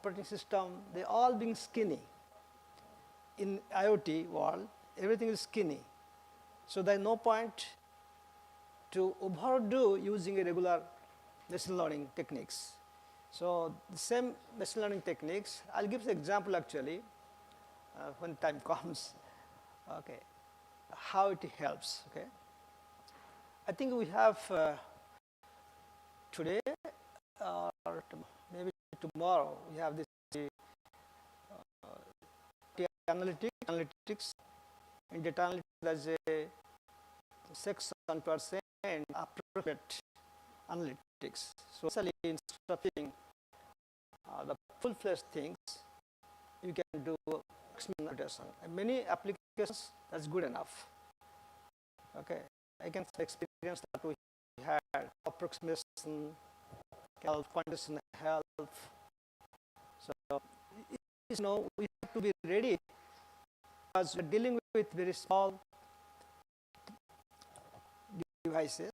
operating system, they all being skinny. In IoT world, everything is skinny. So there is no point to overdo using a regular machine learning techniques. So the same machine learning techniques, I'll give the example actually when time comes, okay, how it helps, okay. I think we have today or maybe tomorrow, we have this analytics. In data analytics, there's a section percent appropriate analytics. So essentially, instead of doing the full-fledged things, you can do approximation. And many applications, that's good enough. Okay, I can experience that we had approximation, quantitation help. So you know, we have to be ready because we're dealing with very small devices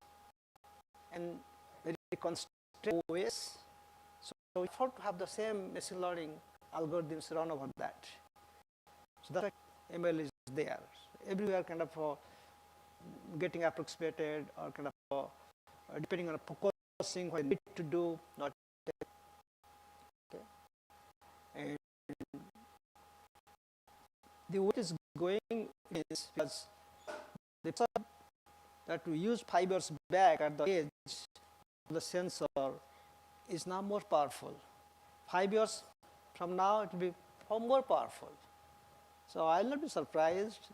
and very constrained OS. So we have to have the same machine learning algorithms run over that. So that's why ML is there. Everywhere kind of getting approximated or kind of depending on focusing what you need to do, not okay. And the way it is going is because the that we used 5 years back at the edge of the sensor is now more powerful. 5 years from now, it will be far more powerful. So I will not be surprised.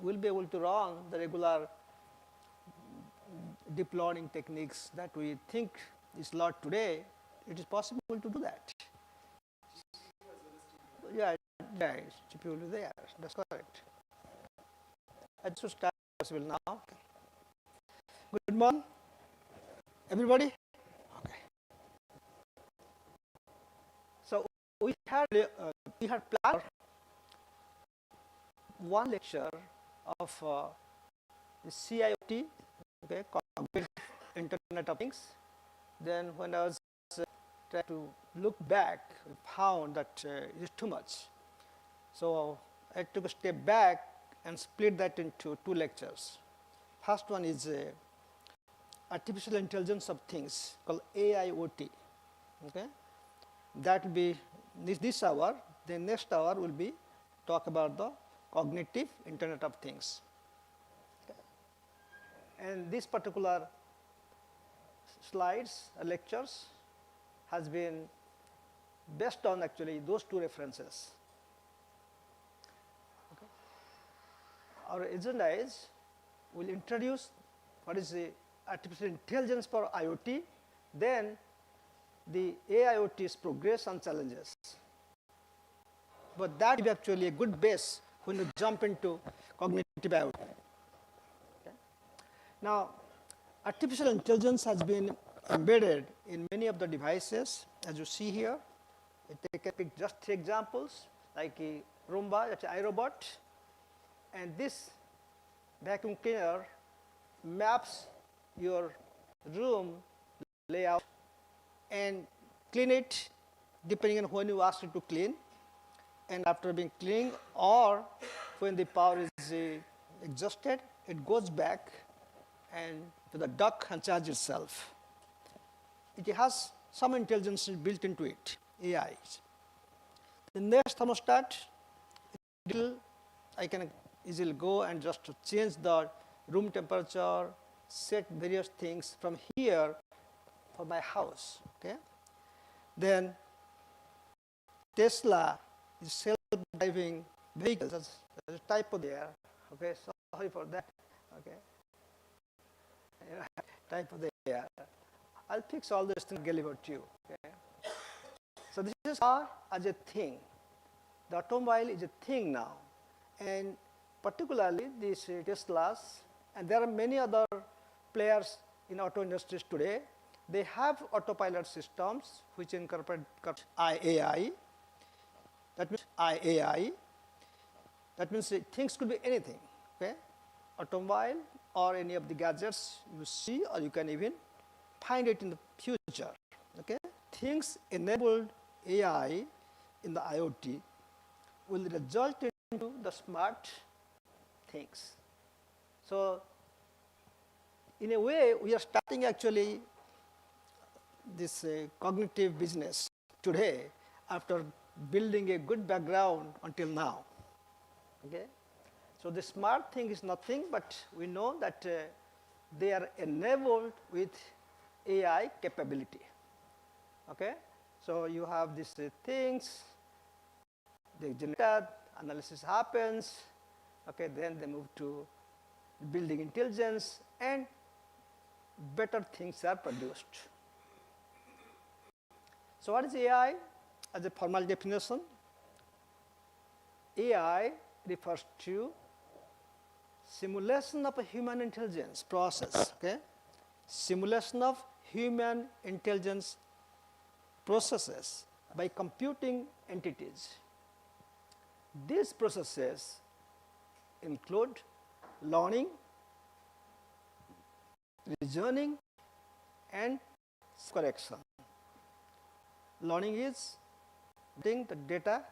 We'll be able to run the regular deep learning techniques that we think is a lot today. It is possible to do that. Yeah, GPU will be there. That's correct. I should start possible now. Good morning, everybody. Okay. So we had planned one lecture of the CIOT, okay, Internet of Things. Then when I was trying to look back, I found that it is too much. So I took a step back and split that into 2 lectures. First one is artificial intelligence of things called AIoT. Okay, that will be this hour. The next hour will be talk about the cognitive Internet of Things. Okay. And this particular slides, lectures, has been based on actually those 2 references. Okay. Our agenda is we'll introduce what is the artificial intelligence for IoT, then the AIoT's progress and challenges. But that will be actually a good base when you jump into cognitive IoT. Okay. Now, artificial intelligence has been embedded in many of the devices, as you see here. I can pick just 3 examples, like a Roomba, that's an iRobot, and this vacuum cleaner maps your room layout and clean it depending on when you ask it to clean, and after being cleaned or when the power is exhausted, it goes back and to the dock and charge itself. It has some intelligence built into it, AI. The next thermostat, I can easily go and just change the room temperature, set various things from here for my house. Okay. Then Tesla is self-driving vehicles. There's a typo there. Okay, sorry for that. Okay, typo there. I'll fix all these things and deliver to you. Okay. So this is car as a thing. The automobile is a thing now, and particularly these Teslas, and there are many other players in auto industries today. They have autopilot systems which incorporate IAI. That means IAI. That means things could be anything. Okay, automobile or any of the gadgets you see, or you can even find it in the future. Okay, things enabled AI in the IoT will result into the smart things. So, in a way, we are starting actually this cognitive business today after building a good background until now. Okay? So, the smart thing is nothing, but we know that they are enabled with AI capability. Okay? So, you have these things, they generate, analysis happens, okay, then they move to building intelligence and better things are produced. So, what is AI as a formal definition? AI refers to simulation of a human intelligence process, okay? Simulation of human intelligence processes by computing entities. These processes include learning, reasoning, and correction. Learning is getting the data,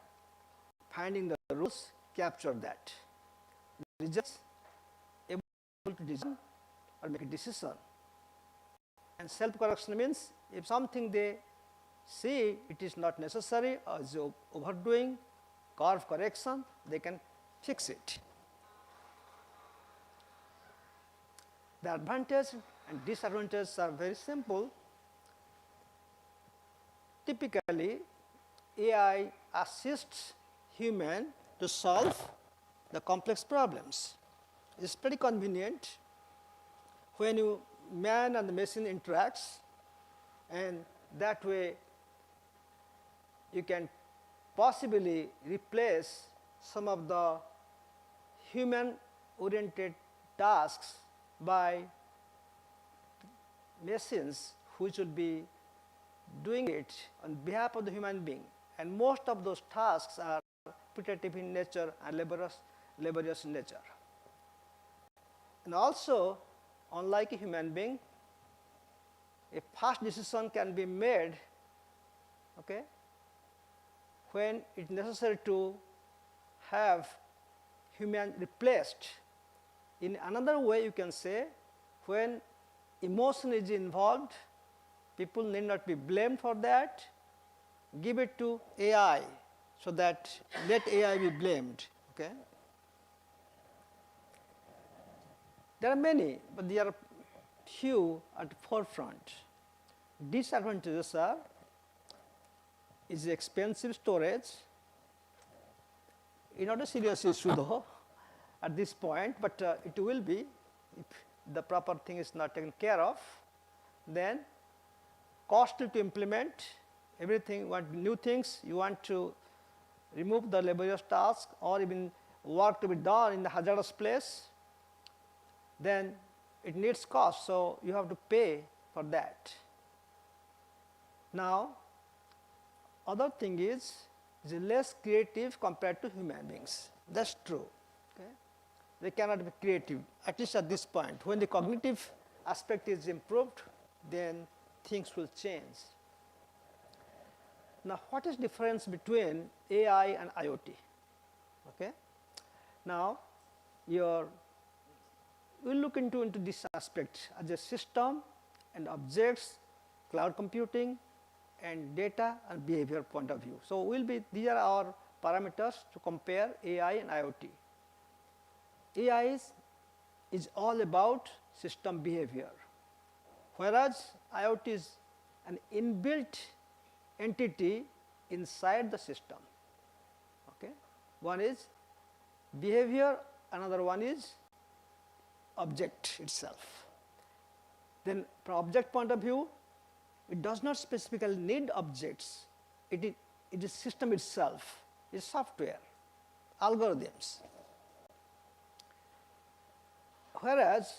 finding the rules, capture that. Reason is able to design or make a decision. And self-correction means if something they see it is not necessary or is overdoing, curve correction, they can fix it. The advantages and disadvantages are very simple. Typically, AI assists human to solve the complex problems. It's pretty convenient when man and the machine interacts, and that way you can possibly replace some of the human-oriented tasks by machines which will be doing it on behalf of the human being. And most of those tasks are repetitive in nature and laborious in nature. And also, unlike a human being, a fast decision can be made, okay, when it's necessary to have human replaced. In another way, you can say, when emotion is involved, people need not be blamed for that. Give it to AI, so that let AI be blamed. Okay? There are many, but there are few at the forefront. Disadvantages are is expensive storage. Not a serious issue though at this point, but it will be if the proper thing is not taken care of. Then costly to implement. Everything, want new things, you want to remove the laborious task or even work to be done in the hazardous place, then it needs cost, so you have to pay for that. Now, other thing is less creative compared to human beings. That's true. Okay? They cannot be creative, at least at this point. When the cognitive aspect is improved, then things will change. Now, what is the difference between AI and IoT? Okay? Now, we'll look into this aspect as a system and objects, cloud computing, and data and behavior point of view. So, these are our parameters to compare AI and IoT. AI is all about system behavior, whereas IoT is an inbuilt entity inside the system. Okay? One is behavior, another one is object itself. Then from object point of view, it does not specifically need objects. It is system itself, it is software, algorithms. Whereas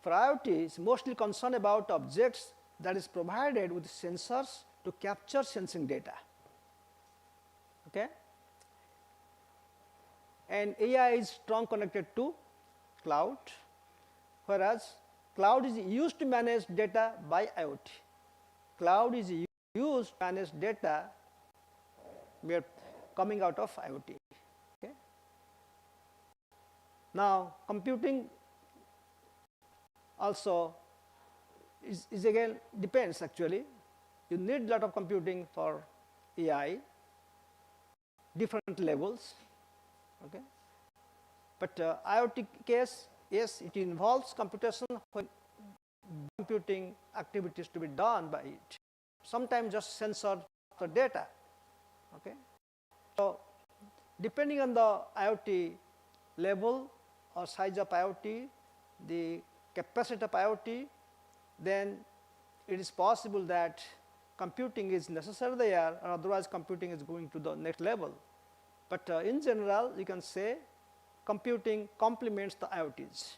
for IoT is mostly concerned about objects that is provided with sensors to capture sensing data. Okay? And AI is strong connected to cloud, whereas cloud is used to manage data by IoT. Cloud is used to manage data mere coming out of IoT. Okay. Now, computing also is again depends actually. You need lot of computing for AI, different levels. Okay. But IoT case, yes, it involves computation when computing activities to be done by it. Sometimes just sensor the data. Okay. So, depending on the IoT level or size of IoT, the capacity of IoT, then it is possible that computing is necessary there, or otherwise computing is going to the next level. But in general, you can say computing complements the IoTs.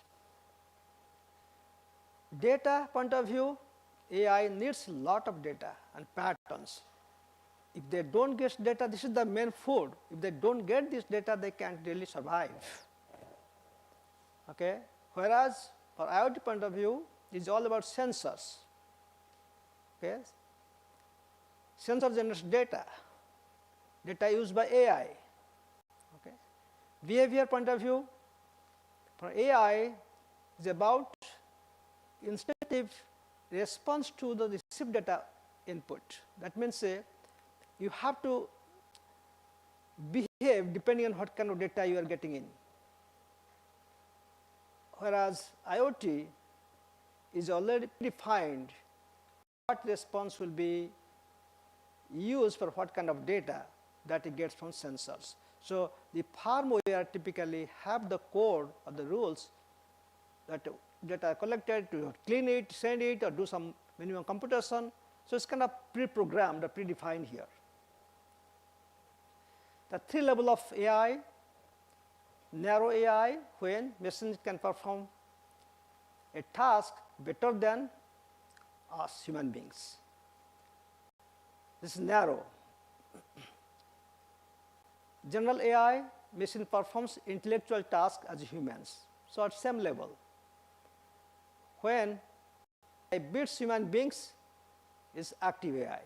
Data point of view, AI needs a lot of data and patterns. If they don't get data, this is the main food. If they don't get this data, they can't really survive. Okay. Whereas for IoT point of view, it's all about sensors. Okay. Sensor generates data, data used by AI. Okay. Behavior point of view, for AI is about instinctive response to the received data input. That means you have to behave depending on what kind of data you are getting in. Whereas IoT is already defined what response will be used for what kind of data that it gets from sensors. So, the firmware typically have the code or the rules that data are collected to clean it, send it, or do some minimum computation. So, it's kind of pre-programmed or predefined here. The three level of AI: narrow AI, when machines can perform a task better than us human beings. This is narrow. General AI, machine performs intellectual tasks as humans. So, at same level. When AI beats human beings, is active AI.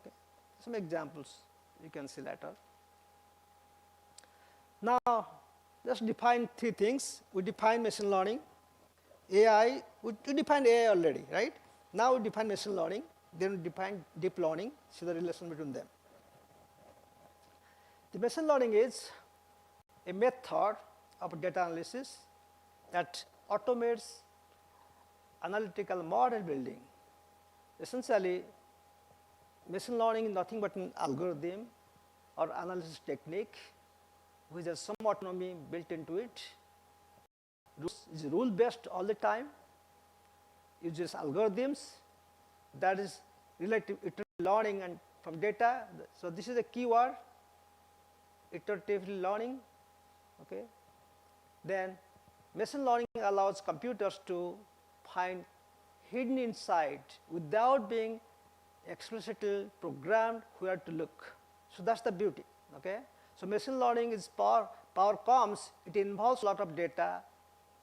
Okay. Some examples you can see later. Now, let's define three things. We define machine learning, AI. We defined AI already, right? Now we define machine learning. Then we define deep learning. See the relation between them. The machine learning is a method of data analysis that automates analytical model building. Essentially, machine learning is nothing but an algorithm or analysis technique which has some autonomy built into it. Is rule based all the time, uses algorithms, that is relative iterative learning and from data. So, this is a keyword, iteratively learning. Okay. Then machine learning allows computers to find hidden insight without being explicitly programmed where to look. So, that is the beauty. Okay. So, machine learning is power comes, it involves a lot of data,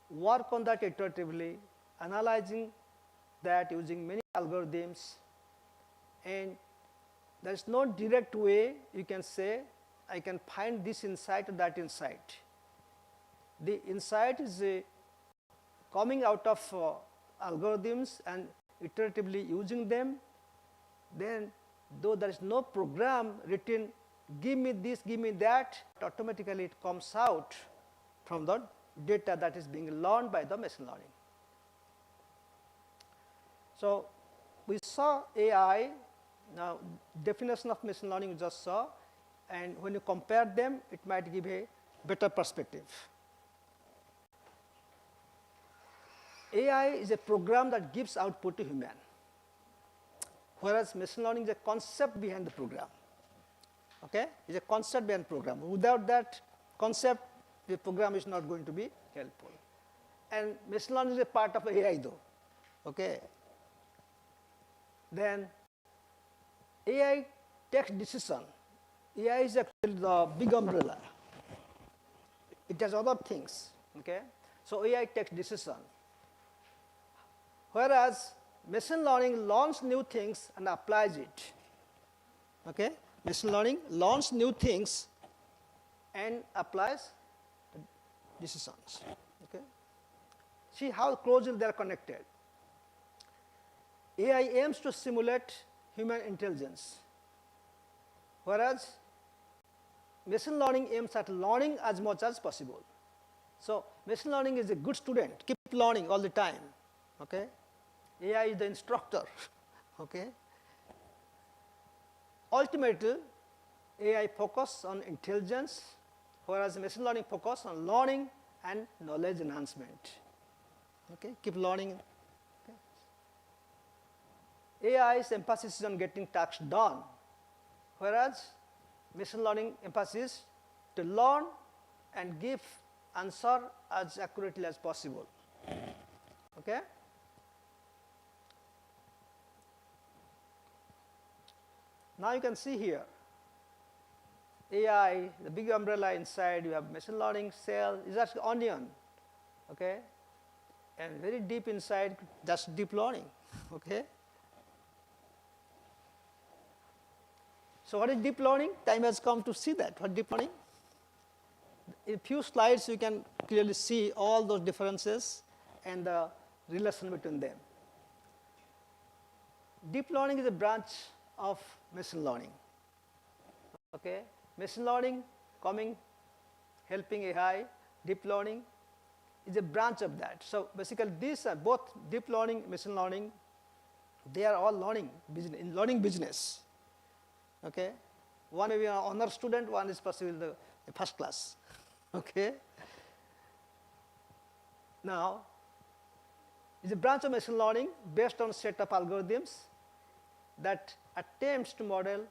work on that iteratively, analyzing that using many algorithms, and there is no direct way you can say I can find this insight or that insight. The insight is coming out of algorithms and iteratively using them. Then though there is no program written, give me this, give me that, automatically it comes out from the data that is being learned by the machine learning. So, we saw AI, now definition of machine learning we just saw, and when you compare them, it might give a better perspective. AI is a program that gives output to human, whereas machine learning is a concept behind the program. Okay, it's a concept behind program. Without that concept, the program is not going to be helpful. And machine learning is a part of AI though. Okay. Then AI takes decision. AI is actually the big umbrella. It has other things. Okay. So AI takes decision. Whereas machine learning learns new things and applies it. Okay. machine learning learns new things and applies decisions. Okay? See how closely they are connected. AI aims to simulate human intelligence, whereas machine learning aims at learning as much as possible. So machine learning is a good student, keep learning all the time. Okay? AI is the instructor. Okay? Ultimately, AI focus on intelligence, whereas machine learning focus on learning and knowledge enhancement. Okay? Keep learning. Okay? AI's emphasis is on getting tasks done, whereas machine learning emphasis to learn and give answer as accurately as possible. Okay? Now you can see here, AI, the big umbrella inside, you have machine learning cell, is actually onion, okay? And very deep inside, just deep learning, okay? So what is deep learning? Time has come to see that, what deep learning? In a few slides, you can clearly see all those differences and the relation between them. Deep learning is a branch of machine learning. Okay? Machine learning coming, helping AI, deep learning is a branch of that. So basically these are both deep learning, machine learning, they are all learning business, in learning business. Okay? One may be an honor student, one is possibly the first class. Okay? Now, it's a branch of machine learning based on a set of algorithms that attempts to model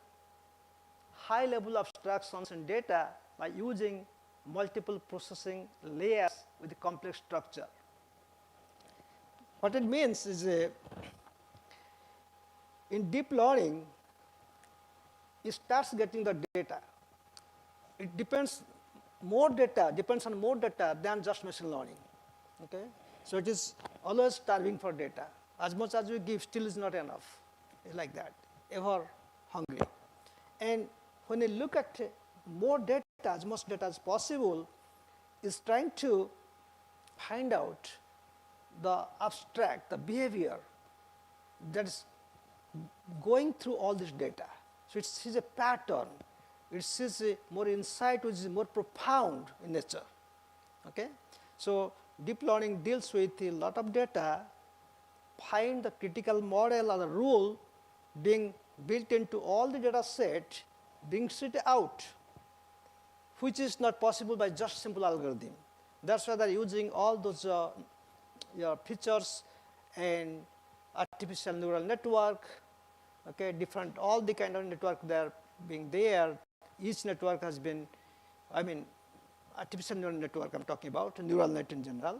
high level abstractions in data by using multiple processing layers with a complex structure. What it means is in deep learning, it starts getting the data. It depends on more data than just machine learning. Okay? So it is always starving for data. As much as we give, still is not enough. It's like that, ever hungry. And when you look at more data, as much data as possible, is trying to find out the abstract, the behavior that is going through all this data. So it sees a pattern. It sees a more insight which is more profound in nature. Okay? So deep learning deals with a lot of data, find the critical model or the rule being built into all the data set, brings it out, which is not possible by just simple algorithm. That's why they're using all those features and artificial neural network, okay, different, all the kind of network they're being there. Each network has been, artificial neural network I'm talking about, neural net in general.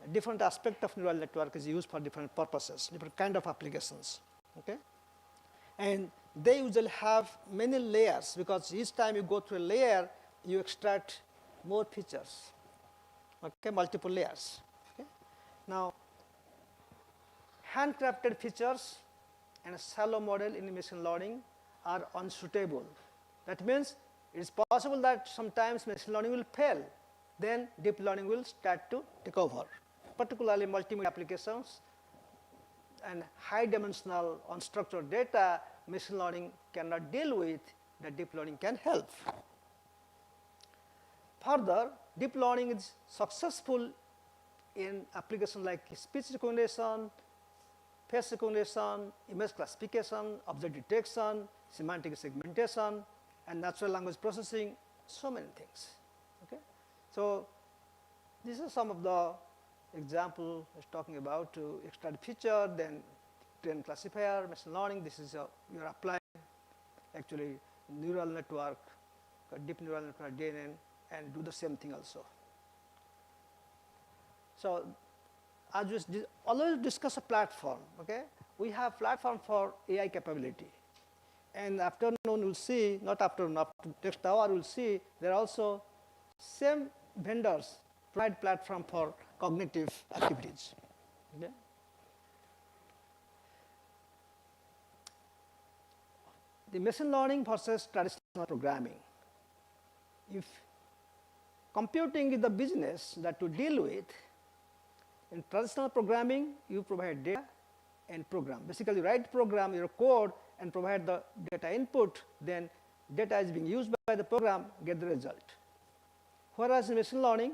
A different aspect of neural network is used for different purposes, different kind of applications, okay? And they usually have many layers because each time you go through a layer, you extract more features, okay, multiple layers. Okay? Now, handcrafted features and a shallow model in machine learning are unsuitable. That means it is possible that sometimes machine learning will fail. Then deep learning will start to take over, particularly multimedia applications and high dimensional unstructured data machine learning cannot deal with, that deep learning can help. Further, deep learning is successful in applications like speech recognition, face recognition, image classification, object detection, semantic segmentation, and natural language processing, so many things. Okay? So these are some of the example I was talking about to extract feature, then train classifier, machine learning. This is you are applying actually neural network, deep neural network GIAN, and do the same thing also. So as we always discuss a platform, okay? We have platform for AI capability. And afternoon we'll see, not afternoon, after next hour we'll see there are also same vendors provide platform for cognitive activities. Okay? the machine learning versus traditional programming. If computing is the business that you deal with, in traditional programming, you provide data and program. Basically, you write program, your code, and provide the data input, then data is being used by the program, get the result. Whereas in machine learning,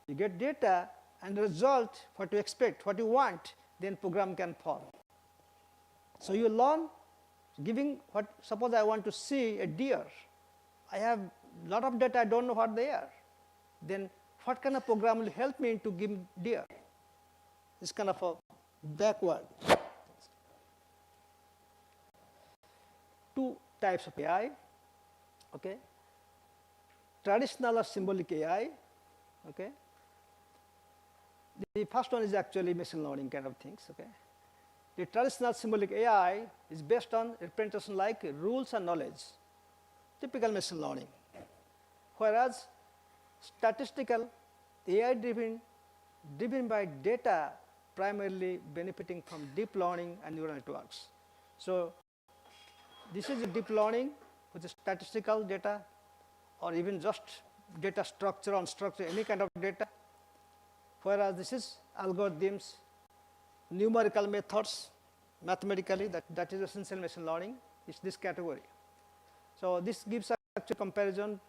you get data and the result, what you expect, what you want, then program can follow. So you learn giving what, suppose I want to see a deer. I have a lot of data, I don't know what they are. Then what kind of program will help me to give deer? It's kind of a backward. Two types of AI, okay? Traditional or symbolic AI, okay? The first one is actually machine learning kind of things, okay? The traditional symbolic AI is based on representation like rules and knowledge, typical machine learning. Whereas statistical AI driven by data, primarily benefiting from deep learning and neural networks. So this is a deep learning with statistical data or even just data structure, unstructured, any kind of data. Whereas this is algorithms, numerical methods, mathematically, that is essential machine learning, is this category. So this gives actually comparison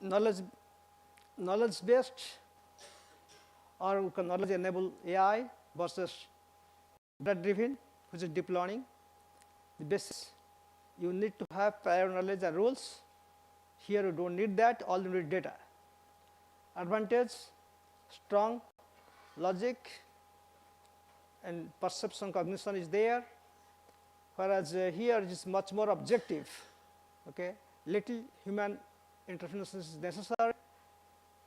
knowledge-based or knowledge-enabled AI versus data-driven, which is deep learning. The basis, you need to have prior knowledge and rules. Here you don't need that, all you need data. Advantage, strong logic and perception cognition is there, whereas here it is much more objective, okay? Little human interference is necessary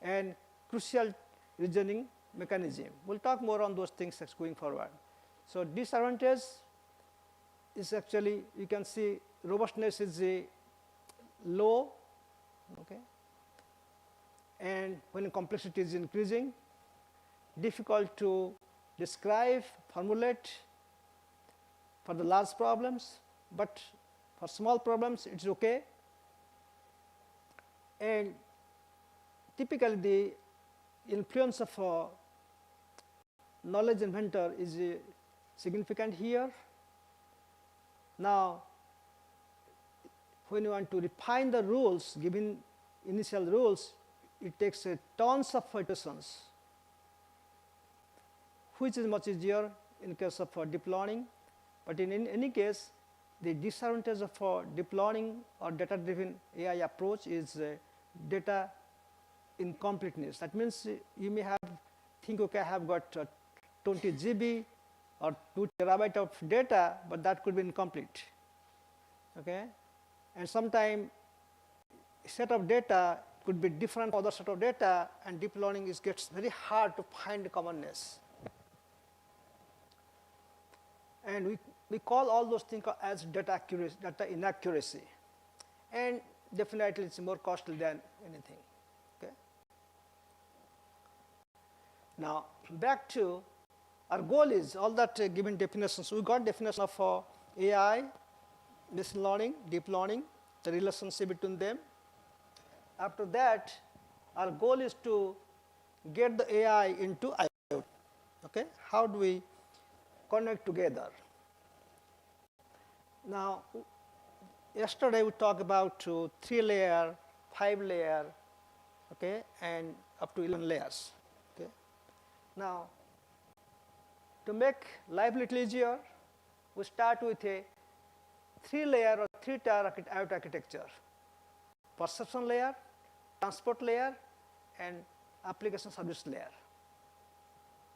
and crucial reasoning mechanism. We'll talk more on those things going forward. So disadvantage is actually, you can see robustness is low, okay? And when complexity is increasing, difficult to describe, formulate for the large problems, but for small problems it's okay. And typically the influence of a knowledge inventor is significant here. Now, when you want to refine the rules, given initial rules, it takes tons of iterations, which is much easier in case of deep learning. But in any case, the disadvantage of deep learning or data-driven AI approach is data incompleteness. That means you may think, okay, I have got 20 GB or 2 terabyte of data, but that could be incomplete, okay? And sometimes set of data could be different other set of data, and deep learning gets very hard to find commonness. And we call all those things as data inaccuracy. And definitely it's more costly than anything, okay? Now, back to our goal is all that given definitions. We got definition of AI, machine learning, deep learning, the relationship between them. After that, our goal is to get the AI into IoT, okay? How do we connect together? Now, yesterday we talked about 3-layer, 5-layer, okay, and up to 11 layers, okay? Now, to make life a little easier, we start with a 3-layer or 3-tier IoT architecture: perception layer, transport layer, and application service layer,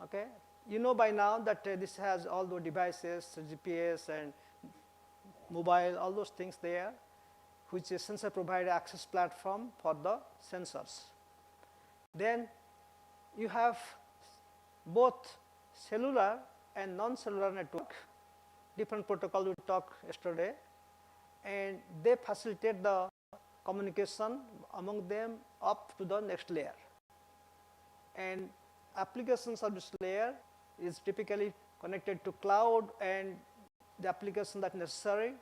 okay? You know by now that this has all the devices, GPS and mobile, all those things there, which is sensor provide access platform for the sensors. Then you have both cellular and non-cellular network, different protocol we talked yesterday, and they facilitate the communication among them up to the next layer. And application service layer is typically connected to cloud and the application that necessary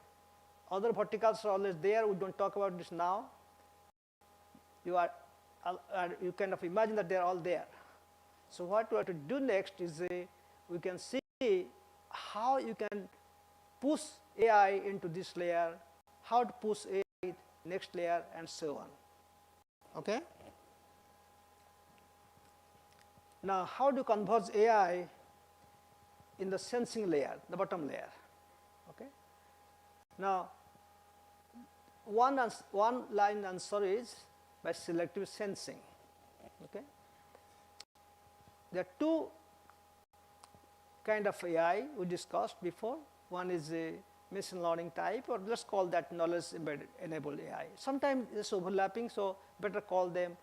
other verticals are always there. We don't talk about this now. You kind of imagine that they are all there. So what we have to do next is we can see how you can push AI into this layer, how to push AI next layer, and so on. Okay. Now, how do you converge AI in the sensing layer, the bottom layer? Okay. Now, one line answer is by selective sensing. Okay. There are two kind of AI we discussed before. One is a machine learning type, or let's call that knowledge enabled AI. Sometimes it's overlapping, so better call them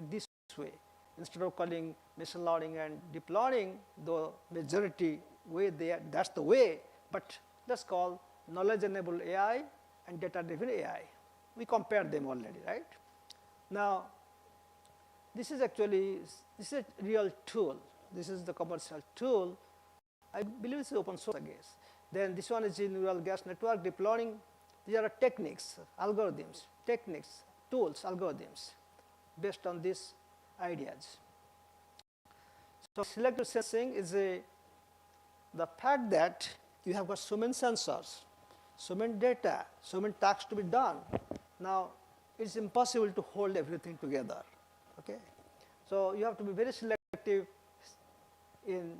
this way. Instead of calling machine learning and deep learning, the majority way there, that's the way, but let's call knowledge enabled AI and data driven AI. We compared them already, right? Now, this is a real tool. This is the commercial tool. I believe it's open source, I guess. Then this one is in neural gas network deep learning. These are techniques, algorithms, techniques, tools, algorithms based on these ideas. So selective sensing is the fact that you have got so many sensors, so many data, so many tasks to be done. Now, it's impossible to hold everything together. Okay? So you have to be very selective in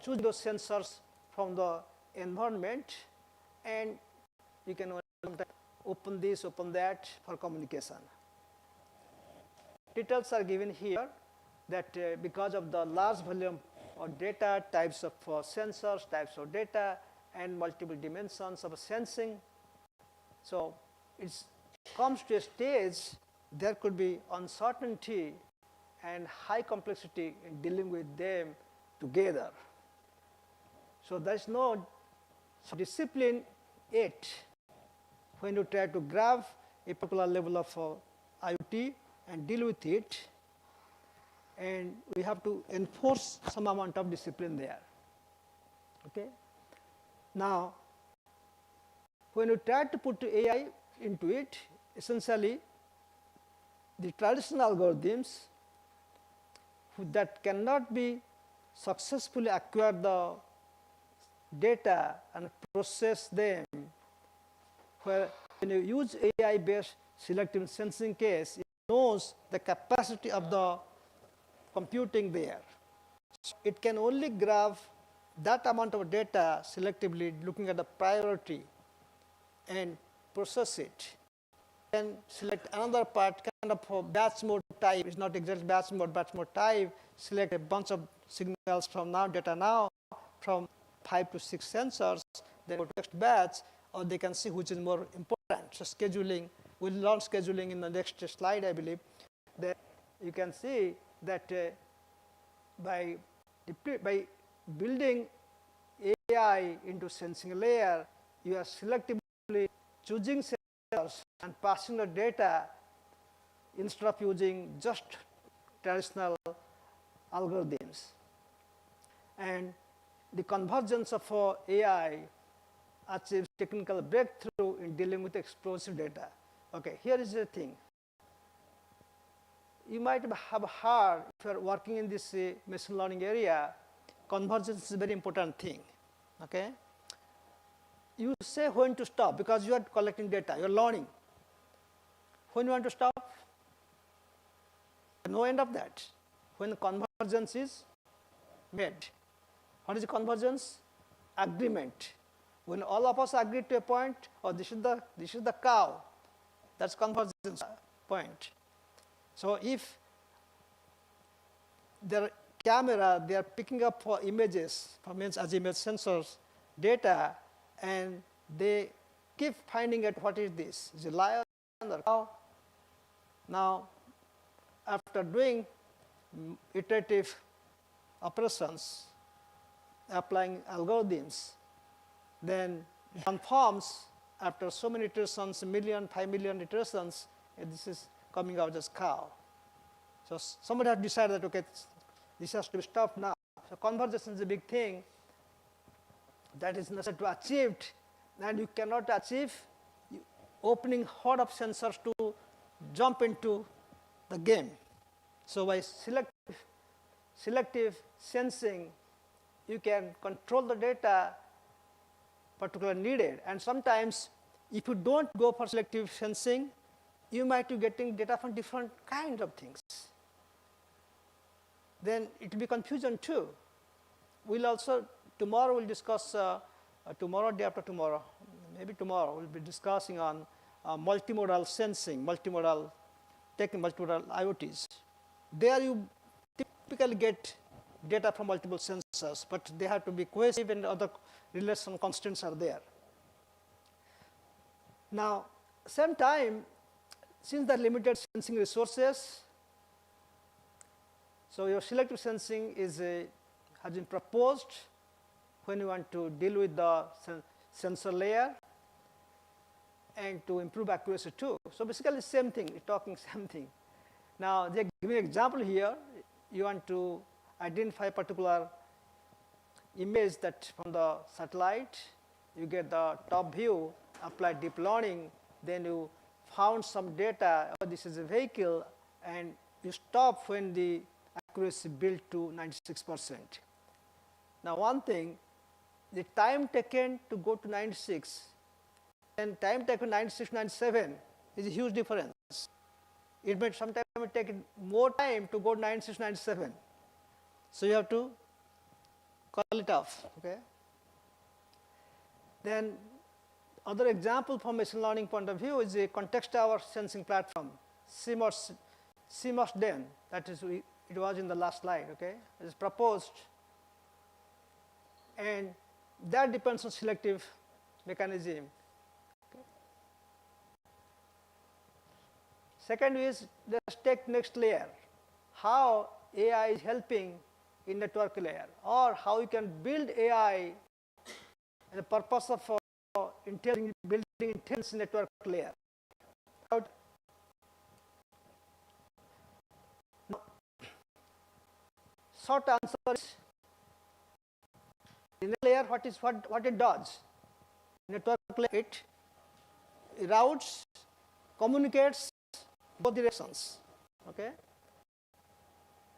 choosing those sensors from the environment, and you can open this, open that for communication. Details are given here that because of the large volume of data, types of sensors, types of data, and multiple dimensions of sensing. So it comes to a stage there could be uncertainty and high complexity in dealing with them together. So there is no discipline yet when you try to grab a particular level of IoT and deal with it, and we have to enforce some amount of discipline there. Okay. Now, when you try to put AI into it, essentially the traditional algorithms that cannot be successfully acquire the data and process them, where when you use AI based selective sensing case, it knows the capacity of the computing there. So it can only grab that amount of data selectively, looking at the priority and process it. Then select another part, kind of batch mode type. It's not exactly batch mode type. Select a bunch of signals from now, data now, from 5 to 6 sensors, then go to next batch, or they can see which is more important. So scheduling, we'll learn scheduling in the next slide, I believe. Then you can see that by building AI into sensing layer, you are selectively choosing sensors and passing the data instead of using just traditional algorithms. And the convergence of AI achieves technical breakthrough in dealing with explosive data. Okay, here is the thing. You might have heard, if you are working in this machine learning area, convergence is a very important thing. Okay? You say when to stop because you are collecting data, you are learning. When you want to stop, no end of that. When convergence is made. What is convergence? Agreement. When all of us agree to a point, oh, this is the cow, that's convergence point. So if their camera, they are picking up for images, from as image sensors, data, and they keep finding out what is this? Is it lion or cow? Now, after doing iterative operations, applying algorithms, then it confirms after so many iterations, 5 million iterations, this is coming out as cow. So somebody has decided that, okay, this has to be stopped now. So convergence is a big thing that is necessary to achieve, and you cannot achieve opening horde of sensors to jump into the game. So by selective sensing, you can control the data particularly needed. And sometimes if you don't go for selective sensing, you might be getting data from different kinds of things. Then it will be confusion too. We'll also, tomorrow we'll discuss, tomorrow, day after tomorrow, maybe tomorrow, we'll be discussing on multimodal sensing, multimodal IoTs. There you typically get data from multiple sensors, but they have to be cohesive and other relation constraints are there. Now, same time, since there are limited sensing resources, so your selective sensing is has been proposed when you want to deal with the sensor layer and to improve accuracy too. So basically same thing, we're talking same thing. Now they give me an example here. You want to identify a particular image that from the satellite, you get the top view, apply deep learning, then you found some data, oh, this is a vehicle, and you stop when the accuracy built to 96%. Now one thing, the time taken to go to 96 and time taken 96 to 97 is a huge difference. It may sometimes take more time to go to 96 to 97. So you have to call it off. Okay. Then other example from machine learning point of view is a context aware sensing platform, CMOS DEN, that is it was in the last slide. Okay, it is proposed, and that depends on selective mechanism. Okay. Second is, let's take next layer, how AI is helping in network layer, or how you can build AI and the purpose of building intelligence network layer. Now, short answer is, in the layer, what it does? Network layer, it routes, communicates both directions. Okay.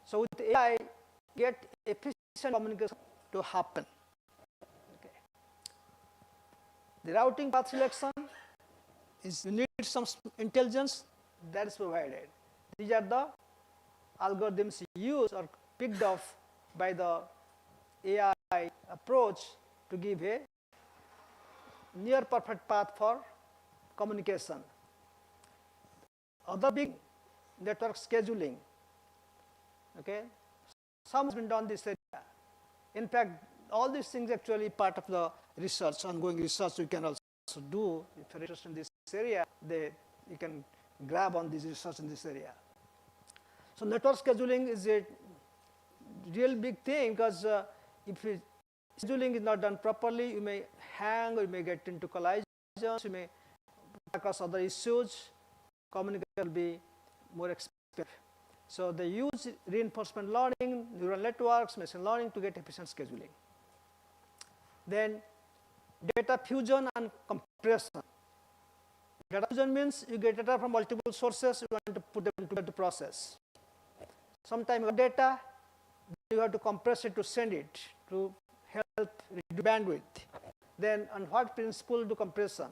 So with AI, get efficient communication to happen. Okay. The routing path selection is, you need some intelligence that is provided. These are the algorithms used or picked off by the AI approach to give a near perfect path for communication. Other big network scheduling. Okay, some has been done this area. In fact, all these things actually part of the research, ongoing research you can also do. If you're interested in this area, you can grab on this research in this area. So network scheduling is a real big thing, because if scheduling is not done properly, you may hang, or you may get into collisions, you may across other issues, communication will be more expensive. So they use reinforcement learning, neural networks, machine learning to get efficient scheduling. Then data fusion and compression. Data fusion means you get data from multiple sources, you want to put them together to process. Sometimes you have data, you have to compress it to send it to help reduce bandwidth. Then on what principle do compression?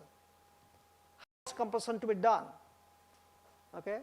How is compression to be done? Okay.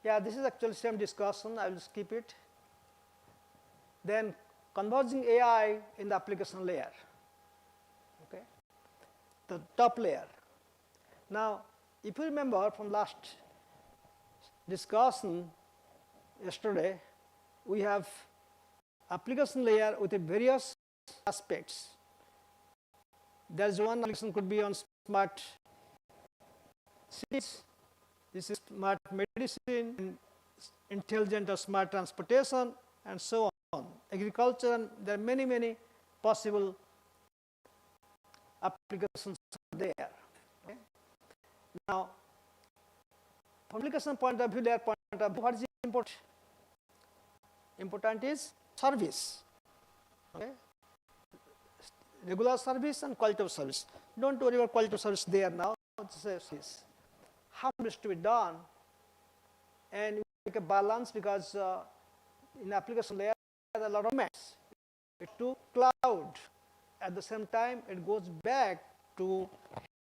Yeah, this is actually same discussion. I will skip it. Then converging AI in the application layer. Okay, the top layer. Now, if you remember from last discussion yesterday, we have application layer with various aspects. There is one application could be on smart cities, this is smart medicine, intelligent or smart transportation, and so on. Agriculture, and there are many, many possible applications there. Okay. Now, from application point of view, their point of view, what is important? Important is service. Okay. Regular service and quality of service. Don't worry about quality of service there now. It's a service. How much to be done, and we make a balance because in application layer there are a lot of maps. It to cloud. At the same time, it goes back to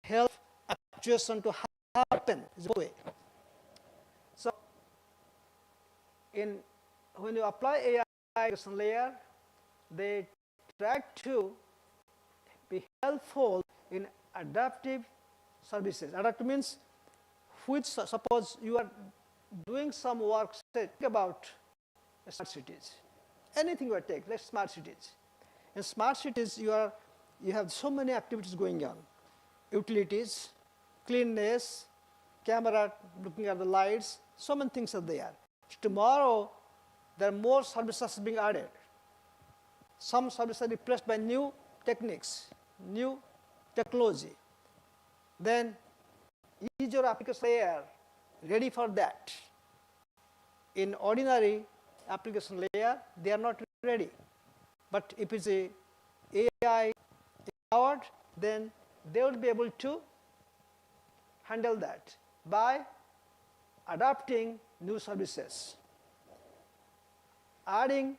help actuation to happen. So, when you apply AI application layer, they try to be helpful in adaptive services. Adaptive means which, suppose you are doing some work, say, think about smart cities. Anything you take, like smart cities. In smart cities, you have so many activities going on. Utilities, cleanness, camera looking at the lights, so many things are there. Tomorrow, there are more services being added. Some services are replaced by new techniques, new technology. Then, is your application layer ready for that? In ordinary application layer, they are not ready. But if it's a AI powered, then they will be able to handle that by adapting new services, adding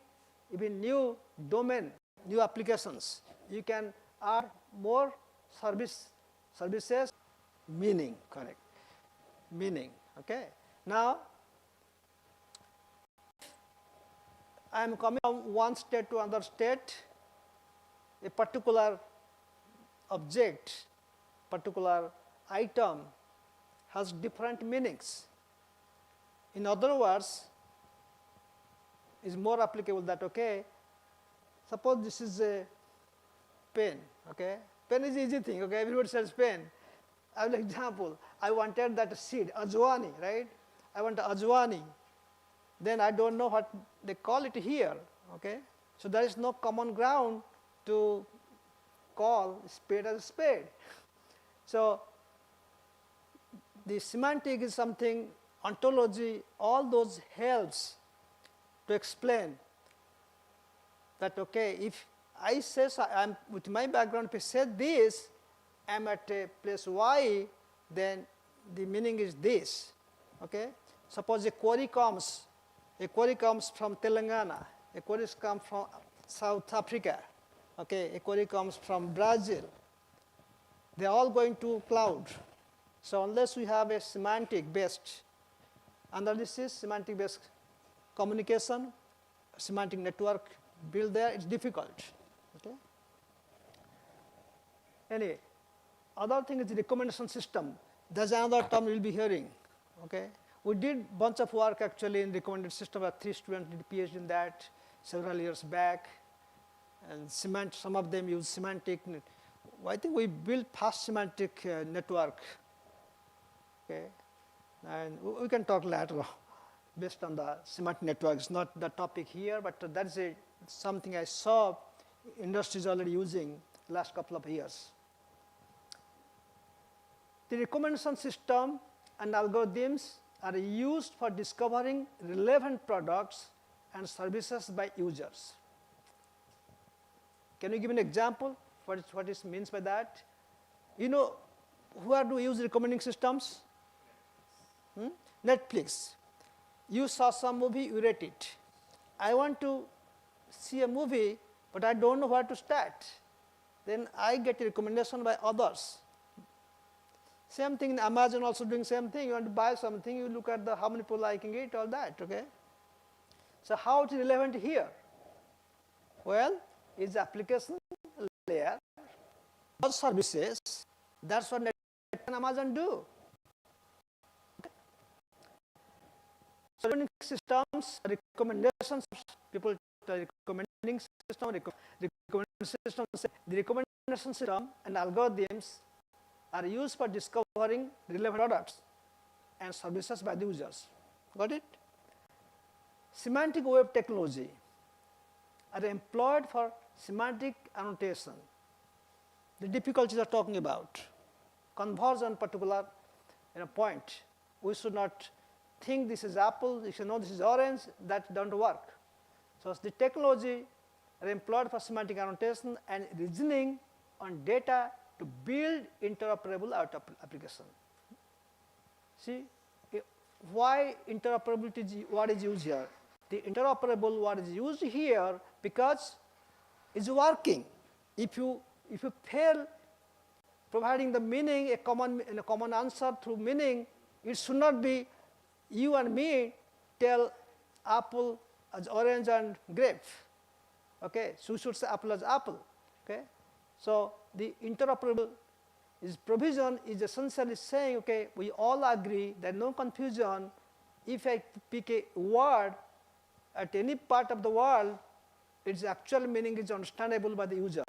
even new domain, new applications. You can add more services, meaning, correct, meaning, okay. Now, I am coming from one state to another state, a particular object, particular item has different meanings. In other words, is more applicable that, okay, suppose this is a pen, okay. Pen is easy thing, okay, everybody says pen. I will example, I wanted that seed, ajwani, right? I want ajwani. Then I don't know what they call it here, okay. So there is no common ground to call spade as a spade. So the semantic is something, ontology, all those helps to explain that, okay, if I say, I'm with my background, if I said this, I'm at a place Y, then the meaning is this, okay. Suppose a query comes from Telangana, a query comes from South Africa, okay, a query comes from Brazil. They are all going to cloud. So unless we have a semantic-based analysis, semantic-based communication, semantic network built there, it's difficult, okay. Anyway, other thing is the recommendation system. There's another term you'll be hearing, okay. We did bunch of work actually in recommended system. 3 students did PhD in that several years back, and some of them use semantic. I think we built fast semantic network, okay, and we can talk later based on the semantic network. It's not the topic here, but that's something I saw industry is already using last couple of years. The recommendation system and algorithms are used for discovering relevant products and services by users. Can you give an example? What it means by that? You know, where do we use recommending systems? Netflix. You saw some movie, you rate it. I want to see a movie, but I don't know where to start. Then I get a recommendation by others. Same thing in Amazon, also doing same thing. You want to buy something, you look at how many people liking it, all that, okay? So how it is relevant here? Well, it's application layer, those services, that's what Netflix and Amazon do. systems, recommendations, people recommending system, recommendation system, the recommendation system and algorithms are used for discovering relevant products and services by the users. Got it? Semantic web technology are employed for semantic annotation. The difficulties are talking about converge on particular point. We should not think this is apple, you should know this is orange, that don't work. So the technology are employed for semantic annotation and reasoning on data to build interoperable IoT application. See, why interoperability word is used here? The interoperable word is used here because it's working. If you fail providing the meaning, a common answer through meaning, it should not be you and me tell apple as orange and grape. Okay, so we should say apple as apple. Okay, so the interoperable provision is essentially saying, okay, we all agree that no confusion. If I pick a word at any part of the world, its actual meaning is understandable by the user.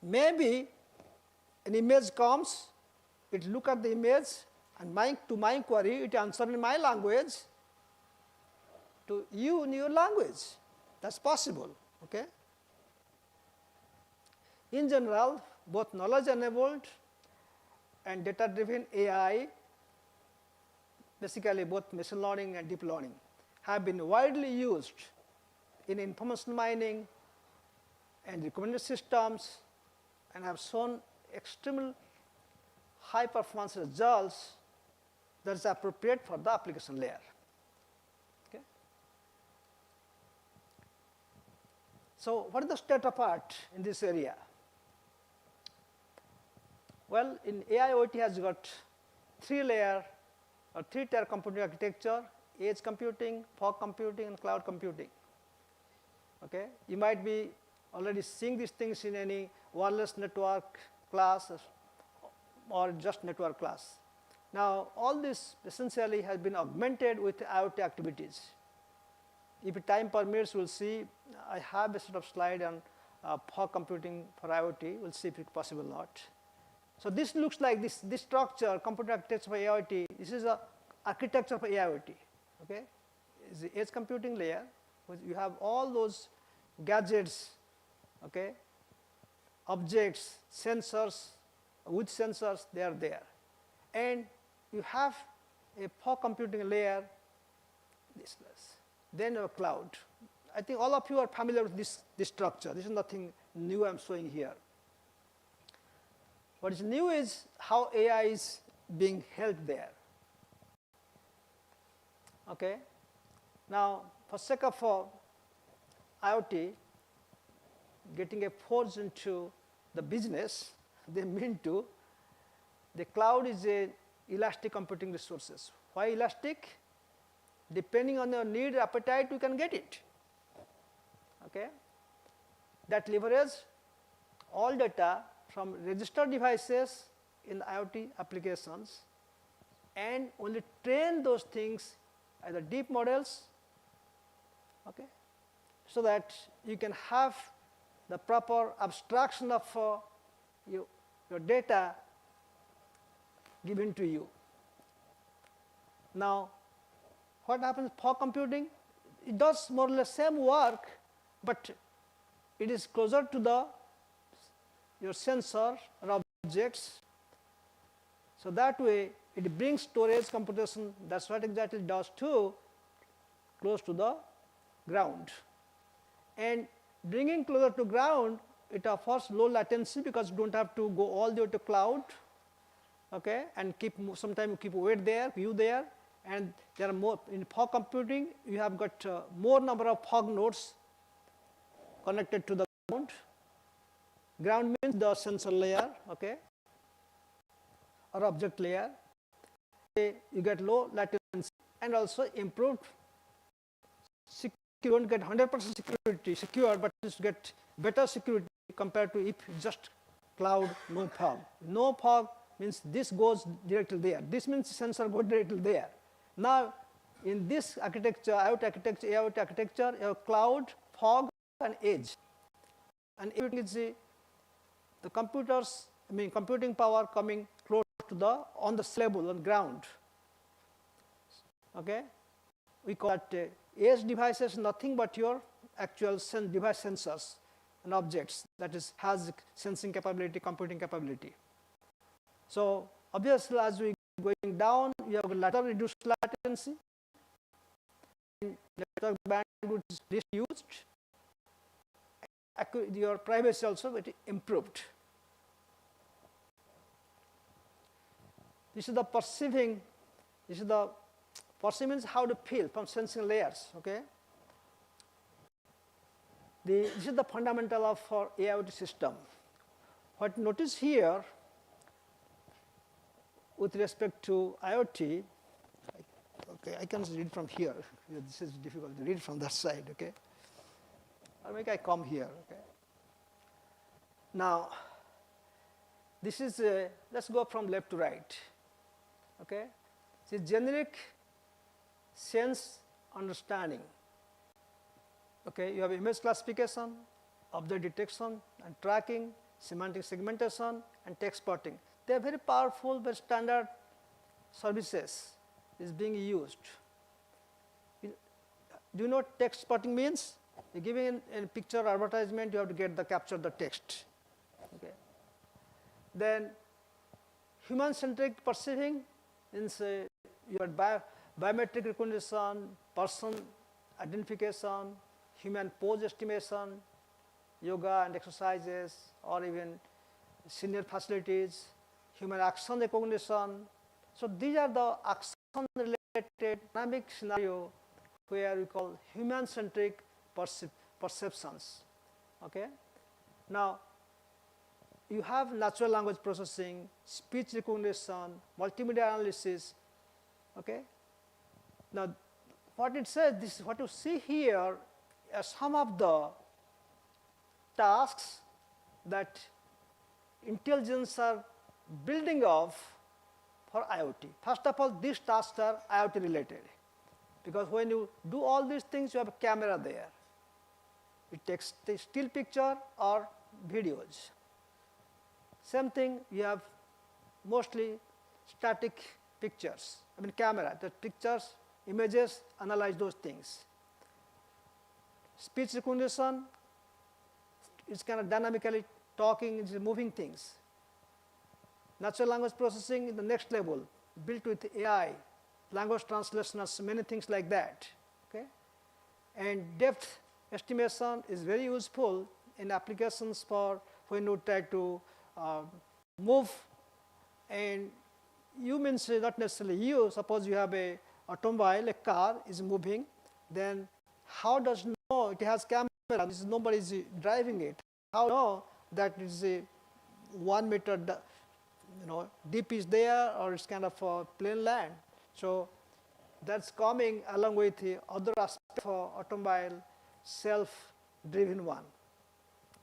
Maybe an image comes, it look at the image, and to my query, it answers in my language, to you in your language. That's possible. Okay. In general, both knowledge-enabled and data-driven AI, basically both machine learning and deep learning, have been widely used in information mining and recommended systems and have shown extremely high performance results that is appropriate for the application layer. Okay. So what is the state of art in this area? Well, in AIoT has got 3-layer or 3-tier computing architecture: edge computing, fog computing, and cloud computing. Okay. You might be already seeing these things in any wireless network class or just network class. Now, all this essentially has been augmented with IoT activities. If time permits, we'll see. I have a sort of slide on fog computing for IoT. We'll see if it's possible or not. So this looks like this structure, computer architecture for IoT. This is a architecture for IoT. Okay, it's the edge computing layer. You have all those gadgets, okay, objects, sensors. With sensors, they are there, and you have a fog computing layer. Then a cloud. I think all of you are familiar with this structure. This is nothing new I'm showing here. What is new is how AI is being held there. Okay. Now, for sake of IoT getting a force into the business, they mean to, the cloud is a elastic computing resources. Why elastic? Depending on your need, appetite, you can get it. Okay. That leverage all data from registered devices in IoT applications and only train those things either deep models, okay, so that you can have the proper abstraction of your data given to you. Now, what happens fog computing? It does more or less same work, but it is closer to your sensor or objects. So that way, it brings storage computation. That's what exactly it does too, close to the ground. And bringing closer to ground, it offers low latency because you don't have to go all the way to cloud, okay, and sometimes you keep weight there, view there, and there are more in fog computing. You have got more number of fog nodes connected to the ground. Ground means the sensor layer, okay, or object layer. You get low latency and also improved security. You don't get 100% security secure, but you get better security compared to if just cloud, no fog. No fog means this goes directly there. This means sensor goes directly there. Now, In this architecture, IoT architecture, you have cloud, fog, and edge. And everything is the computers, computing power coming close to the on the level on ground. Okay, we call it edge devices, nothing but your actual device sensors and objects that has sensing capability, computing capability. So obviously, as we going down, you have later reduced latency, network bandwidth is reduced, your privacy also very improved. This is the perceiving. This is the perceiving means how to feel from sensing layers. Okay. This is the fundamental of our IoT system. What notice here with respect to IoT, okay, I can read from here. This is difficult to read from that side. Okay. Or maybe I come here. Okay. Now, this is let's go from left to right. Okay, this is generic sense understanding. Okay, you have image classification, object detection and tracking, semantic segmentation, and text spotting. They are very powerful, very standard services is being used. Do you know what text spotting means? You're giving a picture advertisement, you have to capture the text. Okay. Then human-centric perceiving means you have biometric recognition, person identification, human pose estimation, yoga and exercises, or even senior facilities, human action recognition. So these are the action-related dynamic scenario where we call human-centric perceptions. Okay. Now, you have natural language processing, speech recognition, multimedia analysis. Okay. Now, what it says, this what you see here are some of the tasks that intelligence are building off for IoT. First of all, these tasks are IoT related, because when you do all these things, you have a camera there. It takes the still picture or videos. Same thing, you have mostly static pictures. Camera, the pictures, images, analyze those things. Speech recognition is kind of dynamically talking, it's moving things. Natural language processing is the next level, built with AI, language translation, many things like that. Okay? And depth estimation is very useful in applications for when you try to move, and you means not necessarily you, suppose you have a automobile, a car is moving, then how does know it has camera, nobody is driving it, how know that it is a 1 meter deep is there, or it's kind of a plain land. So that's coming along with the other aspect of automobile, self-driven one.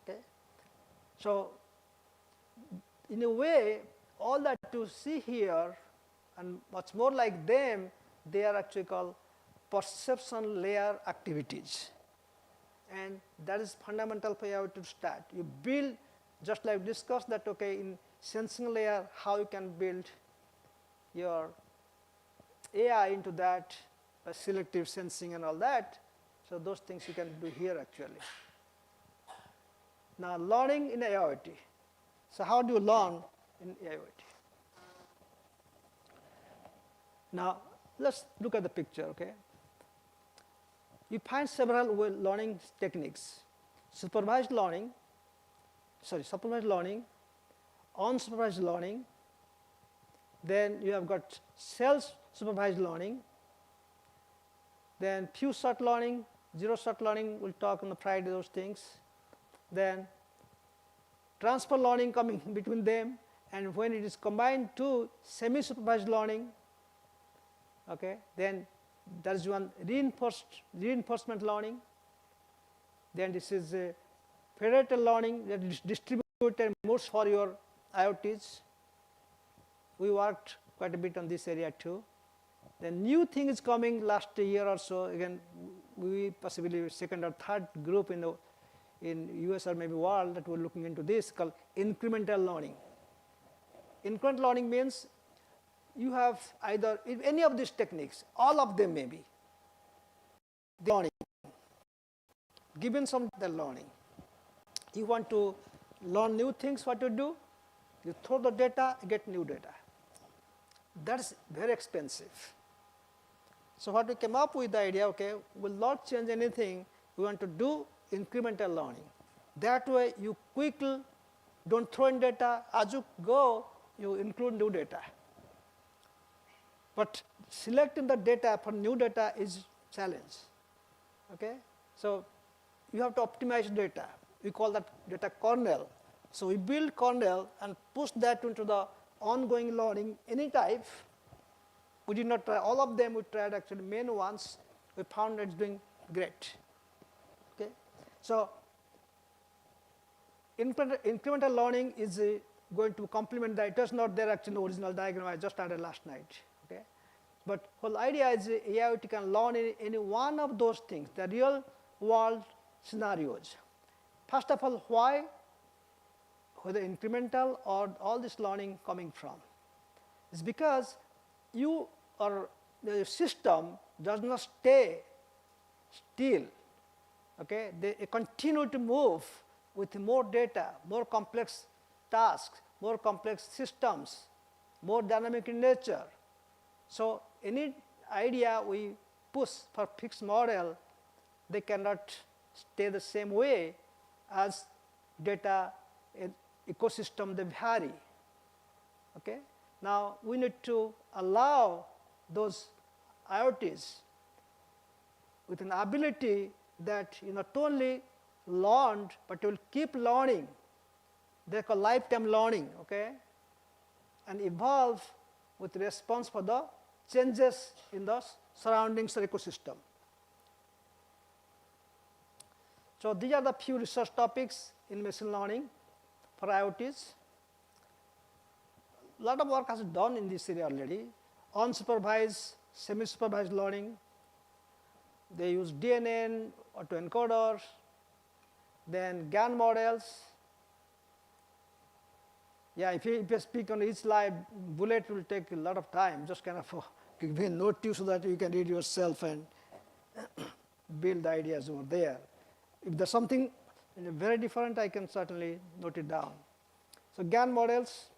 Okay. So in a way, all that you see here and much more like them, they are actually called perception layer activities. And that is fundamental for you to start. You build, just like we discussed that, okay, in sensing layer, how you can build your AI into that, selective sensing and all that. So those things you can do here actually. Now learning in IoT. So how do you learn in IoT? Now let's look at the picture, okay? You find several learning techniques. Supervised learning, unsupervised learning, then you have got self-supervised learning, then few shot learning, zero shot learning, we'll talk on the Friday those things, then transfer learning coming between them, and when it is combined to semi-supervised learning, okay, then there is one reinforcement learning, then this is a federated learning that is distributed modes for your IoTs. We worked quite a bit on this area too. The new thing is coming last year or so. Again, we possibly second or third group in US or maybe world that we're looking into this called incremental learning. Incremental learning means you have either any of these techniques, all of them maybe, the learning, given some the learning. You want to learn new things, what to do? You throw the data, you get new data. That's very expensive. So what we came up with the idea, okay, we'll not change anything, we want to do incremental learning. That way you quickly don't throw in data, as you go, you include new data. But selecting the data for new data is challenge, okay? So you have to optimize data. We call that data kernel. So we build kernel and push that into the ongoing learning any type. We did not try all of them, we tried actually main ones. We found it's doing great. Okay? So incremental learning is going to complement that. It was not there actually in the original diagram I just added last night. Okay? But whole idea is AIoT can learn any one of those things, the real world scenarios. First of all, why? Whether incremental or all this learning coming from? It's because you or the system does not stay still. Okay? They continue to move with more data, more complex tasks, more complex systems, more dynamic in nature. So any idea we push for fixed model, they cannot stay the same way as data ecosystem, they vary. Okay? Now we need to allow those IoTs with an ability that you not only learned, but you will keep learning. They call lifetime learning, okay? And evolve with response for the changes in the surroundings or ecosystem. So these are the few research topics in machine learning for IoTs. A lot of work has been done in this area already. Unsupervised, semi-supervised learning. They use DNN, autoencoders, then GIAN models. Yeah, if you speak on each slide, bullet will take a lot of time. Just kind of give a note to you so that you can read yourself and build the ideas over there. If there's something very different, I can certainly note it down. So GIAN models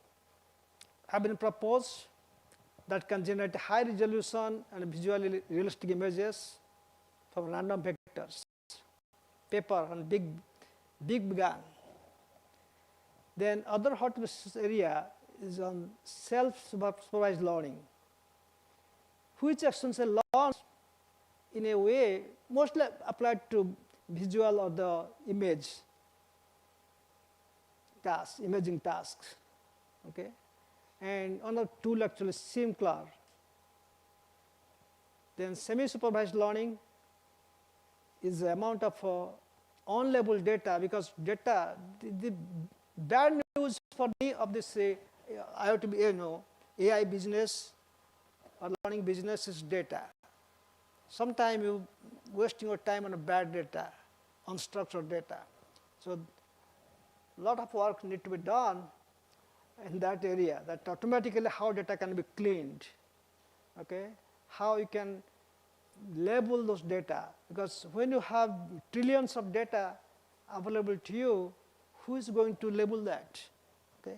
have been proposed that can generate high resolution and visually realistic images from random vectors, paper and big GIAN. Then other hot area is on self-supervised learning, which actions learn in a way mostly applied to visual or the image tasks, imaging tasks. Okay? And another tool actually SimClar. Then semi-supervised learning is the amount of on-label data, because data, the bad news for me of this IoT, AI business or learning business is data. Sometimes you wasting your time on bad data, unstructured data. So a lot of work need to be done in that area, that automatically how data can be cleaned, okay? How you can label those data, because when you have trillions of data available to you, who is going to label that? Okay?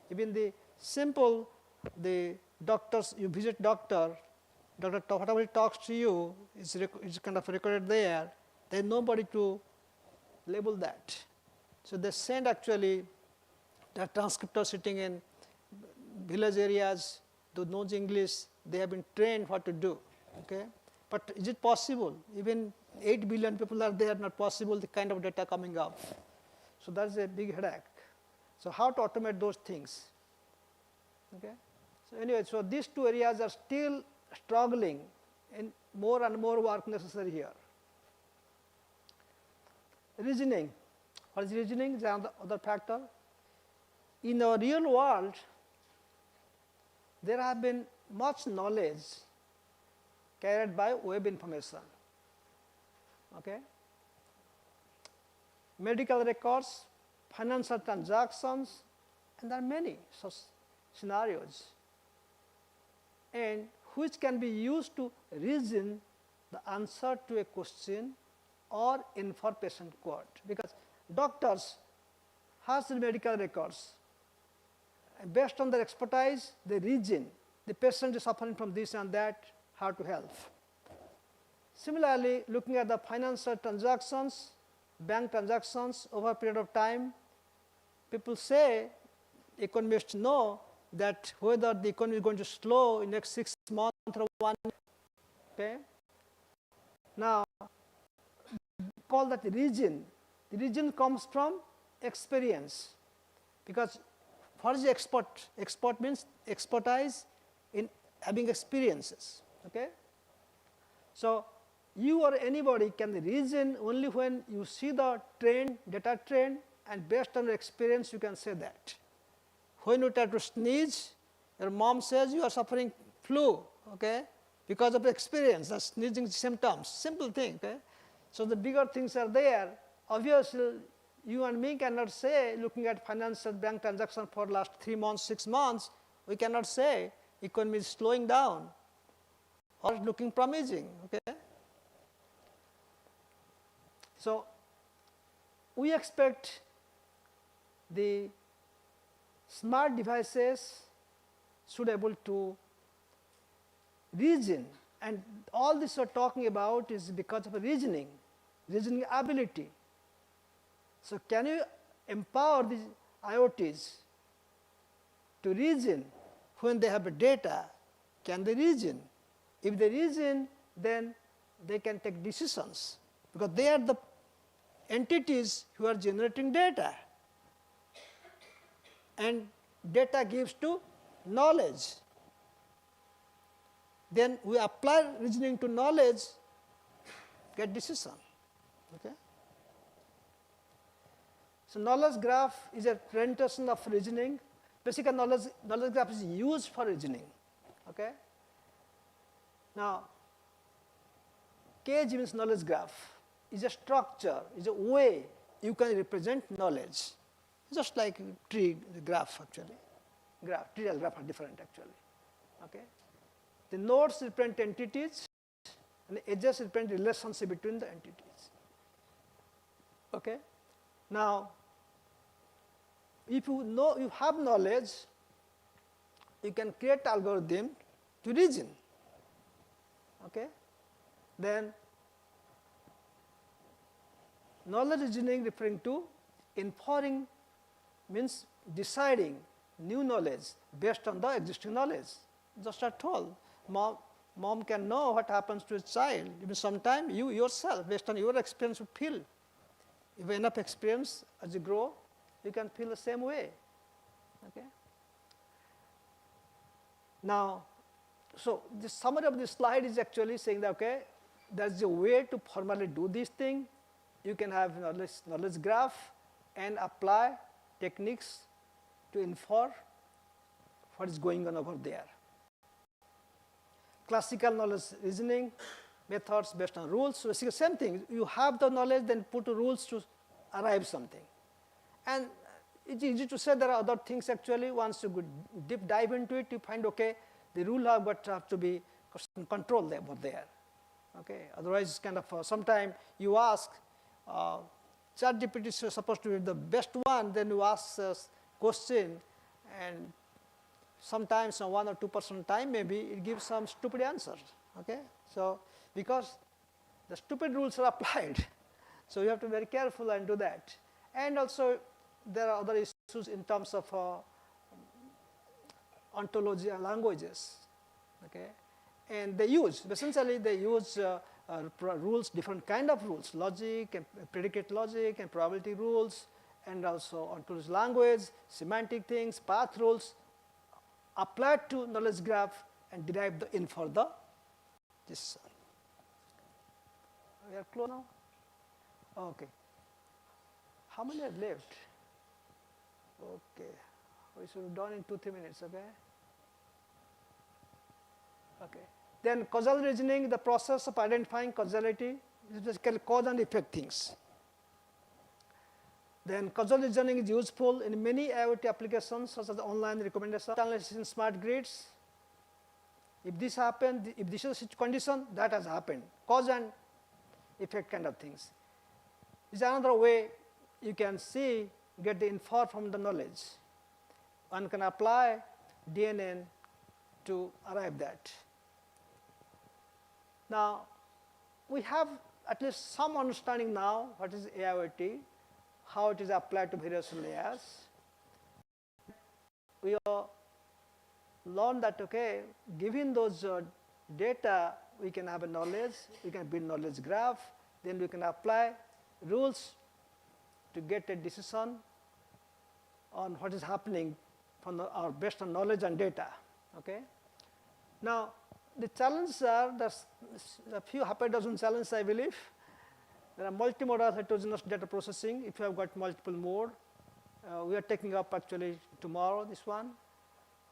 Even the simple, the doctors, you visit doctor, whatever he talks to you is kind of recorded there. There's nobody to label that. So they send actually the transcriptor sitting in village areas, those knows English, they have been trained what to do. Okay? But is it possible? Even 8 billion people are there, not possible, the kind of data coming up. So that's a big headache. So how to automate those things? Okay? So anyway, so these two areas are still struggling, and more work necessary here. Reasoning. What is reasoning? Is another factor. In the real world, there have been much knowledge carried by web information. Okay. Medical records, financial transactions, and there are many such scenarios, and which can be used to reason the answer to a question or infer patient quote. Because doctors has the medical records, and based on their expertise, they reason the patient is suffering from this and that, how to help. Similarly, looking at the financial transactions, bank transactions over a period of time, people say, economists know that whether the economy is going to slow in the next 6 months or 1 year. Okay. Now, call that the region. The region comes from experience, because what is expert? Expert means expertise in having experiences. Okay. So, you or anybody can reason only when you see the trend, data trend, and based on your experience you can say that. When you try to sneeze, your mom says you are suffering flu, okay, because of experience, the sneezing symptoms, simple thing. Okay. So, the bigger things are there. Obviously, you and me cannot say, looking at financial bank transaction for last 3 months, 6 months, we cannot say economy is slowing down or looking promising. Okay. So, we expect the smart devices should be able to reason, and all this we are talking about is because of reasoning ability. So, can you empower these IoTs to reason when they have data? Can they reason? If they reason, then they can take decisions, because they are the entities who are generating data, and data gives to knowledge. Then we apply reasoning to knowledge, get decision. Okay. So, knowledge graph is a presentation of reasoning. Basically, knowledge graph is used for reasoning. Okay. Now, KG means knowledge graph is a structure, is a way you can represent knowledge, just like tree graph actually. Tree graph are different actually. Okay. The nodes represent entities, and the edges represent relationship between the entities. Okay. Now, if you know you have knowledge, you can create algorithm to reason. Okay. Then knowledge reasoning referring to inferring means deciding new knowledge based on the existing knowledge. Just I told, mom can know what happens to a child. Even sometimes you yourself, based on your experience, you feel. If you have enough experience as you grow, you can feel the same way. Okay. Now, so the summary of this slide is actually saying that, okay, there's a way to formally do this thing. You can have knowledge graph and apply techniques to infer what is going on over there. Classical knowledge reasoning methods based on rules. So, basically same thing. You have the knowledge, then put rules to arrive something. And it's easy to say there are other things actually. Once you go deep dive into it, you find, okay, the rule have to be controlled over there. Okay. Otherwise, it's kind of sometime you ask, ChatGPT is supposed to be the best one, then you ask a question, and sometimes 1 or 2% time maybe it gives some stupid answers. Okay. So, because the stupid rules are applied, so you have to be very careful and do that. And also there are other issues in terms of ontology and languages. Okay. And they use, essentially they use rules, different kind of rules, logic and predicate logic and probability rules, and also ontology language, semantic things, path rules, applied to knowledge graph and derive the infer the this. We are close now? Okay. How many are left? Okay. We should be done in 2-3 minutes, okay? Okay. Then causal reasoning, the process of identifying causality, is basically cause and effect things. Then causal reasoning is useful in many IoT applications such as online recommendation analysis in smart grids. If this happened, if this is a condition, that has happened. Cause and effect kind of things. Is another way you can see, get the info from the knowledge. One can apply DNN to arrive that. Now, we have at least some understanding now what is IoT, how it is applied to various layers. We learned that, okay, given those data, we can have a knowledge, we can build knowledge graph, then we can apply rules to get a decision on what is happening from based on knowledge and data. Okay. Now, the challenges are, there's a few half a dozen challenges, I believe. There are multimodal heterogeneous data processing, if you have got multiple mode. We are taking up actually tomorrow, this one.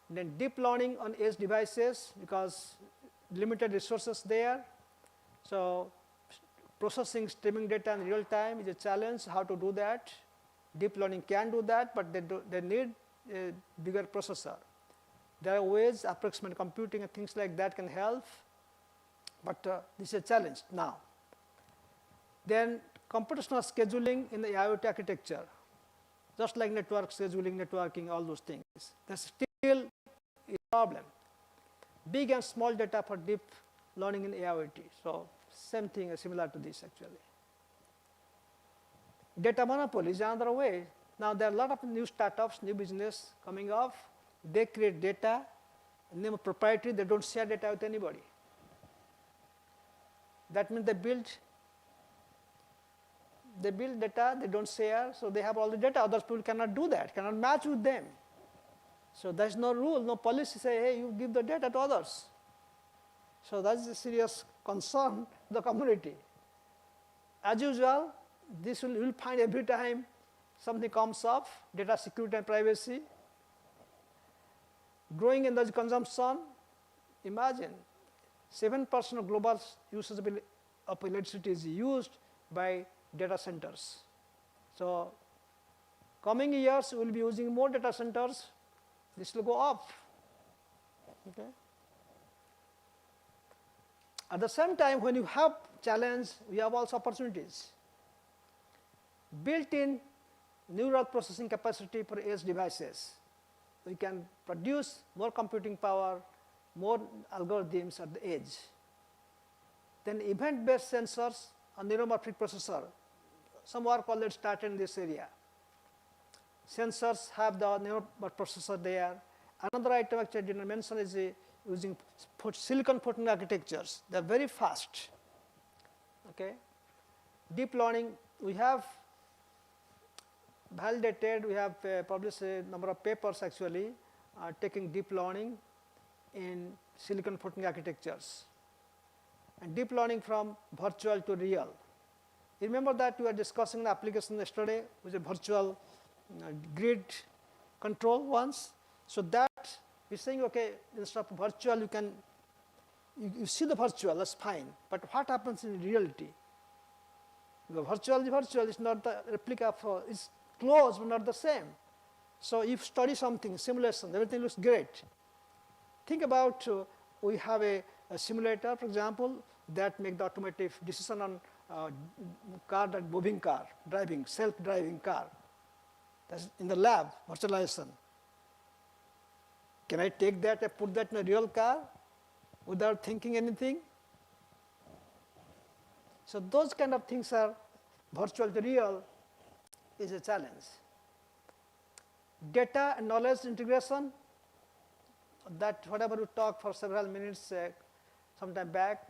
Then deep learning on edge devices, because limited resources there. So processing streaming data in real time is a challenge, how to do that. Deep learning can do that, but they need a bigger processor. There are ways, approximate computing and things like that can help, but this is a challenge now. Then computational scheduling in the IoT architecture, just like network scheduling, networking, all those things. That's still a problem. Big and small data for deep learning in IoT. So same thing is similar to this actually. Data monopoly is another way. Now there are a lot of new startups, new business coming up. They create data, name of proprietary, they don't share data with anybody. That means they build data, they don't share, so they have all the data. Other people cannot do that, cannot match with them. So there's no rule, no policy say, hey, you give the data to others. So that's a serious concern to the community. As usual, this you will find every time something comes up, data security and privacy. Growing energy consumption, imagine 7% of global usage of electricity is used by data centers. So coming years, we will be using more data centers. This will go up. Okay. At the same time, when you have challenge, we have also opportunities. Built-in neural processing capacity for edge devices. We can produce more computing power, more algorithms at the edge. Then event-based sensors and neuromorphic processor. Some work already started in this area. Sensors have the neuromorphic processor there. Another item actually I didn't mention is using silicon photonic architectures. They're very fast. Okay. Deep learning, we have validated, we have published a number of papers actually taking deep learning in silicon photonic architectures. And deep learning from virtual to real. You remember that we were discussing the application yesterday with a virtual grid control once. So that we're saying, okay, instead of virtual, you see the virtual, that's fine. But what happens in reality? The virtual is virtual, it's not the replica of, it's close but not the same. So if you study something, simulation, everything looks great. Think about, we have a simulator, for example, that make the automotive decision on car, that moving car, driving, self-driving car. That's in the lab, virtualization. Can I take that and put that in a real car without thinking anything? So those kind of things are virtual to real is a challenge. Data and knowledge integration, that whatever we talked for several minutes some time back,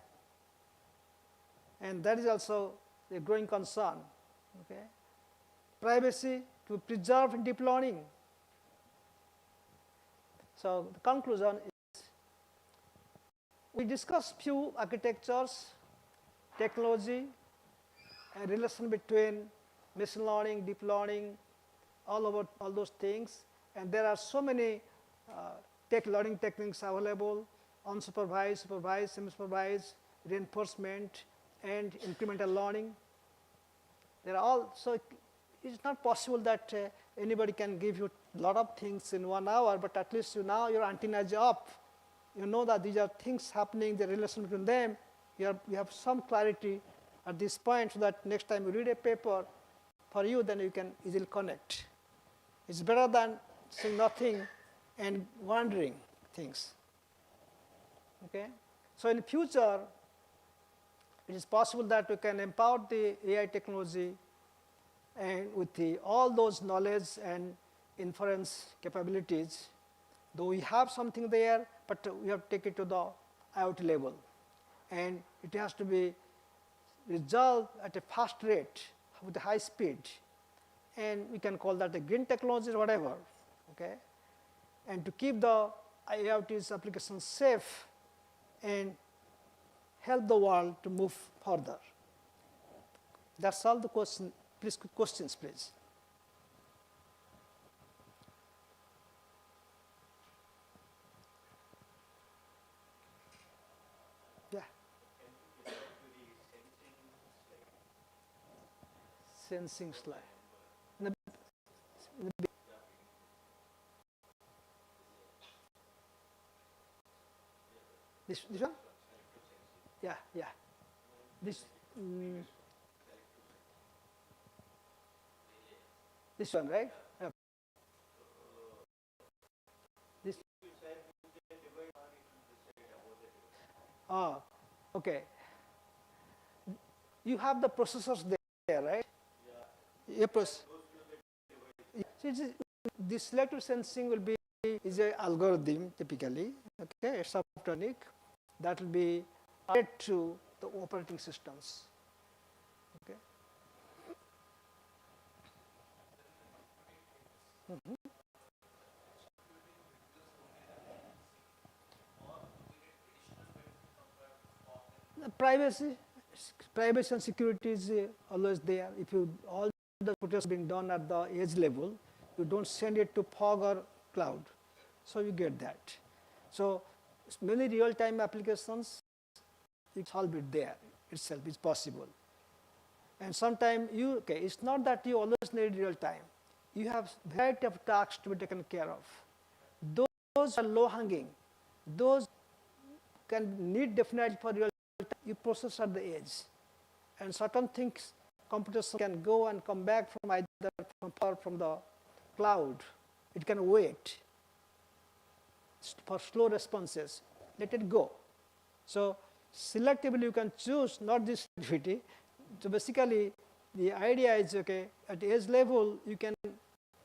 and that is also a growing concern. Okay. Privacy to preserve in deep learning. So the conclusion is, we discussed few architectures, technology, and relation between machine learning, deep learning, all those things. And there are so many learning techniques available, unsupervised, supervised, semi-supervised, reinforcement, and incremental learning. They are all, so it's not possible that anybody can give you a lot of things in 1 hour, but at least now your antenna is up. You know that these are things happening, the relation between them. You have some clarity at this point so that next time you read a paper for you, then you can easily connect. It's better than saying nothing and wondering things. Okay? So in future, it is possible that we can empower the AI technology and with all those knowledge and inference capabilities. Though we have something there, but we have to take it to the IoT level. And it has to be resolved at a fast rate with a high speed. And we can call that the green technology or whatever. Okay? And to keep the IoT's applications safe and help the world to move further. That's all the question. Please, questions, please. Yeah. Sensing slide. This one? Yeah, yeah. This this one, right? Yeah. This. Oh, okay. You have the processors there, right? Yeah. This selective sensing will be is an algorithm typically. Okay, it's a software that will be added to the operating systems. Okay. Mm-hmm. The privacy and security is always there. If you all the computers being done at the edge level, you don't send it to fog or cloud, so you get that. So many real-time applications, it's all bit there itself is possible. And sometimes it's not that you always need real time. You have variety of tasks to be taken care of. Those are low hanging. Those can need definitely for real time. You process at the edge. And certain things computers can go and come back from either from the cloud. It can wait for slow responses. Let it go. So selectively you can choose not this selectivity. So basically the idea is at edge level you can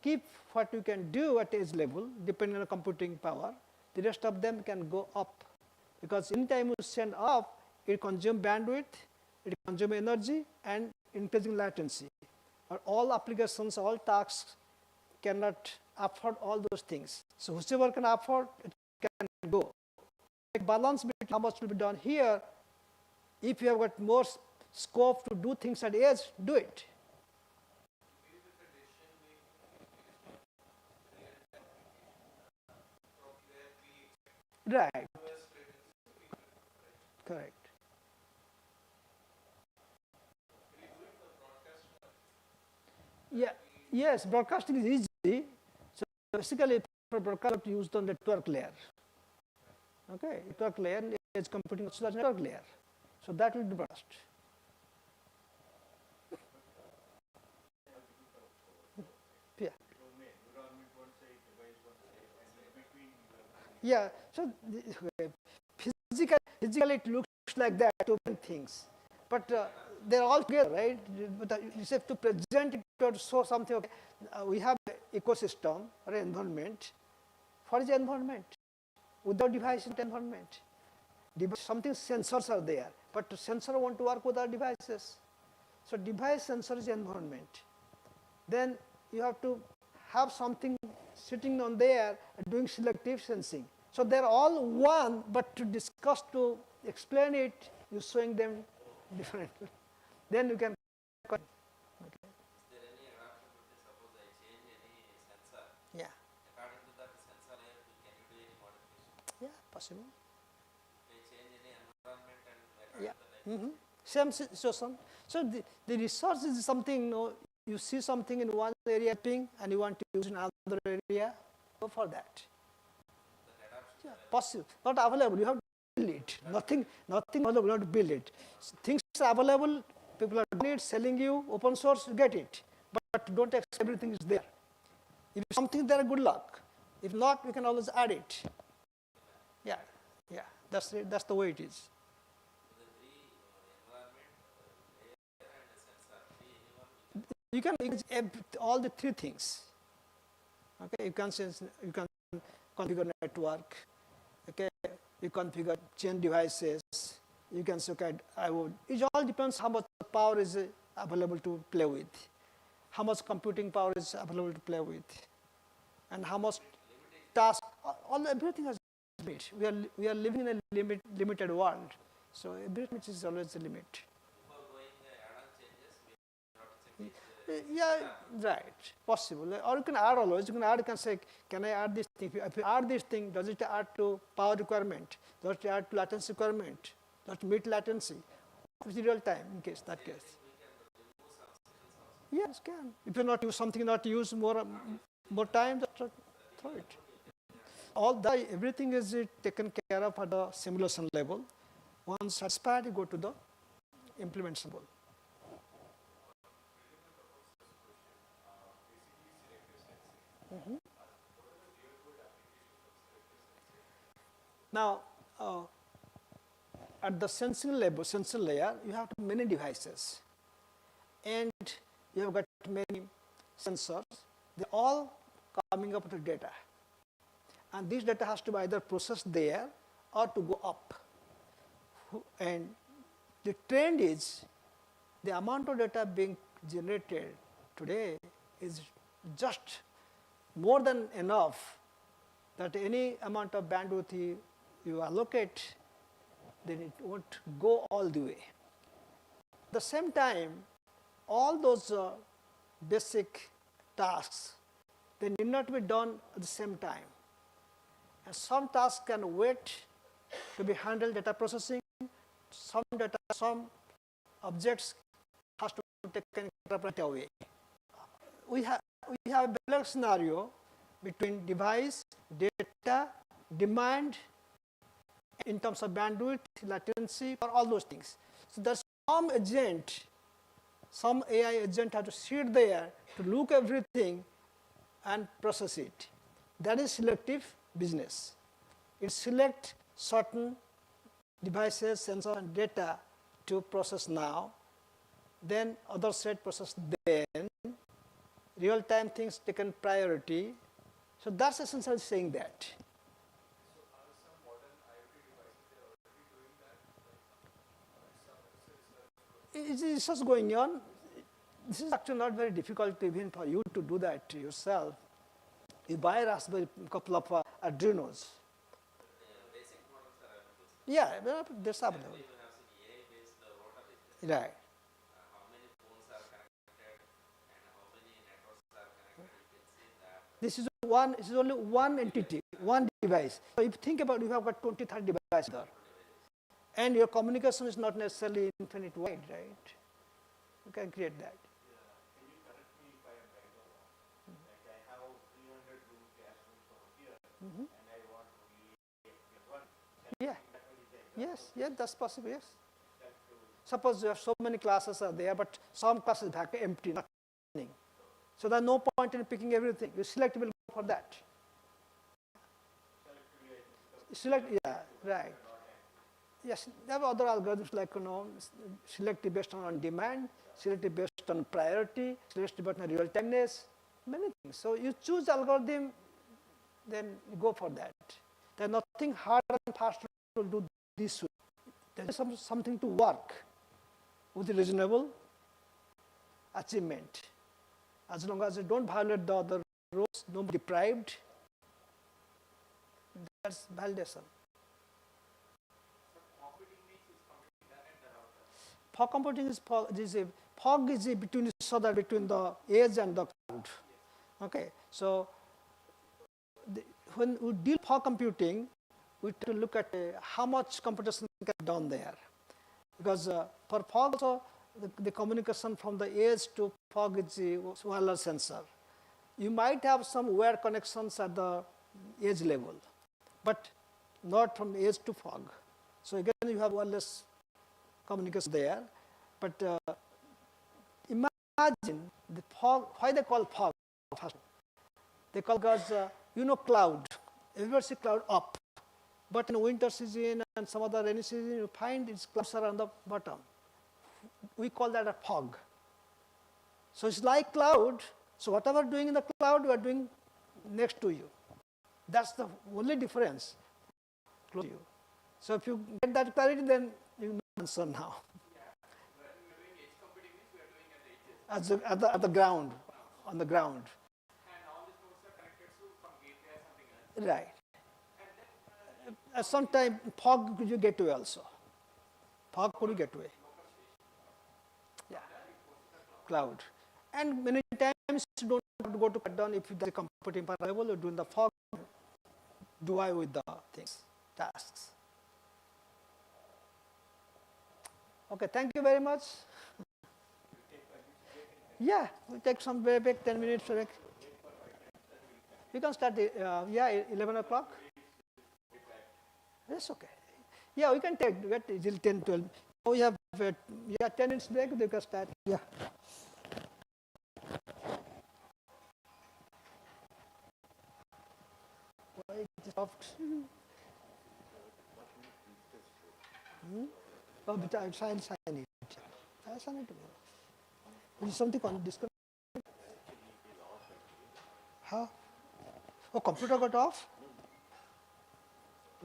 keep what you can do at edge level depending on the computing power. The rest of them can go up because anytime you send up, it consumes bandwidth, it consumes energy and increasing latency. But all applications, all tasks cannot afford all those things. So whichever can afford, it can go. Like balance between how much will be done here. If you have got more scope to do things at edge, do it. Right. Correct. Yeah. Yes, broadcasting is easy. So basically, for broadcast, you use the network layer. Okay, network layer is computing to the network layer. So that will be broadcast. Yeah. Yeah. So physically it looks like that to open things, but they're all together, right? But you have to present it to show something. Okay, we have an ecosystem or an environment. What is the environment? Without device environment. Something sensors are there, but the sensor want to work with our devices. So device sensor is environment. Then you have to have something sitting on there and doing selective sensing. So they're all one, but to discuss, to explain it, you're showing them different. Then you can. Okay. Is there any adaptability? Suppose I change any sensor. Yeah. According to that sensor layer, can you do any modification? Yeah, possible. Same situation. So the research is something, you see something in one area and you want to use in another area, go for that. Yeah, possible, not available, you have to build it. Nothing available, you have to build it. Things are available, people are doing it, selling you, open source, you get it. But don't expect everything is there. If something there, good luck. If not, we can always add it. Yeah, that's it. That's the way it is. You can all the three things. Okay, you can configure network. Okay, you configure chain devices. You can look at IoT. It all depends how much power is available to play with, how much computing power is available to play with, and how much task. Everything has a limit. We are living in a limited world, so everything is always a limit. Yeah, right, possible. Or you can add always. You can say, can I add this thing? If you add this thing, does it add to power requirement? Does it add to latency requirement? Does it meet latency? It's real time in that case. Yes, can. If you're not use something, not use more time, just throw it. All that, everything is taken care of at the simulation level. Once satisfied, you go to the implementation level. Now, at the sensing layer, you have many devices, and you have got many sensors. They're all coming up with data, and this data has to be either processed there or to go up. And the trend is the amount of data being generated today is just more than enough that any amount of bandwidth you allocate, then it won't go all the way. At the same time, all those basic tasks, they need not be done at the same time. And some tasks can wait to be handled data processing. Some objects has to be taken right away. We have a better scenario between device, data, demand, in terms of bandwidth, latency, or all those things. So there's some AI agent has to sit there to look everything and process it. That is selective business. It selects certain devices, sensors, and data to process now, then other set process then, real-time things taken priority. So that's essentially saying that. It is just going on. This is actually not very difficult even for you to do that yourself. You buy a Raspberry, a couple of Arduinos. Yeah, that's available. Right. How many phones are connected and how many networks are connected, you can see that. This is only one entity, one device. So if you think about it, you have got 20, 30 devices there. And your communication is not necessarily infinite wide, right? You can create that. Yeah. Can you correct me if I am right or wrong? Like I have 300 room classrooms over here, and I want only one. Yeah. Yes, that's possible, yes. Suppose you have so many classes are there, but some classes are empty, not running. So there's no point in picking everything. You selectively go for that. Yeah, right. Yes, there are other algorithms like, selective based on demand, selective based on priority, selective based on real timeness, many things. So you choose algorithm, then you go for that. There's nothing harder and faster to do this way. There's something to work with reasonable achievement. As long as you don't violate the other rules, don't be deprived, that's validation. Fog computing is fog is between the edge and the cloud. Okay, so when we deal fog computing, we have to look at how much computation can be done there. because for fog also the communication from the edge to fog is the wireless sensor. You might have some wire connections at the edge level, but not from edge to fog. So again, you have wireless communication there. But imagine the fog. Why they call fog? They call because cloud. Everybody see cloud up, but in winter season and some other rainy season, you find its clouds are on the bottom. We call that a fog. So it's like cloud. So whatever doing in the cloud, we are doing next to you. That's the only difference. Close to you. So if you get that clarity, then you know the answer now. When we are doing edge computing means we are doing at the edges. At the ground, on the ground. And all these nodes are connected to some gateway or something else. Right. And then Sometimes fog could you get away also. Fog could you get away. Yeah. Cloud. And many times you don't have to go to cut down if the computing power level, you're doing the fog, do I with the things, tasks. Okay, thank you very much. Yeah, we'll take some break, 10 minutes break. We can start, 11 o'clock. That's okay. Yeah, we can take till 10, 12. Now we have 10 minutes break, we can start. Yeah. Why it stopped? Oh, but I'll sign it. I'll sign it tomorrow. Is something on disconnect? How? Oh, computer got off?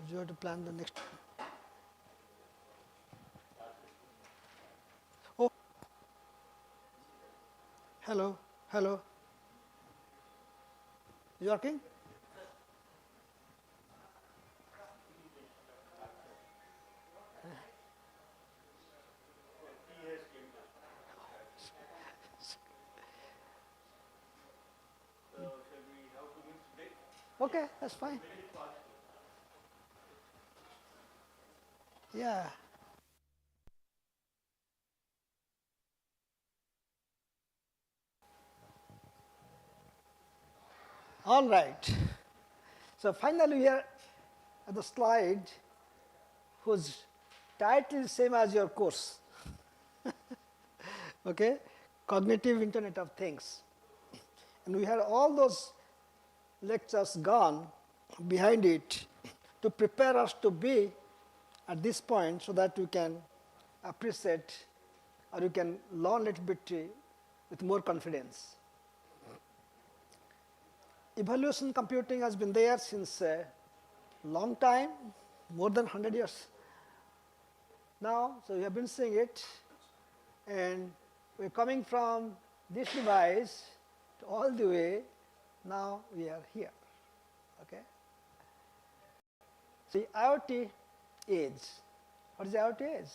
You have to plan the next. Oh, hello, hello. You working? Okay, that's fine. Yeah. All right. So finally we are at the slide whose title is same as your course. Okay, Cognitive Internet of Things. And we had all those lectures gone behind it to prepare us to be at this point so that we can appreciate or you can learn a little bit with more confidence. Evaluation computing has been there since a long time, more than 100 years now. So we have been seeing it, and we're coming from this device to all the way. Now we are here. Okay. See, IoT age. What is IoT age?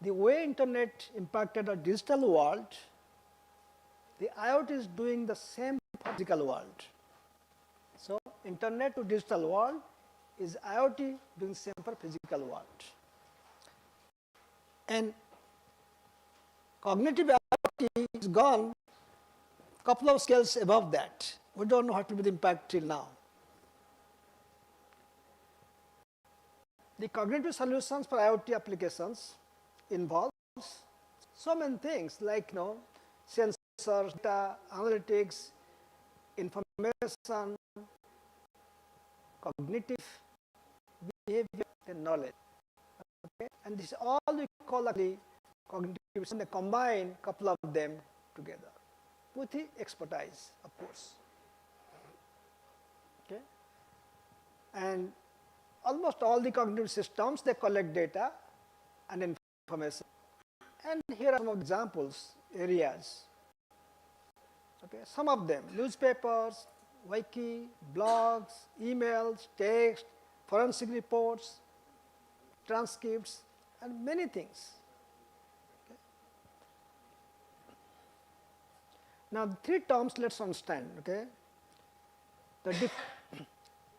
The way internet impacted our digital world, the IoT is doing the same for physical world. So internet to digital world is IoT doing the same for physical world. And cognitive IoT is gone a couple of scales above that. We don't know what will be the impact till now. The cognitive solutions for IoT applications involves so many things like sensors, data, analytics, information, cognitive behavior, and knowledge. Okay? And this is all we call the cognitive, and they combine a couple of them together with the expertise, of course. Okay? And almost all the cognitive systems, they collect data and information. And here are some of the examples, areas. Okay, some of them, newspapers, wiki, blogs, emails, text, forensic reports, transcripts, and many things. Okay. Now, the three terms let's understand. Okay.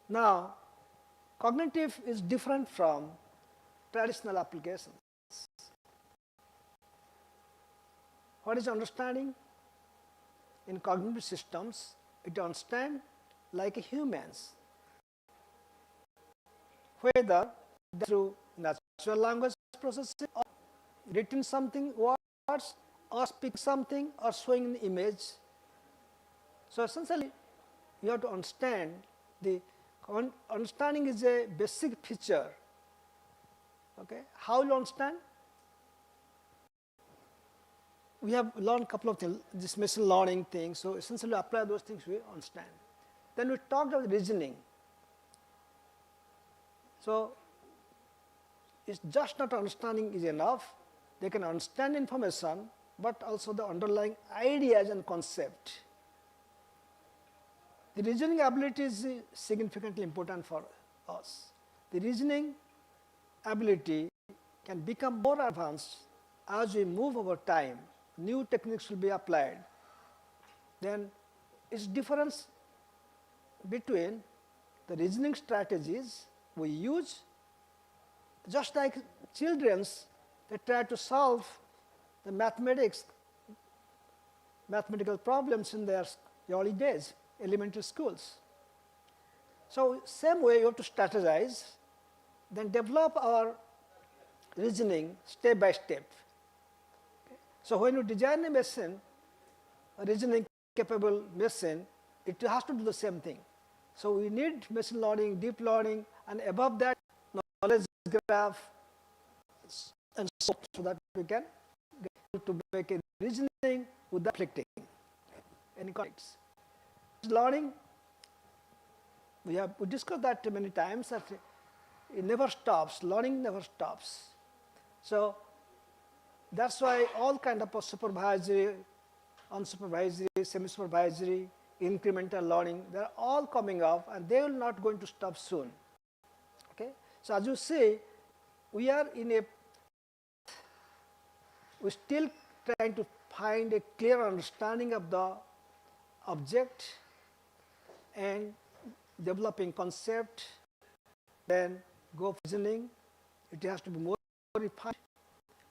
Now, cognitive is different from traditional applications. What is understanding? In cognitive systems, it understands like humans, whether through natural language processing or written something, words, or speak something, or showing an image. So essentially, you have to understand the understanding is a basic feature. Okay, how you understand? We have learned a couple of things, this machine learning thing. So essentially, apply those things we understand. Then we talked about reasoning. So it's just not understanding is enough. They can understand information, but also the underlying ideas and concept. The reasoning ability is significantly important for us. The reasoning ability can become more advanced as we move over time. New techniques will be applied. Then its difference between the reasoning strategies we use, just like children's, they try to solve the mathematical problems in their early days, elementary schools. So same way you have to strategize, then develop our reasoning step by step. Okay. So when you design a machine, a reasoning capable machine, it has to do the same thing. So we need machine learning, deep learning, and above that, knowledge graph, and so that we can get to make a reasoning without reflecting any context. Learning, we discussed that many times, that it never stops, learning never stops. So that's why all kind of supervisory, unsupervisory, semi-supervisory, incremental learning, they're all coming up and they will not going to stop soon. Okay? So as you see, we are we're still trying to find a clear understanding of the object and developing concept, then go for reasoning. It has to be more refined,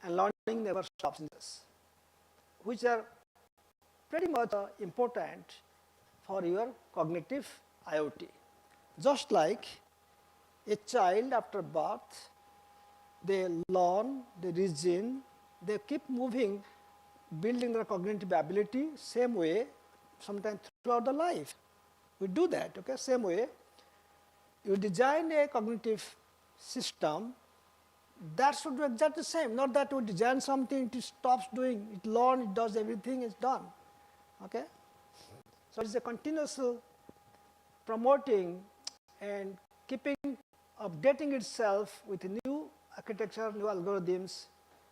and learning never stops in this, which are pretty much important for your cognitive IoT. Just like a child after birth, they learn, they reason, they keep moving, building their cognitive ability, same way, sometimes throughout the life. We do that, okay, same way. You design a cognitive system, that should be exactly the same, not that you design something, it stops doing, it learns, it does everything, it's done, okay. So it's a continuous promoting and keeping updating itself with new architecture, new algorithms,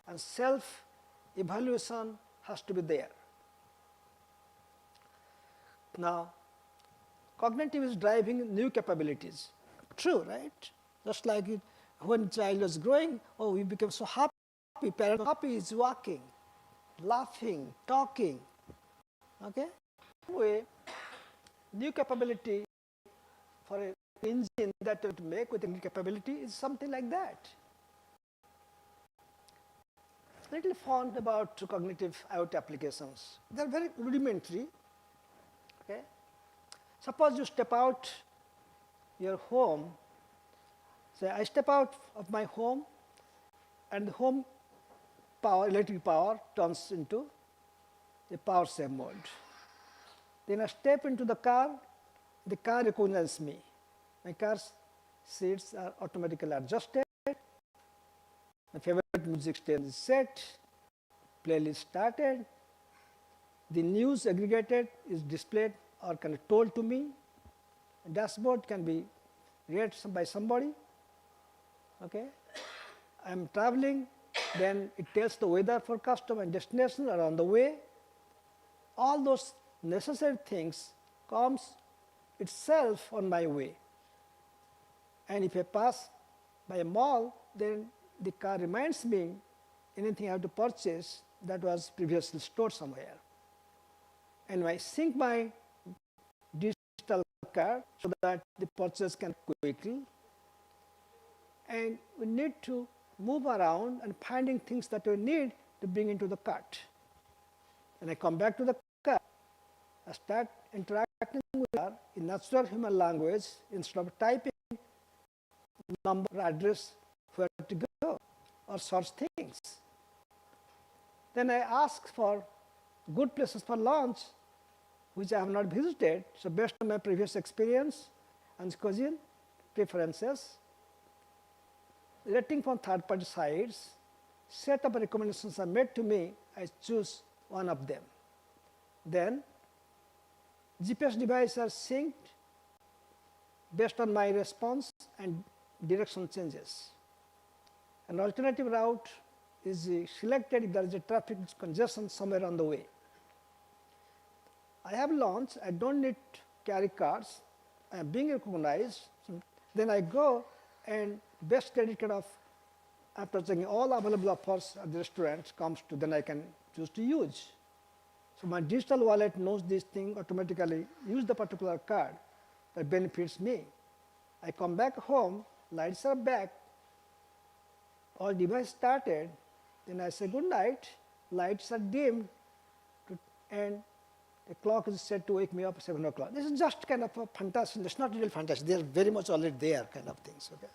and self-evaluation has to be there. Now, cognitive is driving new capabilities. True, right? Just like when child was growing, oh, we became so happy. Parent happy is walking, laughing, talking. Okay? Anyway, new capability for an engine that you have to make with a new capability is something like that. Little fun about cognitive IoT applications. They're very rudimentary. Okay? Suppose you step out your home. Say, I step out of my home, and the home power, electric power, turns into a power save mode. Then I step into the car recognizes me. My car's seats are automatically adjusted. My favorite music station is set. Playlist started. The news aggregated is displayed or can be told to me. A dashboard can be read by somebody. Okay. I'm traveling, then it tells the weather forecast of my destination or on the way. All those necessary things comes itself on my way. And if I pass by a mall, then the car reminds me anything I have to purchase that was previously stored somewhere. And I sync my digital card so that the purchase can quickly. And we need to move around and finding things that we need to bring into the cart. and I come back to the car, I start interacting with her in natural human language instead of typing number or address where to go or such things. Then I ask for good places for lunch, which I have not visited. So based on my previous experience and cuisine preferences, rating from third-party sites, set of recommendations are made to me, I choose one of them. Then GPS devices are synced based on my response and direction changes. An alternative route is selected if there is a traffic congestion somewhere on the way. I have lunch, I don't need to carry cards, I am being recognized, then I go and best credit card of, after checking all available offers at the restaurant comes to, then I can choose to use. So my digital wallet knows this thing automatically, use the particular card that benefits me. I come back home, lights are back, all device started, then I say good night, lights are dimmed, and the clock is set to wake me up at 7 o'clock. This is just kind of a fantasy. It's not real fantasy. They are very much already there kind of things. Okay?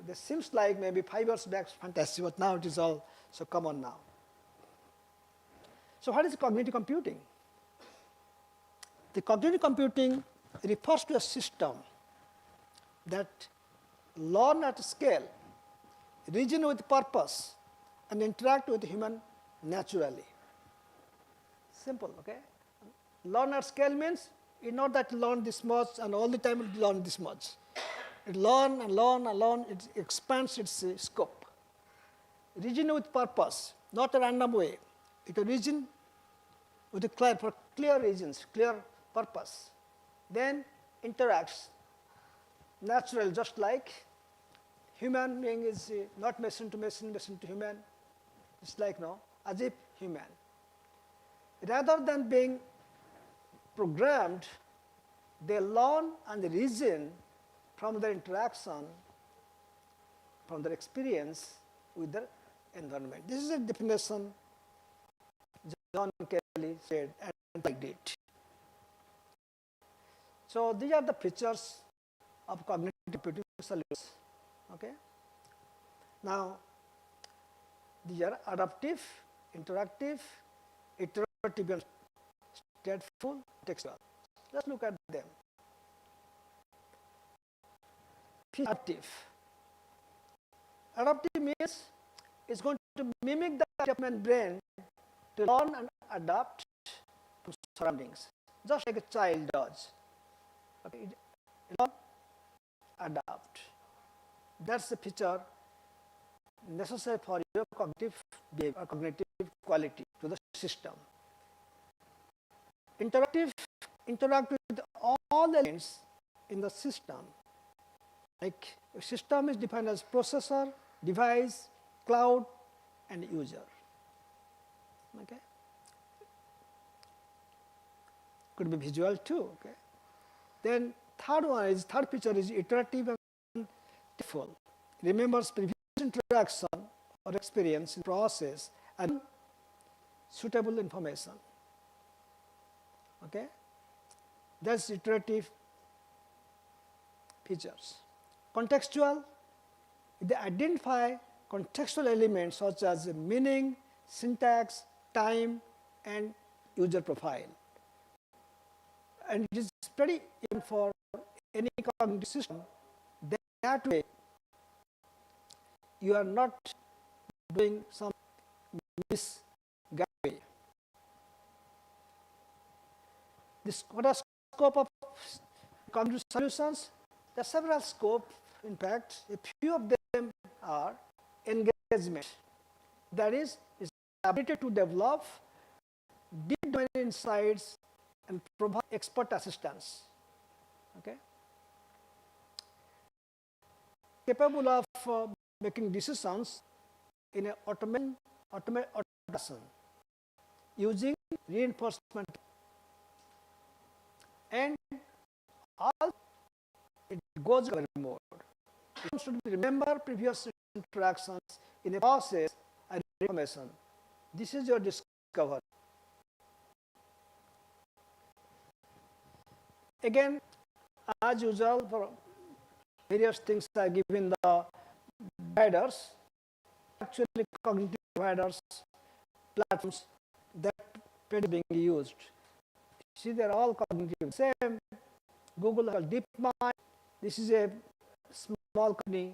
This seems like maybe 5 years back fantasy, but now it is all so common now. So what is cognitive computing? The cognitive computing refers to a system that learn at scale, reason with purpose, and interact with human naturally. Simple, okay? Learn at scale means it's not that learn this much and all the time it learn this much. It learn and learn and learn, it expands its scope. Reason with purpose, not a random way. It will reason with a for clear reasons, clear purpose. Then interacts natural, just like human being is not machine to machine, machine to human. It's like no, as if human. Rather than being programmed, they learn and they reason from their interaction, from their experience with their environment. This is a definition John Kelly said and I did. So these are the features of cognitive computing solutions. Okay. Now these are adaptive, interactive, iterative, and stateful, textual. Let's look at them. Adaptive. Adaptive means it's going to mimic the human brain to learn and adapt to surroundings, just like a child does. Okay. Learn, adapt. That's the feature necessary for your cognitive behavior or cognitive quality to the system. Interactive, interact with all elements in the system. Like a system is defined as processor, device, cloud, and user. Okay. Could be visual too. Okay. Then third feature is iterative and stateful. Remembers previous interaction or experience in process and suitable information. Okay. That's iterative features. Contextual, they identify contextual elements such as meaning, syntax, time, and user profile. And it is pretty important for any cognitive system. That way, you are not doing some misguided. What are scope of cognitive solutions? There are several scopes. In fact, a few of them are engagement. That is ability to develop deep domain insights and provide expert assistance. Okay. Capable of making decisions in an automation using reinforcement, and all it goes very more. You should remember previous interactions in a process and information. This is your discovery. Again, as usual, for various things are given the providers, actually cognitive providers, platforms that are being used. See, they're all cognitive. Same, Google has DeepMind. This is a small company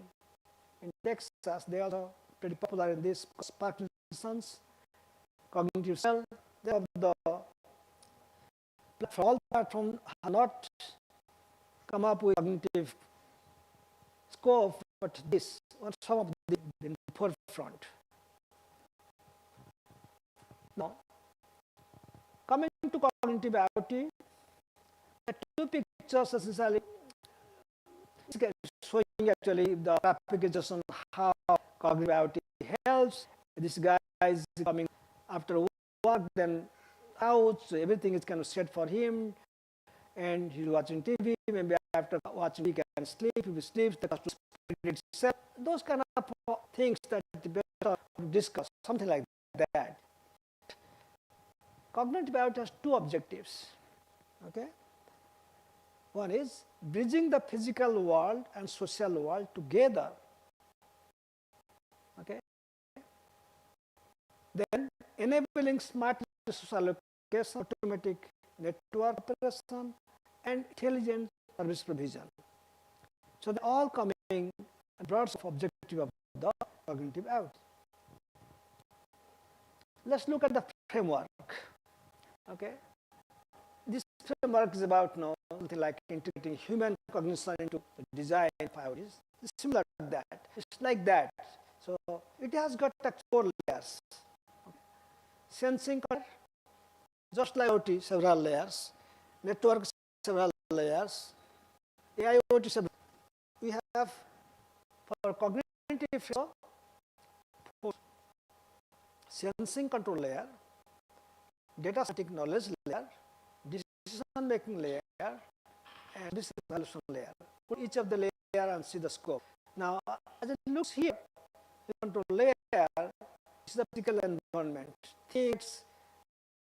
in Texas. They are also pretty popular in this. Parkinson's, cognitive cell. They have the all platforms have not come up with cognitive scope, but this or some of the in the forefront. Now, coming to cognitive IoT, the two pictures essentially showing actually the application how cognitive IoT helps. This guy is coming after work, then out, so everything is kind of set for him, and he's watching TV. Maybe after watching, he can sleep. If he sleeps, the customer itself. Those kind of things that the better discuss, something like that. Cognitive IoT has two objectives. Okay. One is bridging the physical world and social world together. Okay. Then enabling smart resource allocation, automatic network operation, and intelligent service provision. So they're all coming and broad objective of the cognitive IoT. Let's look at the framework. Okay. This framework is about something like integrating human cognition into the design of IoTs. It's similar to that. It's like that. So it has got 4 layers. Okay. Sensing, just like IoT, several layers. Network, several layers. AIoT, several. We have for cognitive sensing control layer, data static knowledge layer, decision making layer, and this evaluation layer. Put each of the layer and see the scope. Now, as it looks here, the control layer is the physical environment, things,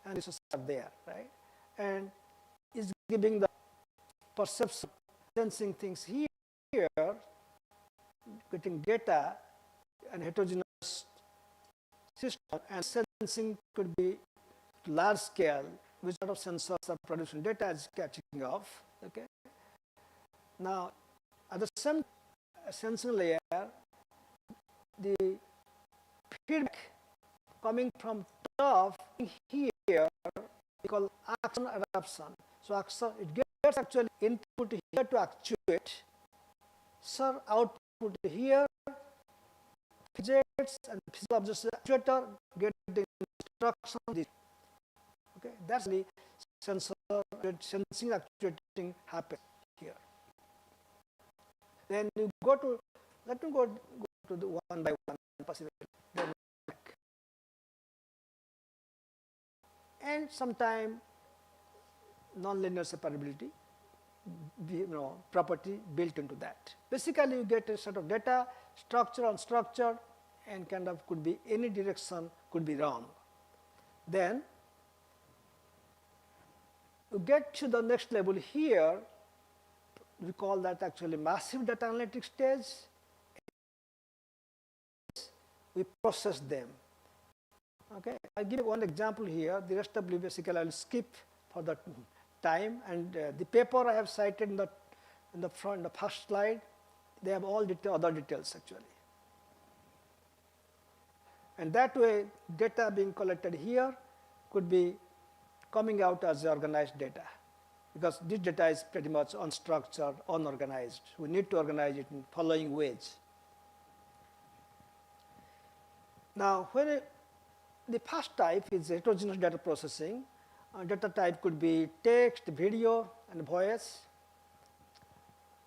and this is there, right? And is giving the perception, sensing things here, getting data and heterogeneous system, and sensing could be large scale, which sort of sensors are producing data is catching off. Okay. Now, at the same sensing layer, the feedback coming from top here we call action adaptation. So action, it gets actually input here to actuate, sir output here, physics and physical objects actuator get the instruction. Okay, that's the sensor sensing actuating happen here. Then you go to, let me go to the one by one possibility. And sometime nonlinear separability, property built into that. Basically, you get a set of data, structure on structure, and kind of could be any direction, could be wrong. Then you get to the next level here, we call that actually massive data analytics stage. We process them. Okay, I'll give you one example here. The rest of you basically I'll skip for the time, and the paper I have cited in the front, the first slide, they have all other details actually. And that way, data being collected here could be coming out as organized data, because this data is pretty much unstructured, unorganized. We need to organize it in following ways. Now, when the first type is heterogeneous data processing. Data type could be text, video, and voice.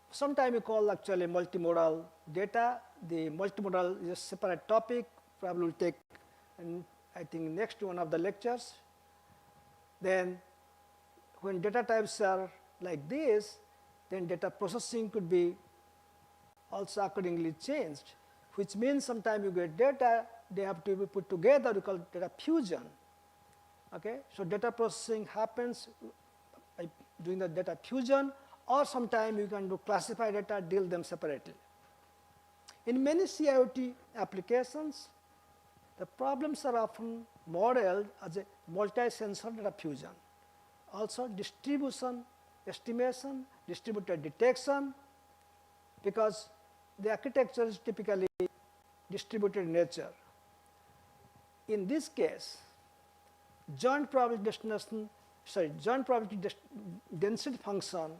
Sometimes we call actually multimodal data. The multimodal is a separate topic. Probably will take, I think, next one of the lectures. Then, when data types are like this, then data processing could be also accordingly changed, which means sometimes you get data, they have to be put together, we call data fusion. Okay? So data processing happens by doing the data fusion, or sometime you can do classify data, deal them separately. In many CIOT applications, the problems are often modeled as a multi-sensor data fusion. Also distribution, estimation, distributed detection, because the architecture is typically distributed in nature. In this case, joint probability density function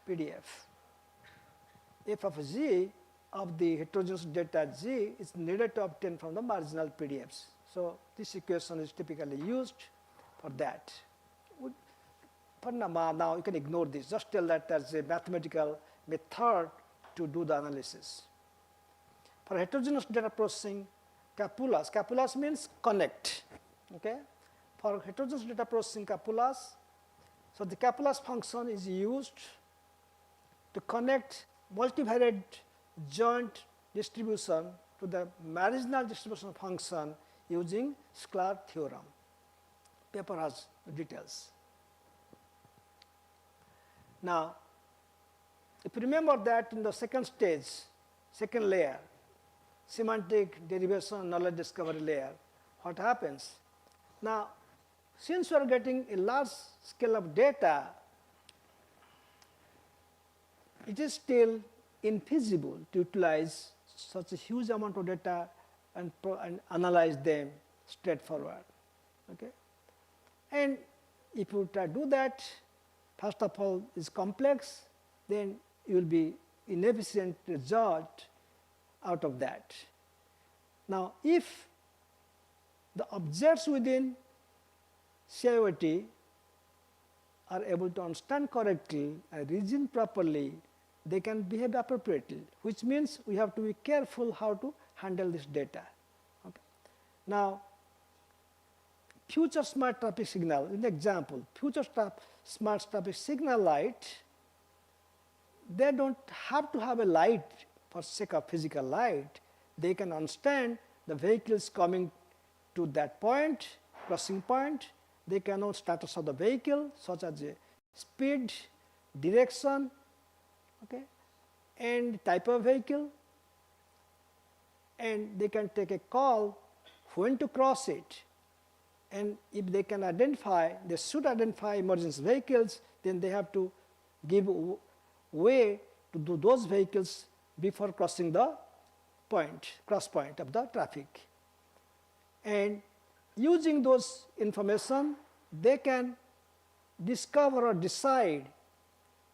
PDF f of g of the heterogeneous data g is needed to obtain from the marginal PDFs. So this equation is typically used for that. For now you can ignore this, just tell that there's a mathematical method to do the analysis. For heterogeneous data processing, capulas means connect. Okay? For heterogeneous data processing capulas, so the capulas function is used to connect multivariate joint distribution to the marginal distribution function using Sklar theorem. Paper has details. Now, if you remember that in the second stage, second layer, semantic derivation knowledge discovery layer, what happens? Now, since we are getting a large scale of data, it is still infeasible to utilize such a huge amount of data and analyze them straightforward. Okay? And if you try to do that, first of all, it's complex, then you will be inefficient result out of that. Now, if the objects within CIOT are able to understand correctly and reason properly, they can behave appropriately, which means we have to be careful how to handle this data. Okay. Now, future smart traffic signal, in the example, future smart traffic signal light, they don't have to have a light for sake of physical light. They can understand the vehicles coming to that point, crossing point. They can know status of the vehicle, such as speed, direction, okay, and type of vehicle, and they can take a call when to cross it. And if they can identify, they should identify emergency vehicles, then they have to give way to do those vehicles before crossing the cross point of the traffic. And using those information, they can discover or decide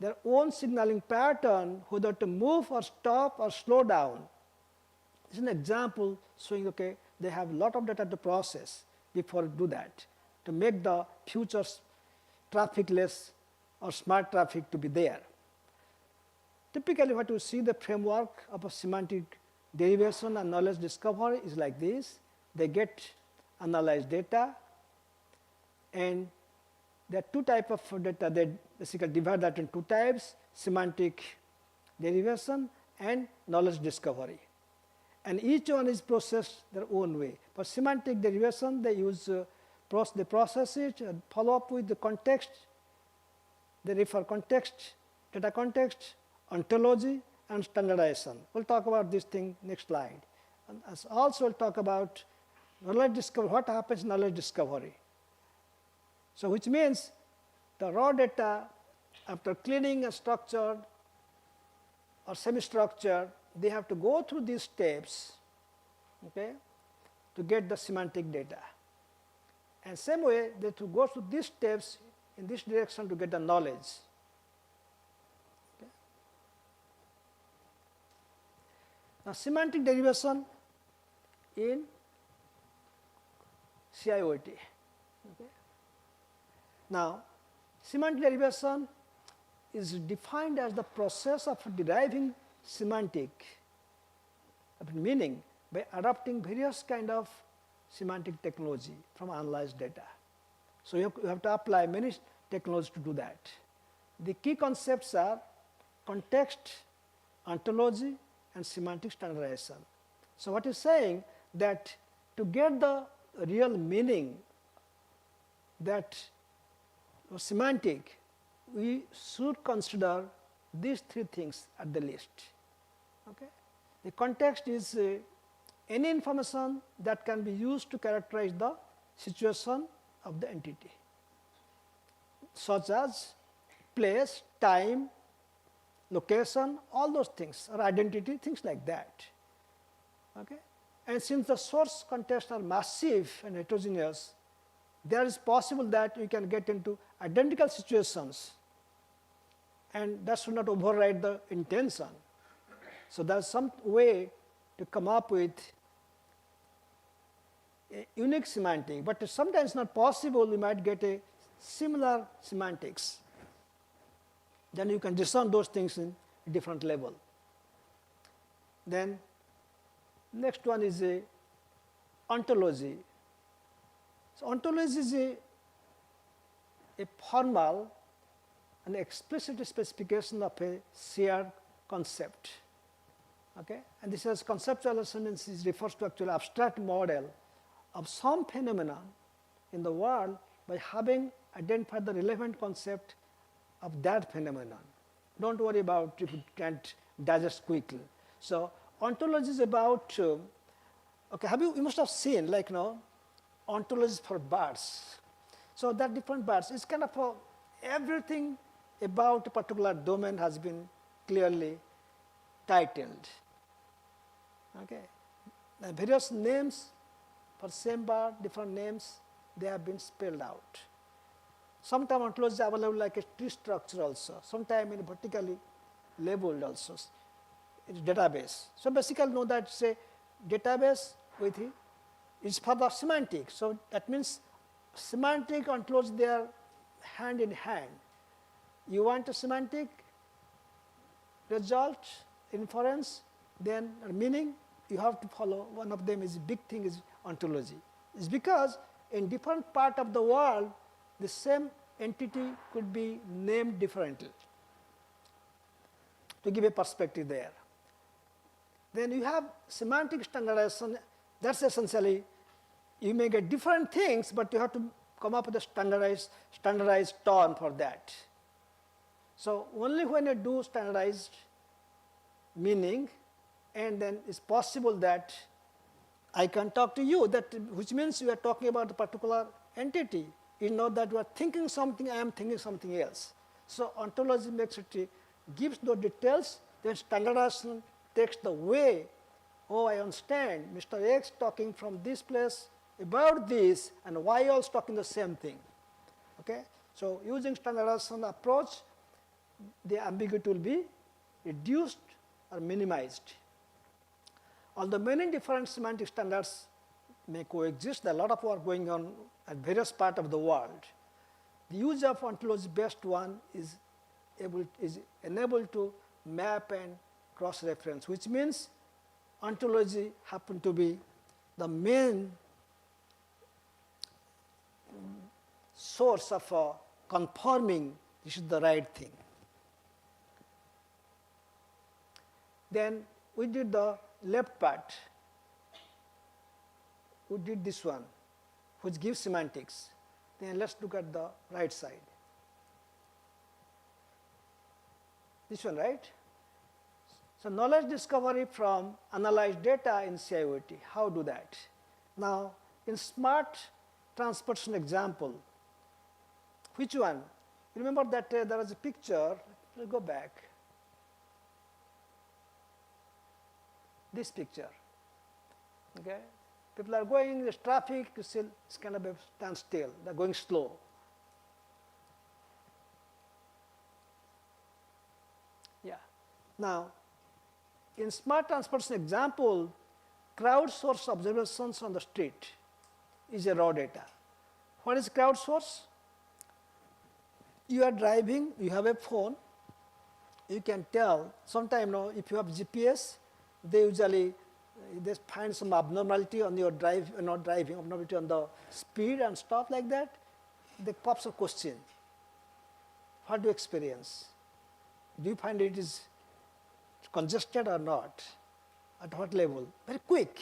their own signaling pattern, whether to move or stop or slow down. This is an example showing, okay, they have a lot of data to process before do that, to make the future trafficless or smart traffic to be there. Typically, what you see the framework of a semantic derivation and knowledge discovery is like this. They get analyzed data, and there are two types of data. They basically divide that into two types: semantic derivation and knowledge discovery. And each one is processed their own way. For semantic derivation, they use they process it and follow up with the context. They refer context, data context, ontology, and standardization. We'll talk about this thing next slide. And also, we'll talk about knowledge discovery, what happens in knowledge discovery. So which means the raw data, after cleaning and structured or semi-structured, they have to go through these steps, okay, to get the semantic data. And same way, they have to go through these steps in this direction to get the knowledge. Okay. Now, semantic derivation in CIOT. Okay. Now, semantic derivation is defined as the process of deriving semantic meaning by adopting various kind of semantic technology from analyzed data. So you have to apply many technologies to do that. The key concepts are context, ontology, and semantic standardization. So what is saying that to get the real meaning that semantic, we should consider these three things at the least. Okay? The context is any information that can be used to characterize the situation of the entity, such as place, time, location, all those things, or identity, things like that. Okay? And since the source contexts are massive and heterogeneous, there is possible that we can get into identical situations, and that should not override the intention. So there is some way to come up with a unique semantic, but sometimes not possible. We might get a similar semantics. Then you can discern those things in a different level. Then next one is a ontology. So ontology is a formal and explicit specification of a shared concept. Okay? And this is conceptualization means it refers to actual abstract model of some phenomenon in the world by having identified the relevant concept of that phenomenon. Don't worry about if you can't digest quickly. So ontology is about, okay, you must have seen like ontologies for birds. So that different birds, it's kind of everything about a particular domain has been clearly titled. Okay, and various names for same bird, different names, they have been spelled out. Sometimes ontology is available like a tree structure also, sometimes in vertically labeled also. It's database. So basically know that it's a database with it is for the semantic. So that means semantic ontology, they are hand in hand. You want a semantic result, inference, then meaning, you have to follow. One of them is big thing is ontology. It's because in different part of the world, the same entity could be named differently. To give a perspective there. Then you have semantic standardization. That's essentially, you may get different things, but you have to come up with a standardized term for that. So only when you do standardized meaning, and then it's possible that I can talk to you, that which means you are talking about a particular entity. You know that you are thinking something, I am thinking something else. So ontology makes it, gives the details, then standardization takes the way, oh, I understand, Mr. X talking from this place about this, and Y also talking the same thing. Okay? So using standardization approach, the ambiguity will be reduced or minimized. Although many different semantic standards may coexist, there are a lot of work going on at various parts of the world. The use of ontology-based one is enabled to map and cross-reference, which means ontology happen to be the main source of confirming this is the right thing. Then we did the left part. We did this one, which gives semantics. Then let's look at the right side. This one, right? So knowledge discovery from analyzed data in CIOT. How do that? Now, in smart transportation example, which one? Remember that there was a picture. Let's go back. This picture. Okay, people are going. There's traffic. Still, it's kind of a standstill. They're going slow. Yeah. Now, in smart transportation example, crowdsourced observations on the street is a raw data. What is crowdsource? You are driving. You have a phone. You can tell. Sometimes, if you have GPS. They usually find some abnormality on your driving, abnormality on the speed and stuff like that. They pops a question. What do you experience? Do you find it is congested or not? At what level? Very quick.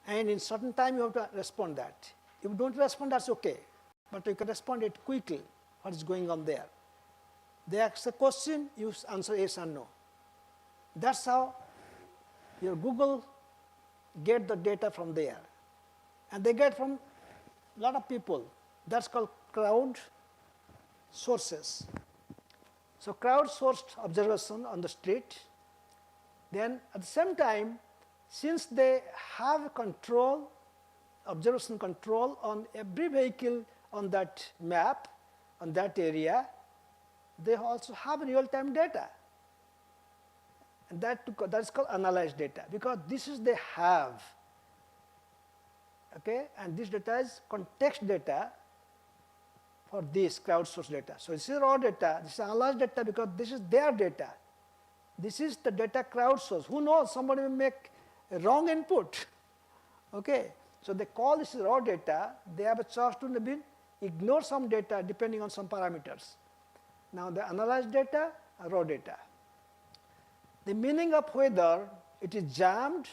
And in certain time you have to respond that. If you don't respond, that's okay. But you can respond it quickly, what is going on there. They ask a question, you answer yes or no. That's how your Google get the data from there. And they get from a lot of people. That's called crowd sources. So crowd-sourced observation on the street. Then at the same time, since they have control, observation control on every vehicle on that map, on that area, they also have real-time data. And that is called analyzed data, because this is they have. Okay? And this data is context data for this crowdsourced data. So this is raw data, this is analyzed data because this is their data. This is the data crowdsourced. Who knows, somebody will make a wrong input. Okay? So they call this raw data. They have a chance to maybe ignore some data depending on some parameters. Now the analyzed data, raw data. The meaning of whether it is jammed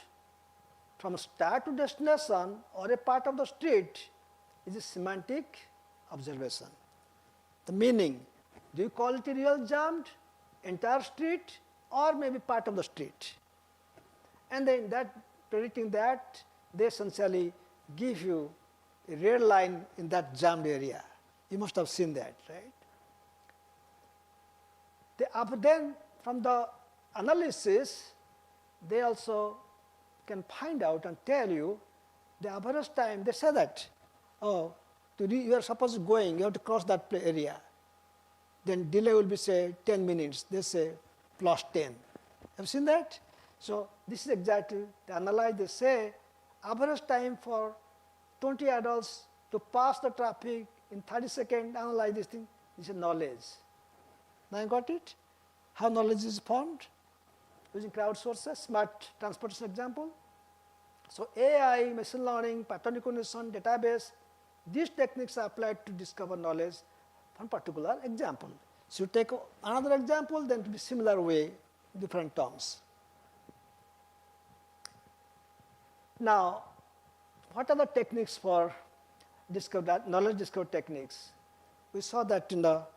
from start to destination or a part of the street is a semantic observation. The meaning, do you call it a real jammed, entire street, or maybe part of the street? And then predicting that, they essentially give you a red line in that jammed area. You must have seen that, right? Then from the analysis, they also can find out and tell you the average time. They say that, oh, you are supposed to going, you have to cross that area. Then delay will be, say, 10 minutes. They say plus 10. Have you seen that? So this is exactly the analyze. They say average time for 20 adults to pass the traffic in 30 seconds, analyze this thing. This is knowledge. Now you got it? How knowledge is formed? Using crowd sources, smart transportation example. So AI, machine learning, pattern recognition, database, these techniques are applied to discover knowledge from particular example. So you take another example, then it will be similar way, different terms. Now, what are the techniques for knowledge discovery techniques? We saw that in that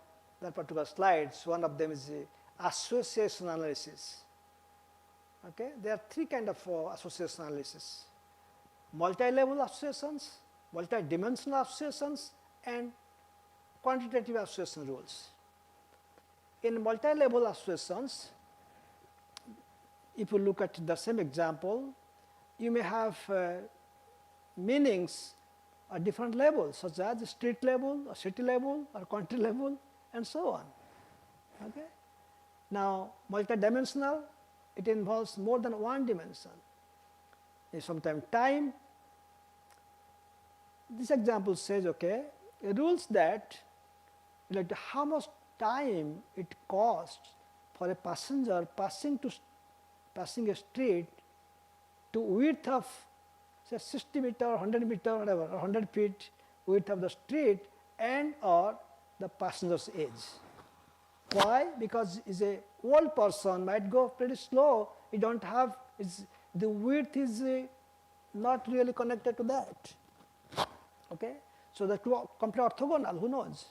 particular slides. One of them is the association analysis. Okay, there are three kinds of association analysis: multi-level associations, multi-dimensional associations, and quantitative association rules. In multi-level associations, if you look at the same example, you may have meanings at different levels, such as the street level, or city level, or country level, and so on. Okay? Now, multidimensional, it involves more than one dimension. Sometimes time. This example says, okay, it rules that like how much time it costs for a passenger passing a street to width of say 60 meter, 100 meter, whatever, or 100 feet width of the street and or the passenger's age. Why? Because is a old person might go pretty slow. You don't have the width is not really connected to that. Okay, so the two are completely orthogonal. Who knows?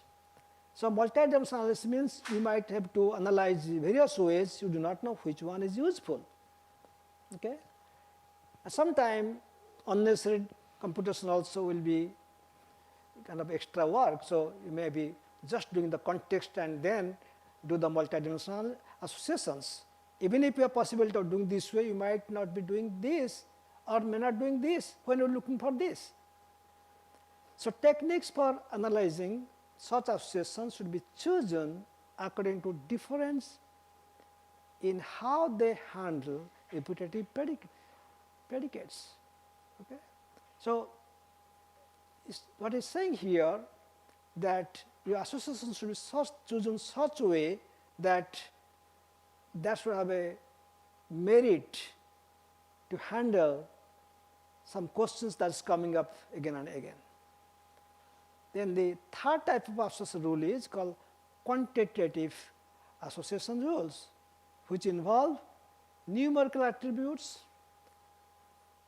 So multi-dimensional analysis means you might have to analyze various ways. You do not know which one is useful. Okay, sometimes unnecessary computation also will be kind of extra work. So you may be just doing the context and then do the multidimensional associations. Even if you have possibility of doing this way, you might not be doing this or may not doing this when you're looking for this. So techniques for analyzing such associations should be chosen according to difference in how they handle repetitive predicates. Okay? So what is saying here that your association should be chosen such a way that should have a merit to handle some questions that is coming up again and again. Then the third type of association rule is called quantitative association rules, which involve numerical attributes,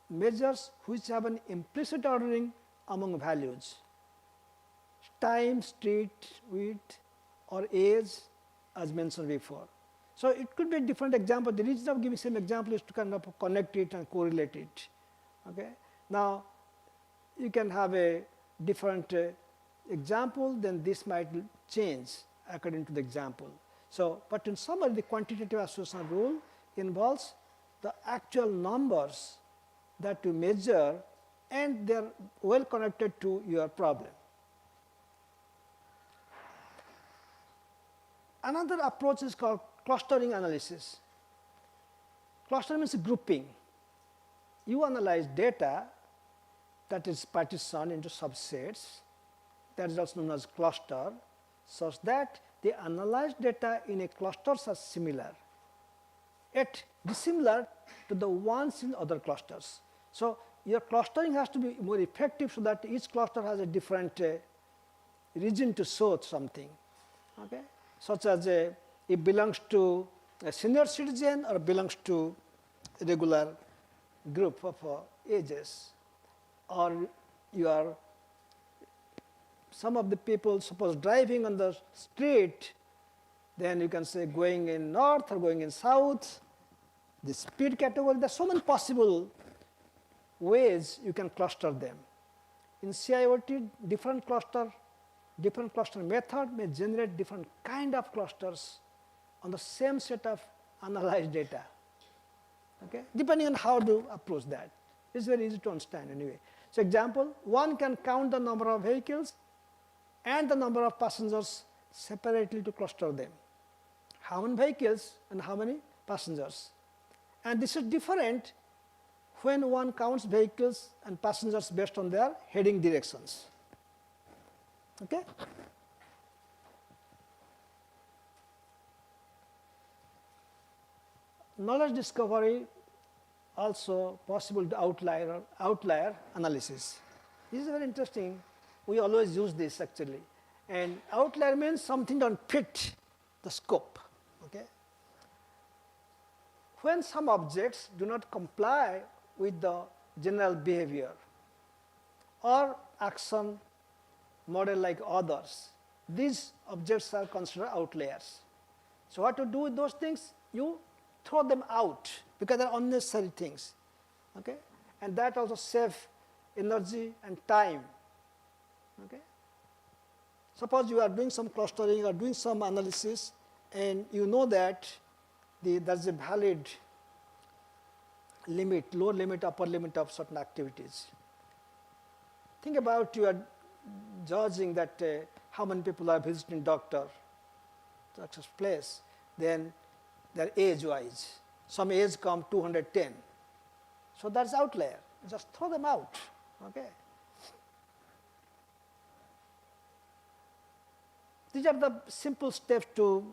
measures which have an implicit ordering among values, time, street, width, or age, as mentioned before. So it could be a different example. The reason of giving same example is to kind of connect it and correlate it. Okay. Now you can have a different example, then this might change according to the example. So, but in summary, the quantitative association rule involves the actual numbers that you measure, and they are well connected to your problem. Another approach is called clustering analysis. Clustering means grouping. You analyze data that is partitioned into subsets, that is also known as cluster, such that the analyzed data in a clusters are similar, yet dissimilar to the ones in other clusters. So your clustering has to be more effective so that each cluster has a different region to show something, okay? Such as it belongs to a senior citizen or belongs to a regular group of ages, or you are some of the people suppose driving on the street, then you can say going in north or going in south, the speed category. There are so many possible ways you can cluster them. In CIOT, different cluster method may generate different kind of clusters on the same set of analyzed data, okay? Depending on how to approach that. It's very easy to understand anyway. So example, one can count the number of vehicles and the number of passengers separately to cluster them. How many vehicles and how many passengers. And this is different when one counts vehicles and passengers based on their heading directions. Okay? Knowledge discovery also possible to outlier analysis. This is very interesting. We always use this actually. And outlier means something don't fit the scope. Okay? When some objects do not comply with the general behavior or action model like others, these objects are considered outliers. So what to do with those things? You throw them out because they are unnecessary things. Okay? And that also saves energy and time. Okay? Suppose you are doing some clustering or doing some analysis, and you know that there's a valid limit, lower limit, upper limit of certain activities. Think about you are judging that how many people are visiting doctor place, then their age-wise. Some age come 210. So that's outlier. Just throw them out. Okay? These are the simple steps to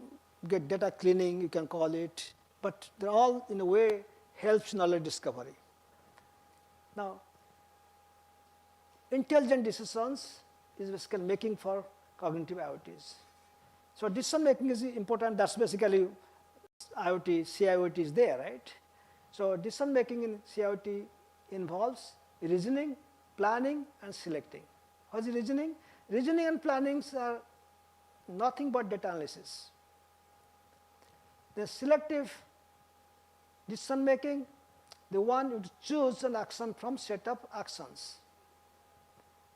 get data cleaning, you can call it, but they're all in a way helps knowledge discovery. Now, intelligent decisions is basically making for cognitive IoTs. So decision making is important. That's basically IoT, CIOT is there, right? So decision making in CIOT involves reasoning, planning, and selecting. What is reasoning? Reasoning and planning are nothing but data analysis. The selective decision making, the one you choose an action from set of actions.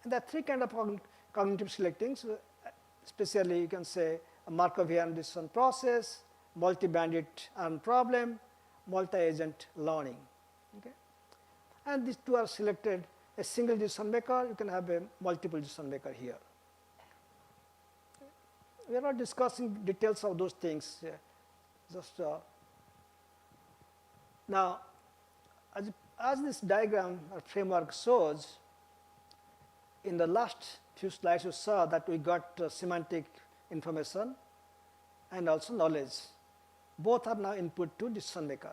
And there are three kinds of cognitive selecting, so especially you can say a Markovian decision process, multi-bandit problem, multi-agent learning. Okay? And these two are selected. A single decision maker, you can have a multiple decision maker here. We are not discussing details of those things. Just now, as this diagram or framework shows, in the last few slides you saw that we got semantic information and also knowledge. Both are now input to decision maker.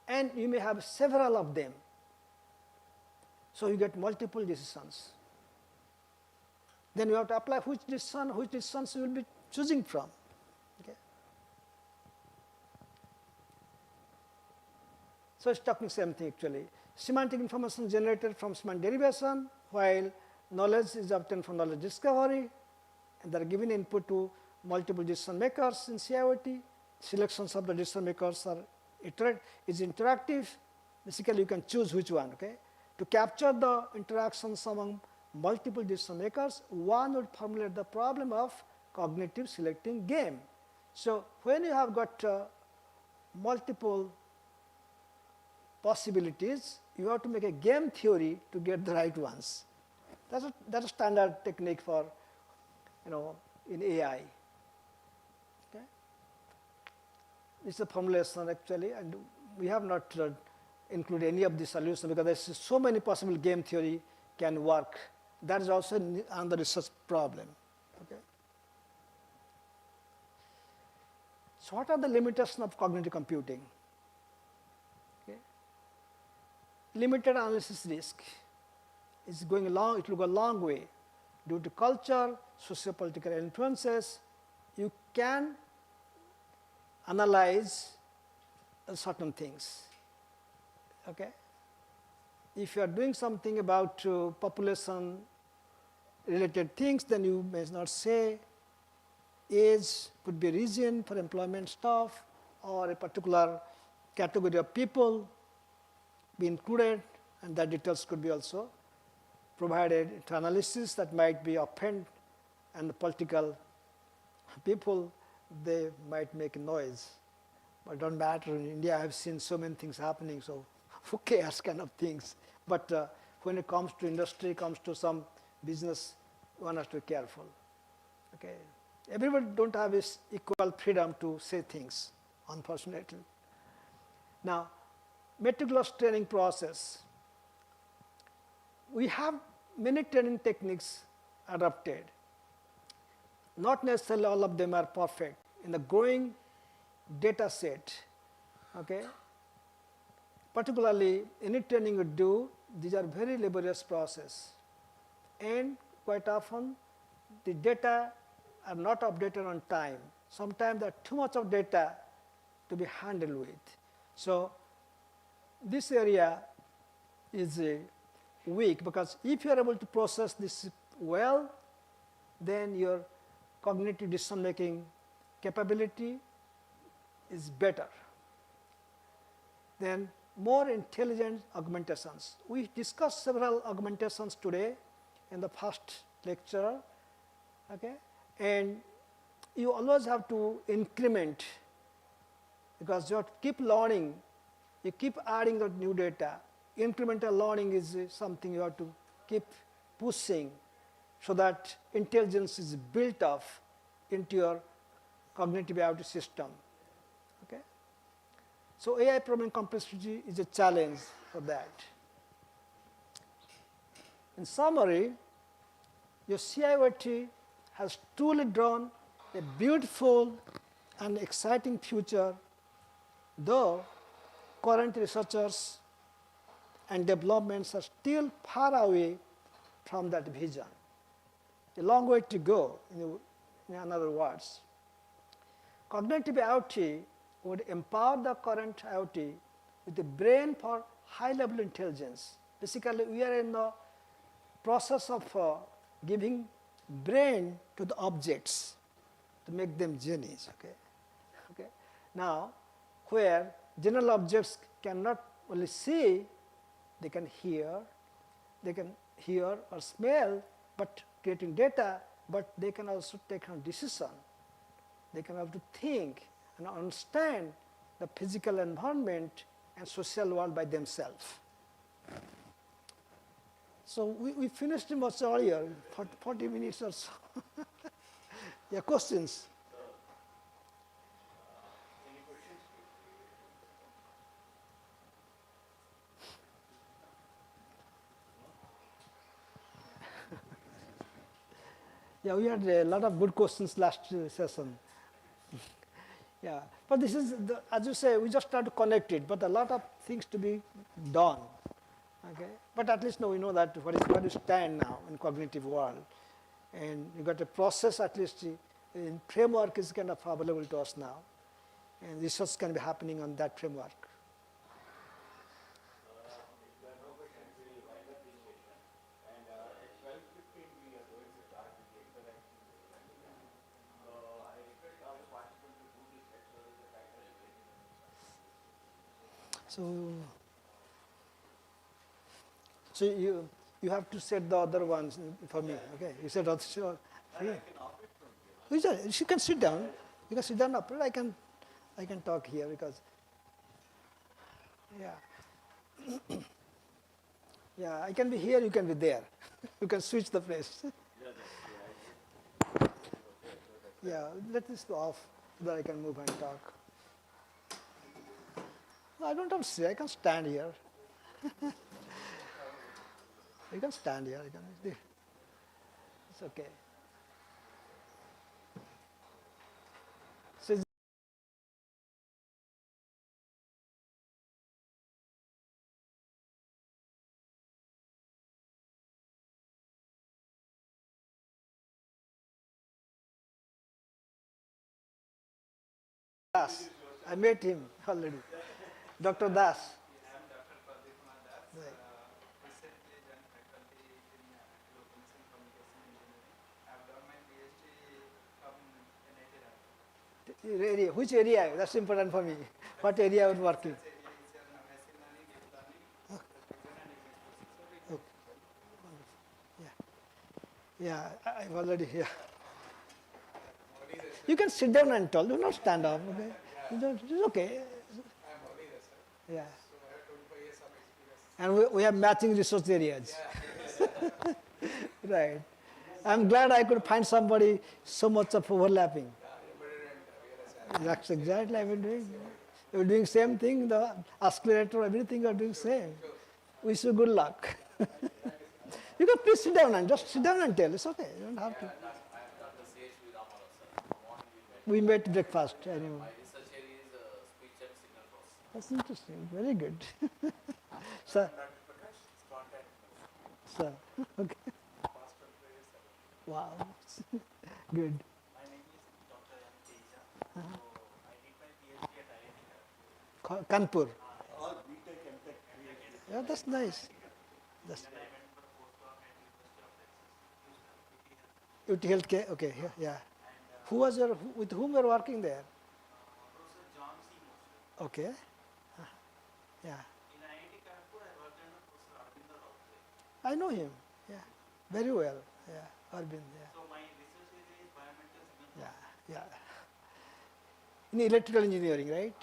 And you may have several of them. So you get multiple decisions. Then you have to apply which decisions you will be choosing from. Okay? So it's talking same thing actually. Semantic information generated from semantic derivation, while knowledge is obtained from knowledge discovery, and they are given input to multiple decision makers in CIOT. Selections of the decision makers is interactive. Basically, you can choose which one. Okay, to capture the interactions among multiple decision makers, one would formulate the problem of cognitive selecting game. So when you have got multiple possibilities, you have to make a game theory to get the right ones. That's a standard technique for, in AI. Okay? It's a formulation actually, and we have not included any of the solutions because there's so many possible game theory can work. That is also another research problem. Okay? So what are the limitations of cognitive computing? Okay. Limited analysis risk is going along, it will go a long way. Due to culture, socio-political influences, you can analyze certain things. Okay? If you are doing something about population related things, then you may not say age could be a reason for employment staff or a particular category of people be included, and that details could be also provided to analysis that might be offend, and the political people, they might make noise. But don't matter, in India I have seen so many things happening, so who cares kind of things. But when it comes to industry, comes to some business, one has to be careful. Okay. Everybody don't have this equal freedom to say things, unfortunately. Now, meticulous training process. We have many training techniques adopted. Not necessarily all of them are perfect. In the growing data set, okay, particularly any training you do, these are very laborious process. And quite often, the data are not updated on time. Sometimes there are too much of data to be handled with. So this area is weak, because if you are able to process this well, then your cognitive decision making capability is better. Then more intelligent augmentations. We discussed several augmentations today in the first lecture. Okay? And you always have to increment, because you have to keep learning, you keep adding the new data. Incremental learning is something you have to keep pushing so that intelligence is built up into your cognitive IoT system. Okay? So AI problem complexity is a challenge for that. In summary, your CIOT has truly drawn a beautiful and exciting future, though current researchers and developments are still far away from that vision. A long way to go, in other words. Cognitive IoT would empower the current IoT with the brain for high-level intelligence. Basically, we are in the process of giving brain to the objects to make them genies. Okay? Okay? Now, where general objects cannot only see, they can hear or smell, but creating data, but they can also take a decision. They can have to think and understand the physical environment and social world by themselves. So we finished much earlier, 40 minutes or so. Yeah, questions? Any questions? Yeah, we had a lot of good questions last session. Yeah, but this is, as you say, we just try to connect it, but a lot of things to be done. Okay, but at least now we know that where you stand now in cognitive world, and you got a process at least in framework is kind of available to us now, and research can be happening on that framework. If there are no questions, we will wind up this session. And at 12:15, we are going to start with the interaction. So I So, so you have to set the other ones for me. Okay, you said other. Sure. Yeah. She can sit down. You can sit down up. I can talk here because, yeah, yeah. I can be here. You can be there. You can switch the place. Yeah, let this go off so that I can move and talk. No, I don't have to sit. I can stand here. You can stand here. It's okay. So Das, I met him already. Dr. Das. I'm Dr. Pradeep Kumar Das. Right. Recently joined faculty in Information Communication Engineering. I've done my PhD from NIT Rajasthan. Area, which area? That's important for me. What area are you working? Research area is machine learning, deep learning, vision and image processing. So Okay. Yeah, I've already here. You can sit down and talk. Do not stand up. Okay. You don't, it's okay. Yeah. And we have matching research areas. Right. I'm glad I could find somebody so much of overlapping. That's exactly I've been doing. You're doing same thing, the accelerator, everything you're doing same. Wish you good luck. You can please sit down and just sit down and tell. It's okay. You don't have to. I am Dr. CHV Ramarao, sir. Morning We met breakfast anyway. My research area is speech and signal processing. That's interesting. Very good. Sir. Sir. Okay. Wow. Good. My name is Dr. M. Teja. So I did my PhD at IIT Kharagpur. Kanpur. All BTech, MTech, PhD. Yeah, that's nice. That's Then I went for postdoc at University of Texas, Houston, UT Health. UT Healthcare. Okay. Yeah. Who was your? With whom you were working there? Professor John C. Mosley. Okay. Yeah. In IIT Kharagpur, I worked under Professor Arvind Raut. I know him. Yeah. Very well. Yeah. Arvind. Yeah. So my research area is biomedical signal Yeah. processing. Yeah. In electrical engineering, right?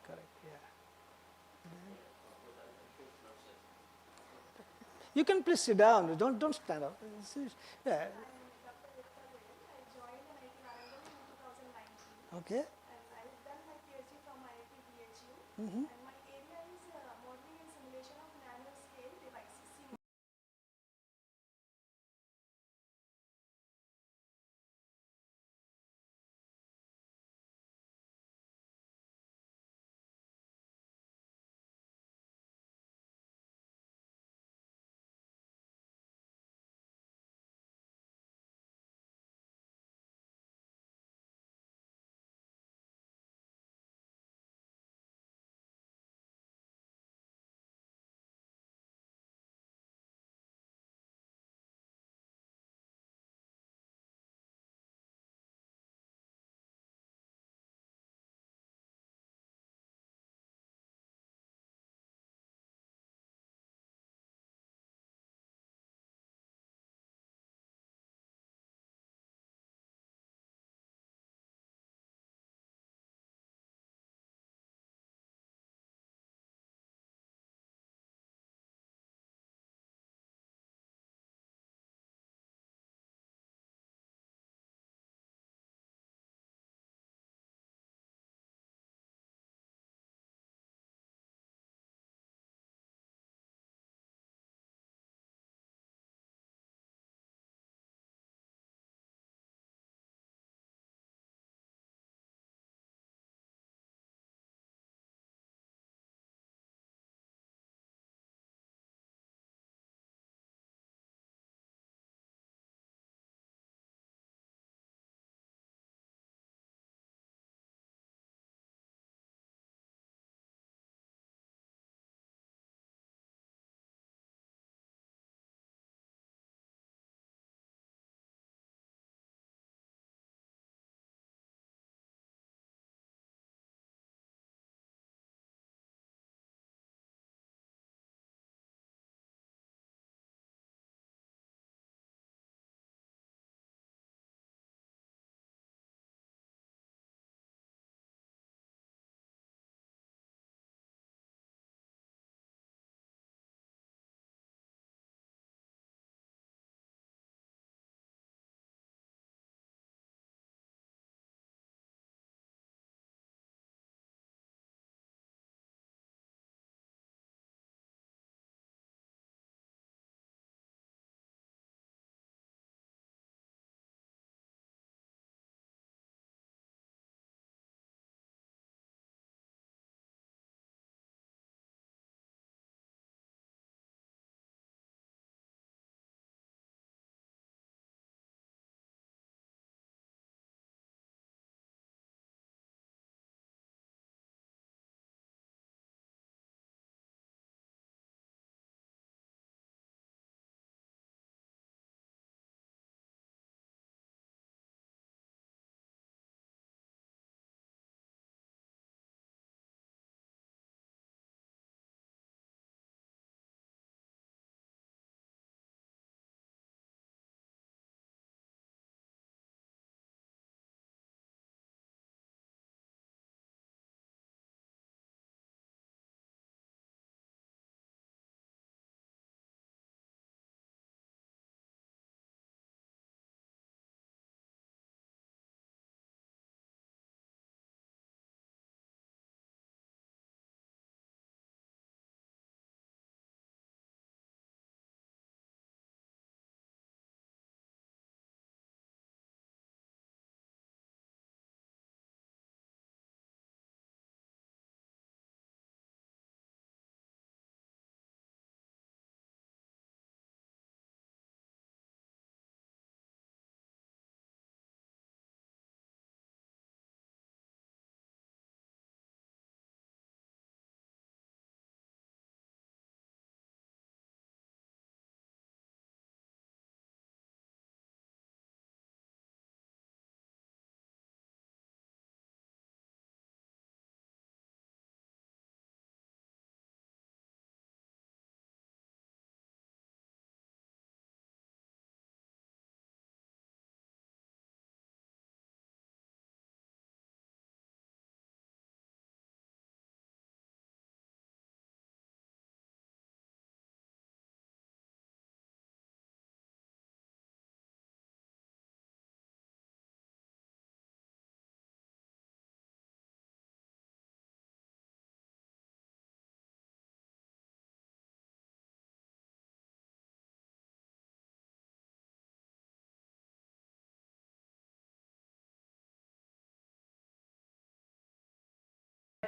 Correct. Yeah. You can please sit down. Don't stand up. Yeah. Okay. And I've done my PhD from IIT BHU. And my area is modeling and simulation of nanoscale devices.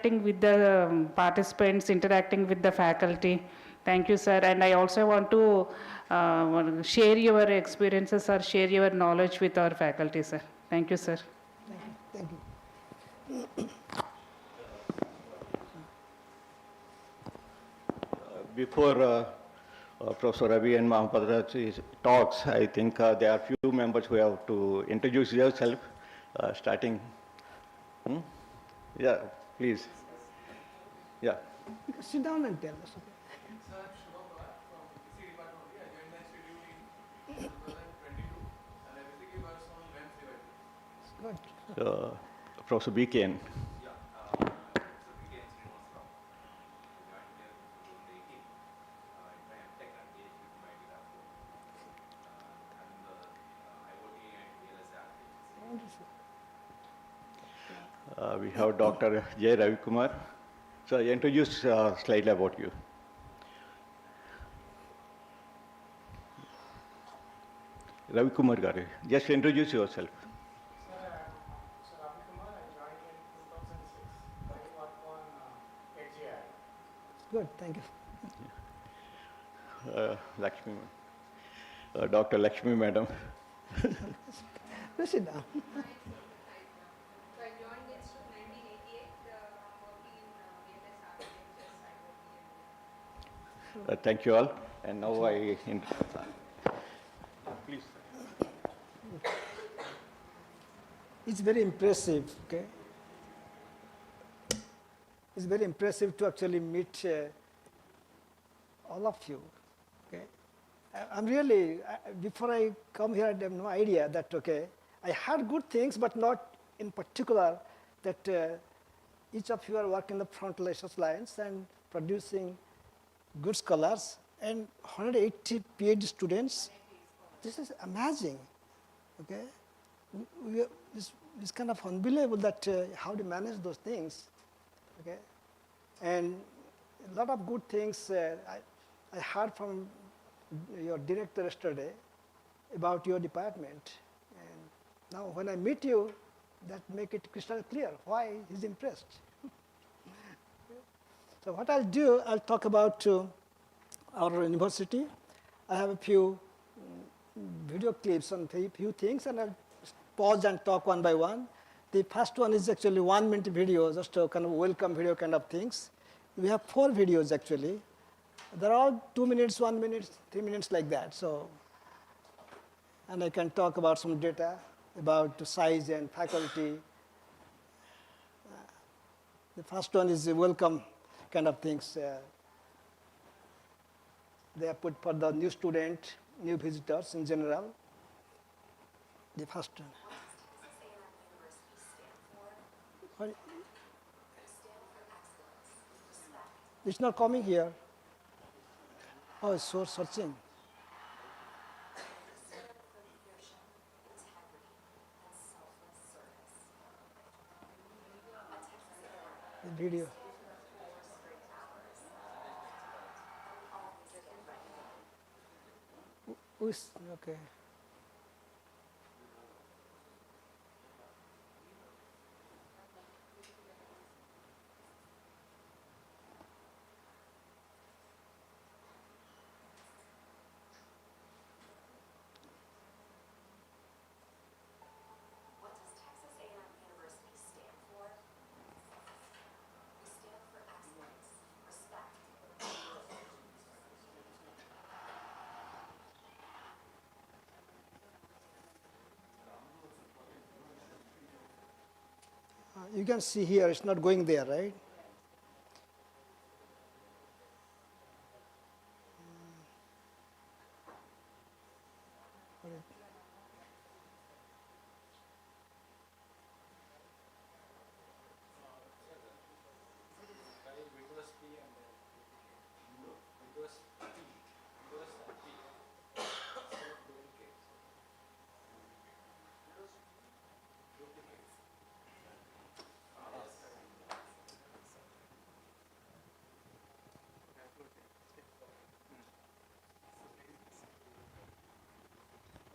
interacting with the participants, interacting with the faculty. Thank you, sir. And I also want to share your experiences or share your knowledge with our faculty, sir. Thank you, sir. Thank you. Before Professor Ravi and Mahapadra's talks, I think there are few members who have to introduce themselves, starting. Hmm? Yeah, please. Yeah. You can sit down and tell us. Okay? Sir, I'm Shubha Pawar from PC department only. I joined the institute in 2022 and I basically works on MEMS devices. Good. Professor BKN. Yeah, so BKN Srinivasrao. I joined here in 2018. In my MTech and PhD from IIT Nagpur. I'm the IoT and VLSI architect. Wonderful. We have Dr. J. Ravi Kumar. So introduce slightly about you. Ravi Kumar Garu, just introduce yourself. Sir, I'm Sir Ravi Kumar. I joined in 2006. I work on GIAN. Good. Thank you. Lakshmi, Dr. Lakshmi Madam. Please sit down. So I joined Institute in 1988. I'm working in VLS architecture, cyber and Thank you all. And now please. It's very impressive, okay? It's very impressive to actually meet all of you, okay? I'm really, before I come here, I have no idea that, okay, I heard good things, but not in particular that each of you are working the front lines and producing good scholars and 180 PhD students. This is amazing, okay? It's kind of unbelievable that how to manage those things, okay? And a lot of good things I heard from your director yesterday about your department. And now when I meet you, that make it crystal clear why he's impressed. So what I'll do, I'll talk about our university. I have a few video clips on a few things, and I'll pause and talk one by one. The first one is actually 1 minute video, just a kind of welcome video kind of things. We have 4 videos actually. They're all 2 minutes, 1 minute, 3 minutes like that. So, and I can talk about some data about the size and faculty. The first one is the welcome kind of things. They are put for the new student, new visitors in general. The first one. What? It's not coming here. Oh, it's source searching. The video. Okay. What does Texas A&M University stand for? We stand for excellence, respect, You can see here, it's not going there, right?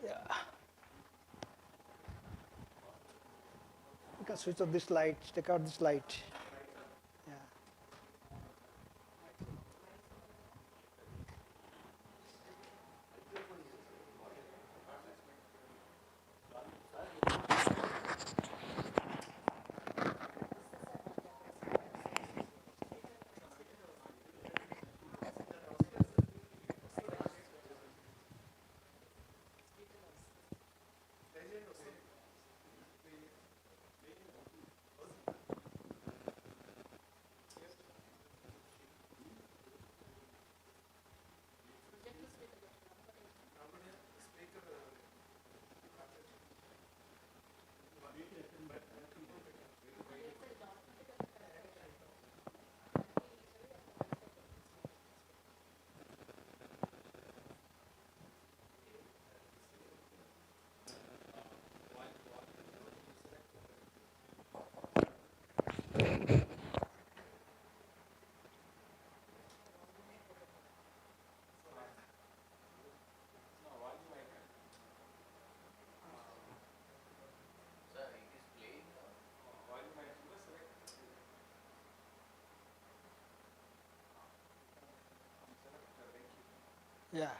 Yeah. You can switch off this light, take out this light. Yeah.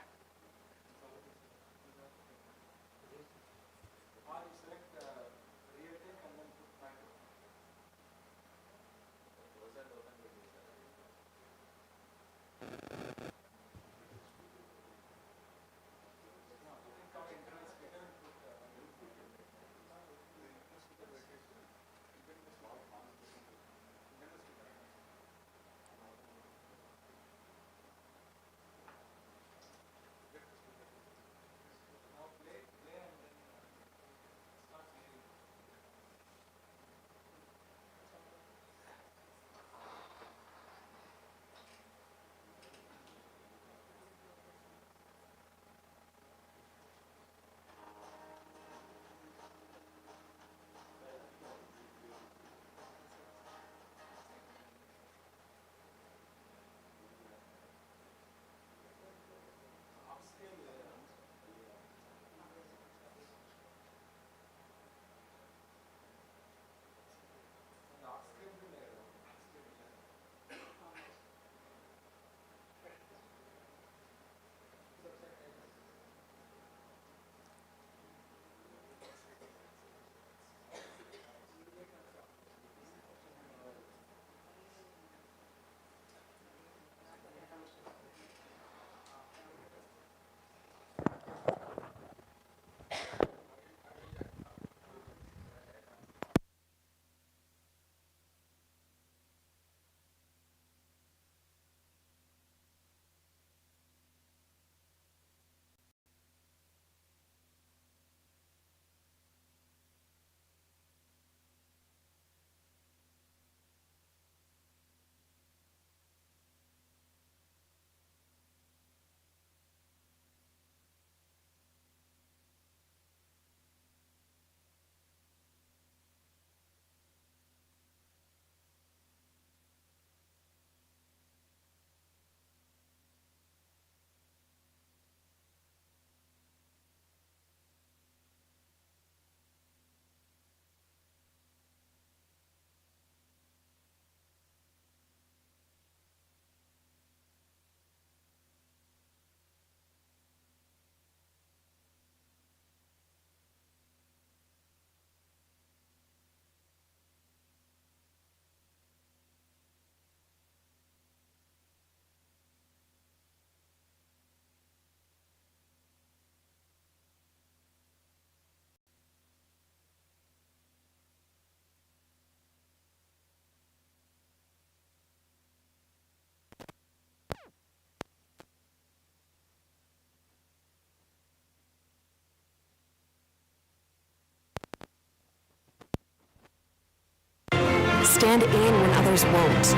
Stand in when others won't.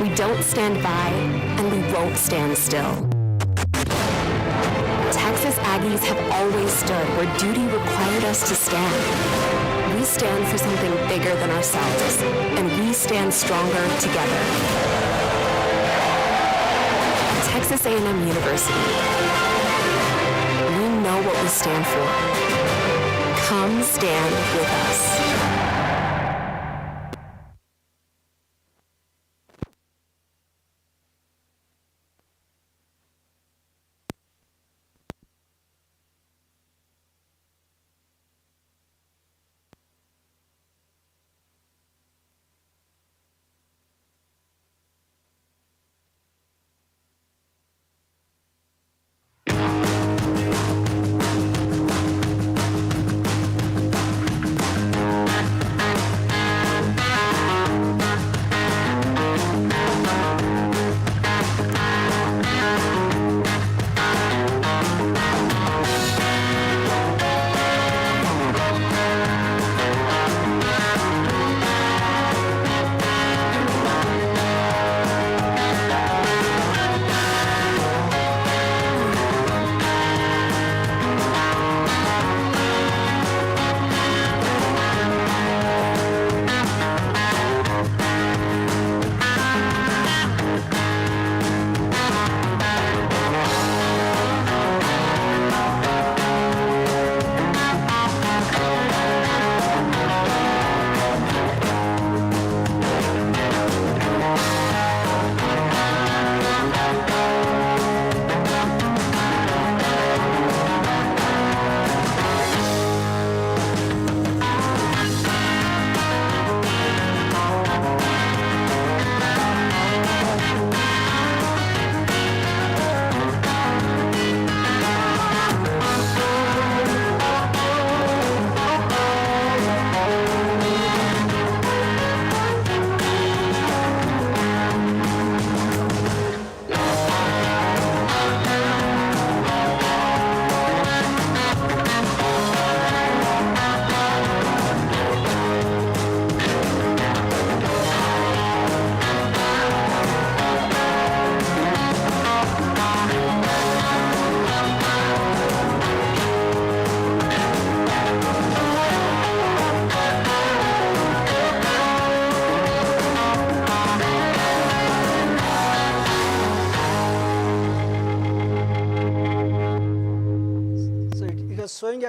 We don't stand by, and we won't stand still. Texas Aggies have always stood where duty required us to stand. We stand for something bigger than ourselves, and we stand stronger together. Texas A&M University. We know what we stand for. Come stand with us.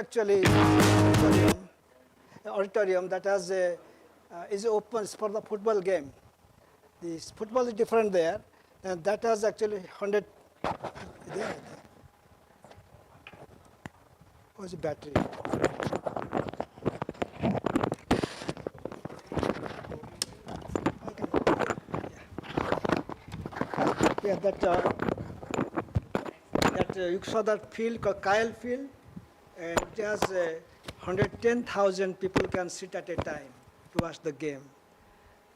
actually auditorium that has a, is open for the football game. The football is different there, and that has actually 100. There. What's the battery? Yeah, that you saw that field called Kyle Field, and it has 110,000 people can sit at a time to watch the game.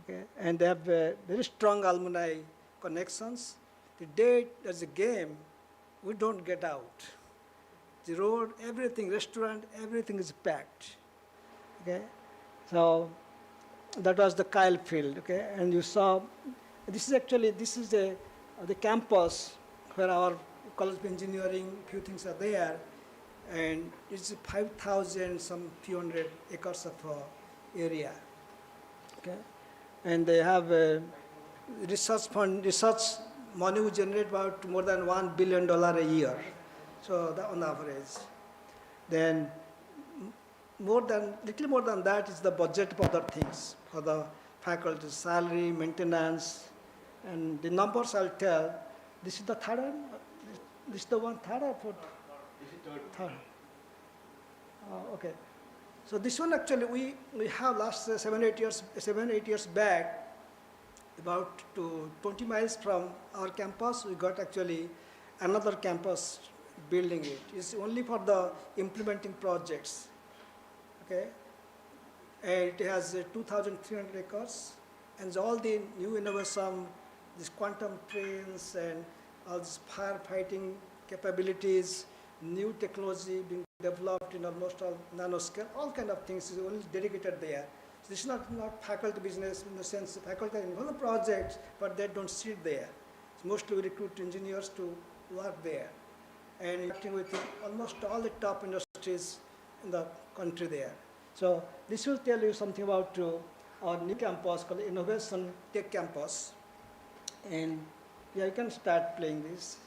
Okay, and they have very strong alumni connections. The day there's a game, we don't get out. The road, everything, restaurant, everything is packed. Okay, so that was the Kyle Field. Okay, and you saw this is the campus where our College of Engineering, few things are there, and it's 5,000 some few hundred acres of area. Okay, and they have a research money we generate about more than $1 billion a year. So that on average, then little more than that is the budget for other things, for the faculty salary, maintenance, and the numbers I'll tell. This is the third one. This is the one third or fourth? This is third. Okay. So this one actually we have last 7-8 years back, about 20 miles from our campus, we got actually another campus building it. It's only for the implementing projects. Okay. And it has 2,300 acres, and all the new innovation, these quantum trains and all these firefighting capabilities, new technology being developed in almost all nanoscale, all kind of things is only dedicated there. So this is not faculty business in the sense the faculty are involved in the projects, but they don't sit there. So mostly we recruit engineers to work there, and working with almost all the top industries in the country there. So this will tell you something about our new campus called Innovation Tech Campus. And yeah, you can start playing this.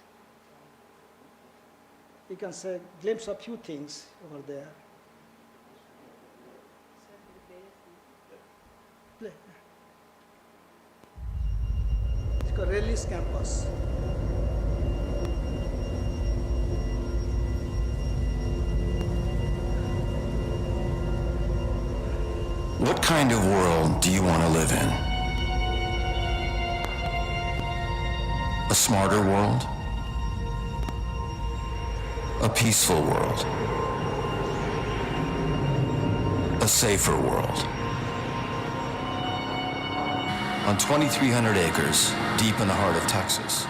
You can say glimpse of few things over there. Play. It's called Release Campus. What kind of world do you want to live in? A smarter world? A peaceful world? A safer world? On 2,300 acres, deep in the heart of Texas,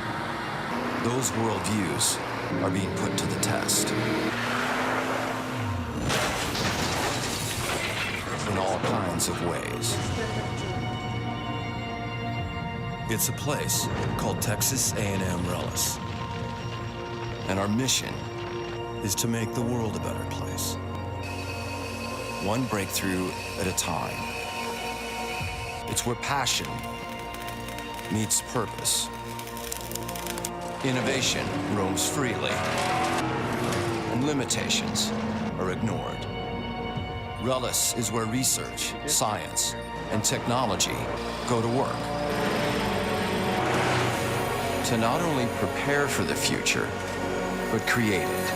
those worldviews are being put to the test. In all kinds of ways. It's a place called Texas A&M Rellis. And our mission is to make the world a better place. One breakthrough at a time. It's where passion meets purpose. Innovation roams freely, and limitations are ignored. Rellis is where research, science, and technology go to work. To not only prepare for the future, but create it.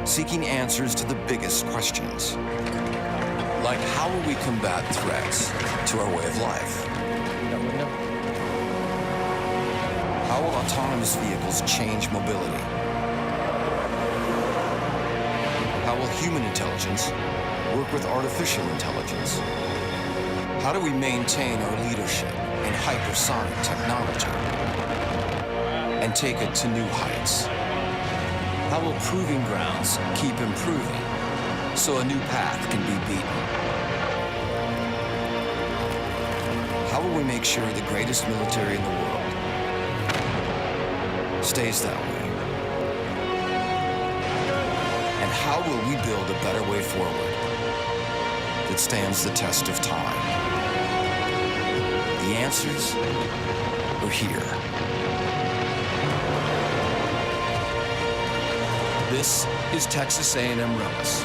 Seeking answers to the biggest questions. Like how will we combat threats to our way of life? How will autonomous vehicles change mobility? How will human intelligence work with artificial intelligence? How do we maintain our leadership in hypersonic technology and take it to new heights? How will proving grounds keep improving so a new path can be beaten? How will we make sure the greatest military in the world stays that way? And how will we build a better way forward that stands the test of time? The answers are here. This is Texas A&M Rellis.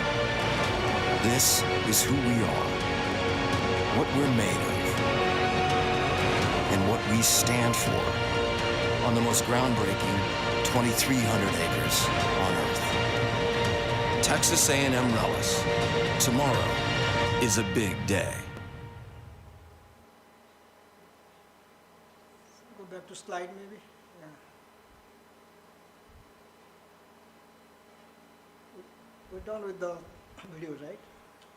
This is who we are, what we're made of, and what we stand for on the most groundbreaking 2,300 acres on Earth. Texas A&M Rellis. Tomorrow is a big day. Go back to slide maybe. Yeah. We're done with the video, right?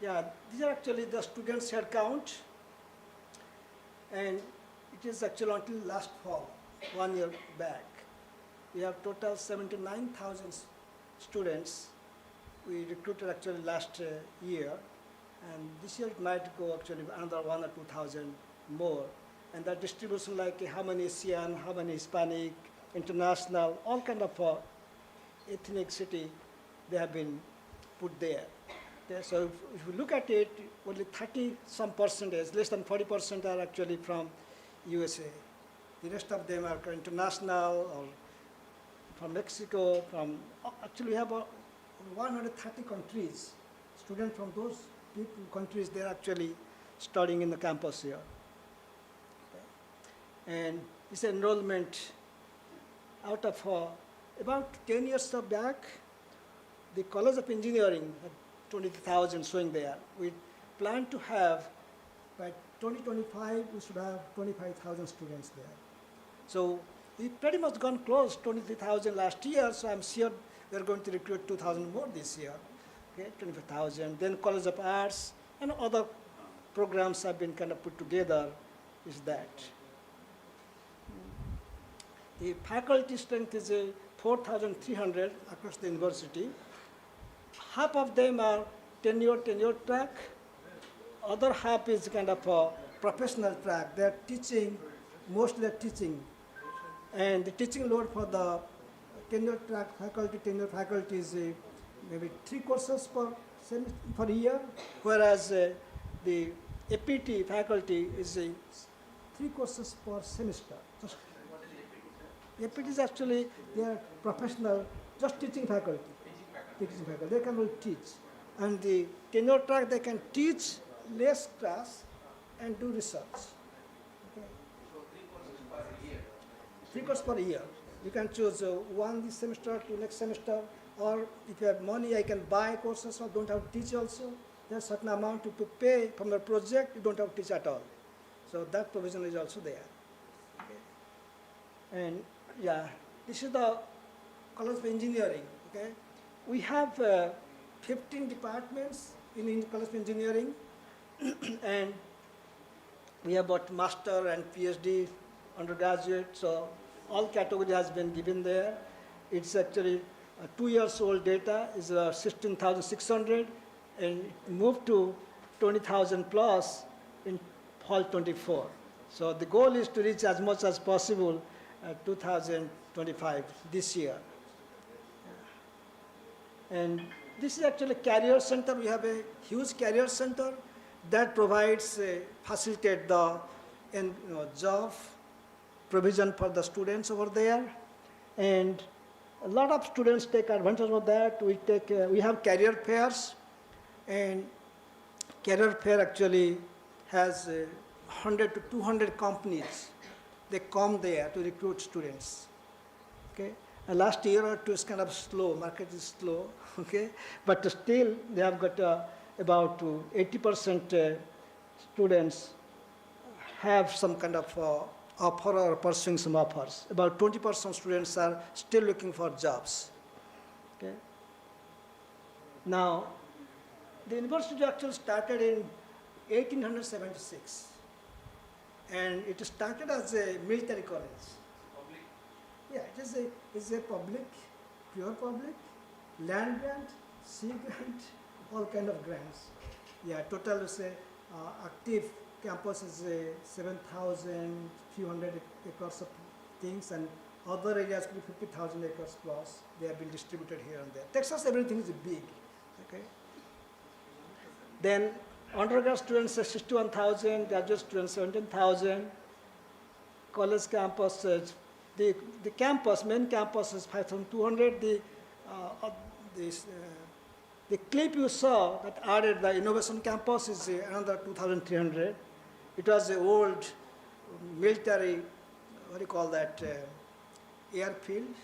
Yeah, these are actually the students' head count. And it is actually until last fall, 1 year back. We have total 79,000 students. We recruited actually last year. And this year it might go actually another 1,000 or 2,000 more. And that distribution like how many CIAN, how many Hispanic, international, all kind of ethnicity they have been put there. Okay, so if you look at it, only 30-some percentage, less than 40% are actually from USA. The rest of them are international or from Mexico, from, actually we have 130 countries. Students from those countries, they're actually studying in the campus here. Okay. And this enrollment, out of about 10 years back, the College of Engineering had 20,000 showing there. We plan to have, by 2025, we should have 25,000 students there. So we pretty much gone close, 23,000 last year, so I'm sure we're going to recruit 2,000 more this year. Okay, 25,000. Then College of Arts and other programs have been kind of put together is that. The faculty strength is 4,300 across the university. Half of them are tenure track. Other half is kind of a professional track. They're teaching, mostly they're teaching. And the teaching load for the tenure track faculty, is maybe 3 courses per year, whereas the APT faculty is 3 courses per semester. APT is actually, they are professional, just teaching faculty. They can only teach. And the tenure track, they can teach less class and do research. Okay. So 3 courses per year. 3 courses per year. You can choose one this semester to next semester, or if you have money, I can buy courses or don't have to teach also. There's a certain amount to pay from the project, you don't have to teach at all. So that provision is also there. Okay. And yeah, this is the College of Engineering. Okay. We have 15 departments in College of Engineering, and we have got master and PhD, undergraduate, so all category has been given there. It's actually 2 years old data is 16,600, and it moved to 20,000 plus in fall 24. So the goal is to reach as much as possible 2025 this year. And this is actually a career center. We have a huge career center that provides, facilitate the job provision for the students over there. And a lot of students take advantage of that. We have career fairs, and career fair actually has 100 to 200 companies. They come there to recruit students. Okay. And last year or two is kind of slow, market is slow, okay? But still, they have got about 80% students have some kind of offer or pursuing some offers. About 20% students are still looking for jobs, okay? Now, the university actually started in 1876, and it started as a military college. Yeah, it's a public, pure public, land grant, sea grant, all kind of grants. Yeah, total is active campus is 7,000, few hundred acres of things, and other areas could be 50,000 acres plus. They have been distributed here and there. Texas, everything is big, okay? Then undergrad students are 61,000, graduate students 17,000, college campus, the campus, main campus is 5,200. this, the clip you saw that added the innovation campus is another 2,300. It was the old military, what do you call that, airfield,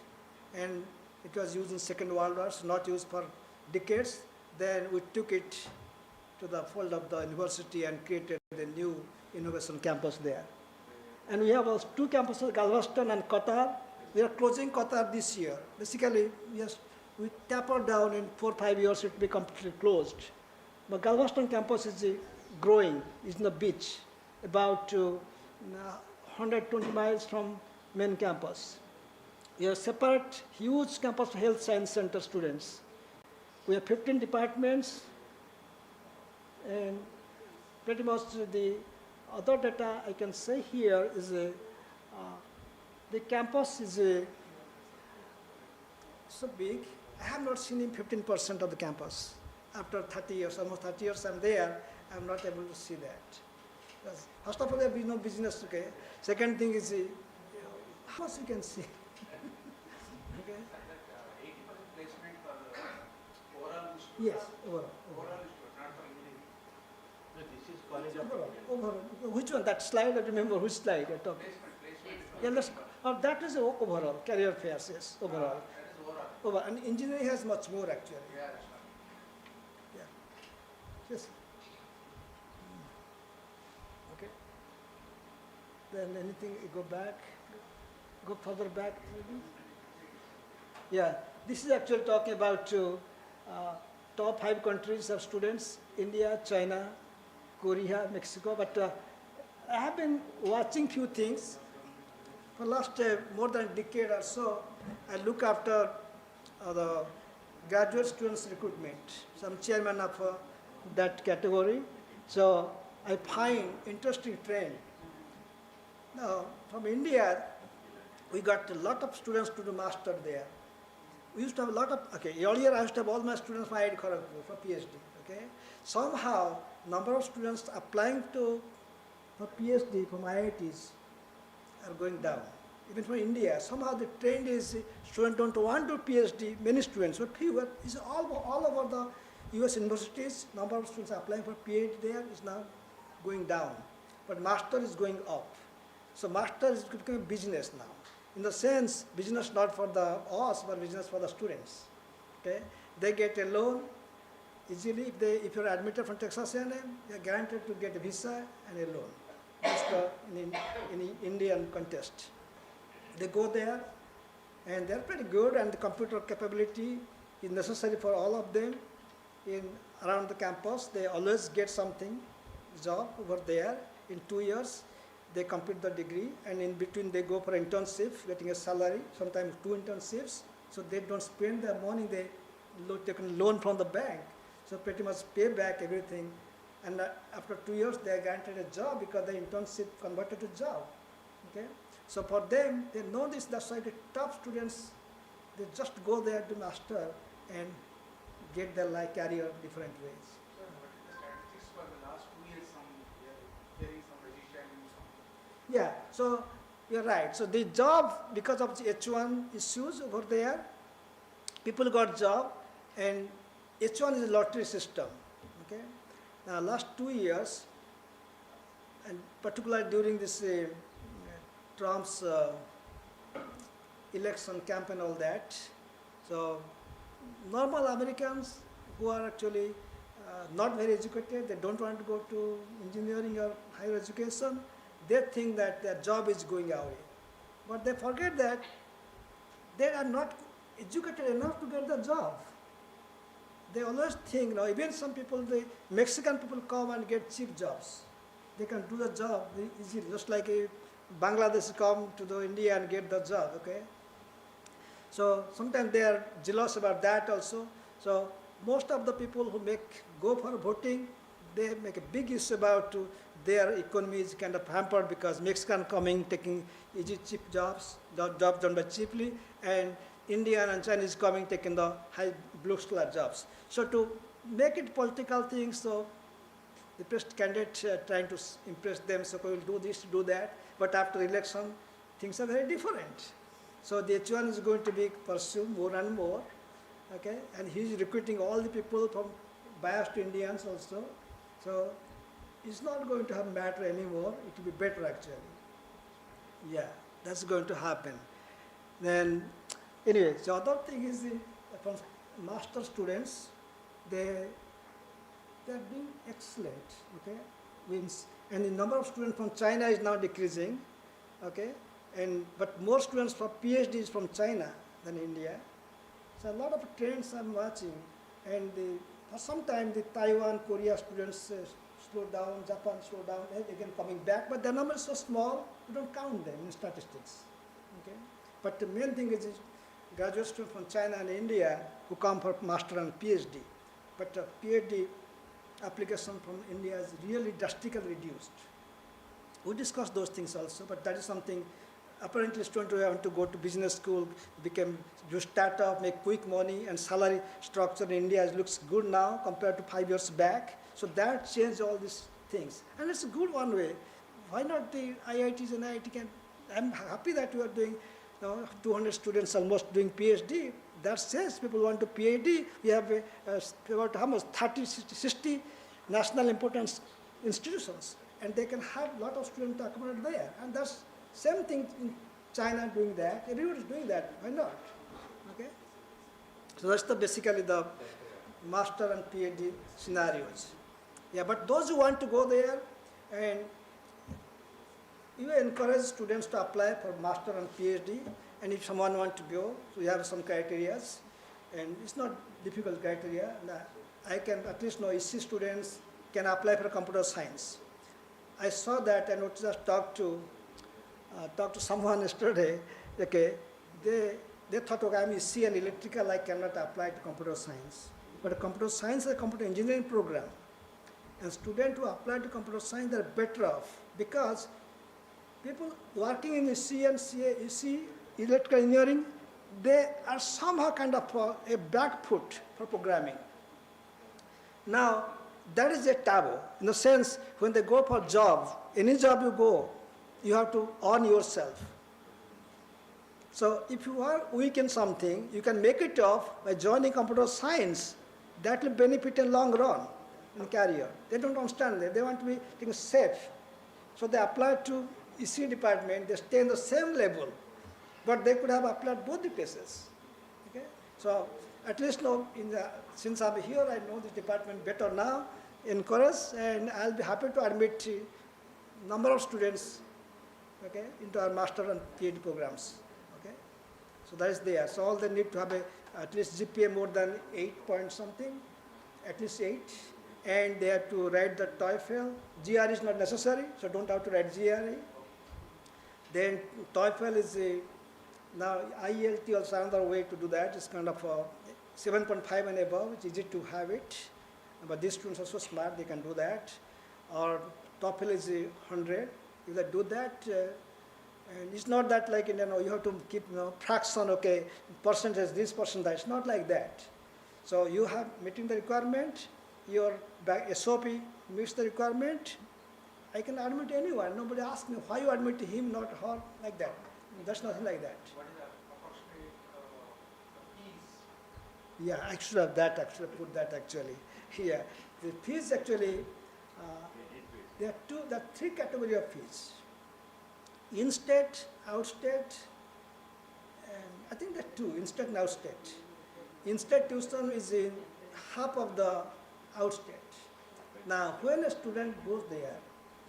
and it was used in Second World War, so not used for decades. Then we took it to the fold of the university and created the new innovation campus there. And we have also 2 campuses, Galveston and Qatar. We are closing Qatar this year. Basically, we taper down in 4 or 5 years, it will be completely closed. But Galveston campus is growing, it's in the beach, about 120 miles from main campus. We have separate, huge campus for health science center students. We have 15 departments, and pretty much the other data I can say here is the campus is so big. I have not seen in 15% of the campus. After 30 years, almost 30 years I'm there, I'm not able to see that. Because first of all, there is no business, okay? Second thing is, how much you can see? Okay? 80% placement for the overall students. Yes, overall. Overall students, not for engineering. No, this is College of Overall. Which one? That slide, I remember which slide I talked. Yeah, that is overall, career fairs, yes, overall. That is overall. Overall. And engineering has much more actually. Yeah, that's right. Yeah. Yes. Okay. Then anything, go back, go further back maybe. Yeah, this is actually talking about top 5 countries of students, India, China, Korea, Mexico. But I have been watching few things. For last more than a decade or so, I look after the graduate students recruitment. So I'm chairman of that category. So I find interesting trend. Now, from India, we got a lot of students to do master there. We used to have a lot of, okay, earlier I used to have all my students from IIT Kharagpur for PhD, okay. Somehow, number of students applying for PhD from IITs are going down. Even from India, somehow the trend is students don't want to do PhD, many students, but fewer. It's all over the US universities, number of students applying for PhD there is now going down. But master is going up. So master is becoming business now. In the sense, business not for us, but business for the students. Okay? They get a loan easily. If you're admitted from Texas A&M, you're guaranteed to get a visa and a loan. Just in Indian context. They go there, and they're pretty good, and the computer capability is necessary for all of them. Around the campus, they always get something, job over there. In 2 years, they complete the degree, and in between they go for internship, getting a salary, sometimes 2 internships. So they don't spend their money, they take a loan from the bank. So pretty much pay back everything. And after 2 years, they are guaranteed a job because the internship converted to job. Okay? So for them, they know this, that's why the top students, they just go there to master and get their life career different ways. Sir, what is the statistics for the last 2 years? There is some registration. Yeah, so you're right. So the job, because of the H1 issues over there, people got job, and H1 is a lottery system. Okay? Now, last 2 years, and particularly during this Trump's election campaign, all that, so normal Americans who are actually not very educated, they don't want to go to engineering or higher education, they think that their job is going away. But they forget that they are not educated enough to get the job. They always think, even some people, the Mexican people come and get cheap jobs. They can do the job very easily, just like a Bangladeshi come to the India and get the job, okay? So sometimes they are jealous about that also. So most of the people who go for voting, they make a big issue about their economy is kind of hampered because Mexican coming, taking easy cheap jobs done by cheaply, and Indian and Chinese coming, taking the high blue-collar jobs. So to make it political thing, so the best candidate trying to impress them, so we will do this, do that. But after election, things are very different. So the H1 is going to be pursued more and more. okay, and he's recruiting all the people from biased to Indians also. So it's not going to have matter anymore. It will be better actually. Yeah, that's going to happen. Then, anyway, the other thing is from master students, they're being excellent, okay? And the number of students from China is now decreasing, okay? But more students for PhDs from China than India. So a lot of trends I'm watching, and for some time the Taiwan, Korea students slow down, Japan slow down, and again coming back, but the number is so small, we don't count them in statistics, okay? But the main thing is graduate students from China and India who come for master and PhD, but PhD application from India is really drastically reduced. We discussed those things also, but that is something. Apparently, students who want to go to business school, do startup, make quick money, and salary structure in India looks good now compared to 5 years back. So that changed all these things, and it's a good one way. Why not the IITs and IIT can? I'm happy that we are doing, 200 students almost doing PhD. That says people want to PhD. We have about how much 30, 60 national importance institutions, and they can have a lot of students to accommodate there, and that's. Same thing in China doing that, everyone is doing that, why not? Okay? So that's basically the master and PhD scenarios. Yeah, but those who want to go there, and you encourage students to apply for master and PhD, and if someone wants to go, so you have some criteria, and it's not difficult criteria. I can at least know EC students can apply for computer science. I saw that and just talked to someone yesterday, okay, they thought, okay, I'm EC and electrical, I cannot apply to computer science. But computer science is a computer engineering program. And students who apply to computer science, they're better off because people working in EC and EC, electrical engineering, they are somehow kind of a back foot for programming. Now, that is a taboo. In the sense, when they go for a job, any job you go, you have to earn yourself. So if you are weak in something, you can make it off by joining computer science. That will benefit in long run in career. They don't understand that. They want to be things safe. So they apply to EC department, they stay in the same level, but they could have applied both the places. Okay? So at least now, since I'm here, I know this department better now, encourage, and I'll be happy to admit number of students, okay, into our master and PhD programs. Okay, so that is there. So all they need to have at least GPA more than 8 point something, at least 8, and they have to write the TOEFL. GRE is not necessary, so don't have to write GRE. Then TOEFL is now IELT also another way to do that. It's kind of 7.5 and above. It's easy to have it, but these students are so smart they can do that. Or TOEFL is 100. If they do that, and it's not that like you have to keep fraction, okay, percentage this, percent that. It's not like that. So you have meeting the requirement, your SOP meets the requirement. I can admit anyone. Nobody asks me why you admit him, not her, like that. That's nothing like that. What is the approximate fees? Yeah, I should have that actually put that actually. Yeah, the fees actually. There are three categories of fees. In-state, out-state, and I think there are two, in-state and out-state. In-state tuition is in half of the out-state. Now, when a student goes there,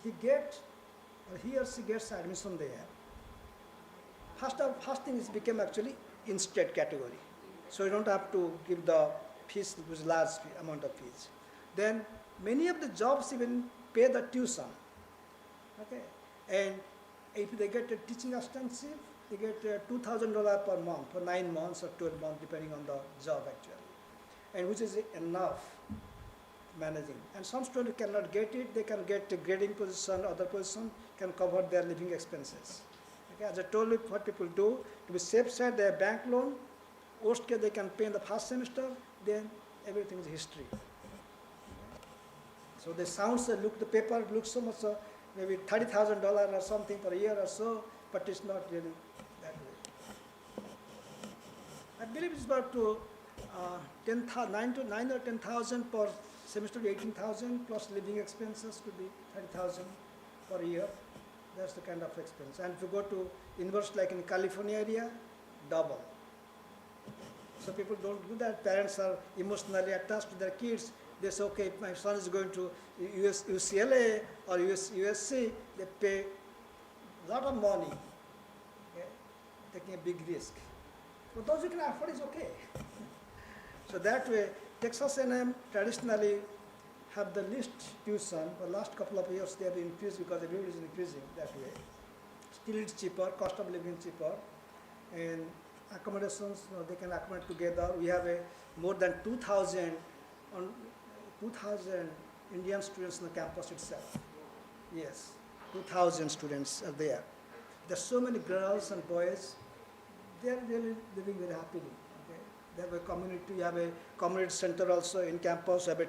he or she gets admission there. First thing is become actually in-state category. So you don't have to give the fees, which is large amount of fees. Then many of the jobs even pay the tuition, okay? And if they get a teaching assistantship, they get $2,000 per month for 9 months or 12 months, depending on the job actually, and which is enough managing. And some students cannot get it; they can get a grading position, other position can cover their living expenses. Okay, as I told you, what people do to be safe side, they have bank loan. Worst case, they can pay in the first semester. Then everything is history. So the sounds look, the paper looks so much, maybe $30,000 or something per year or so, but it's not really that way. I believe it's about to 9 or 10,000 per semester, 18,000 plus living expenses could be 30,000 per year. That's the kind of expense. And if you go to university like in California area, double. So people don't do that. Parents are emotionally attached to their kids. They say, okay, if my son is going to UCLA or USC, they pay a lot of money, okay, taking a big risk. For those who can afford, it's okay. So that way, Texas A&M traditionally have the least tuition. For the last couple of years, they have increased because everybody is increasing that way. Still, it's cheaper, cost of living cheaper, and accommodations, they can accommodate together. We have more than 2,000 Indian students on the campus itself. Yes, 2,000 students are there. There's so many girls and boys. They are really living very happily. Okay? They have a community. You have a community center also in campus. You have a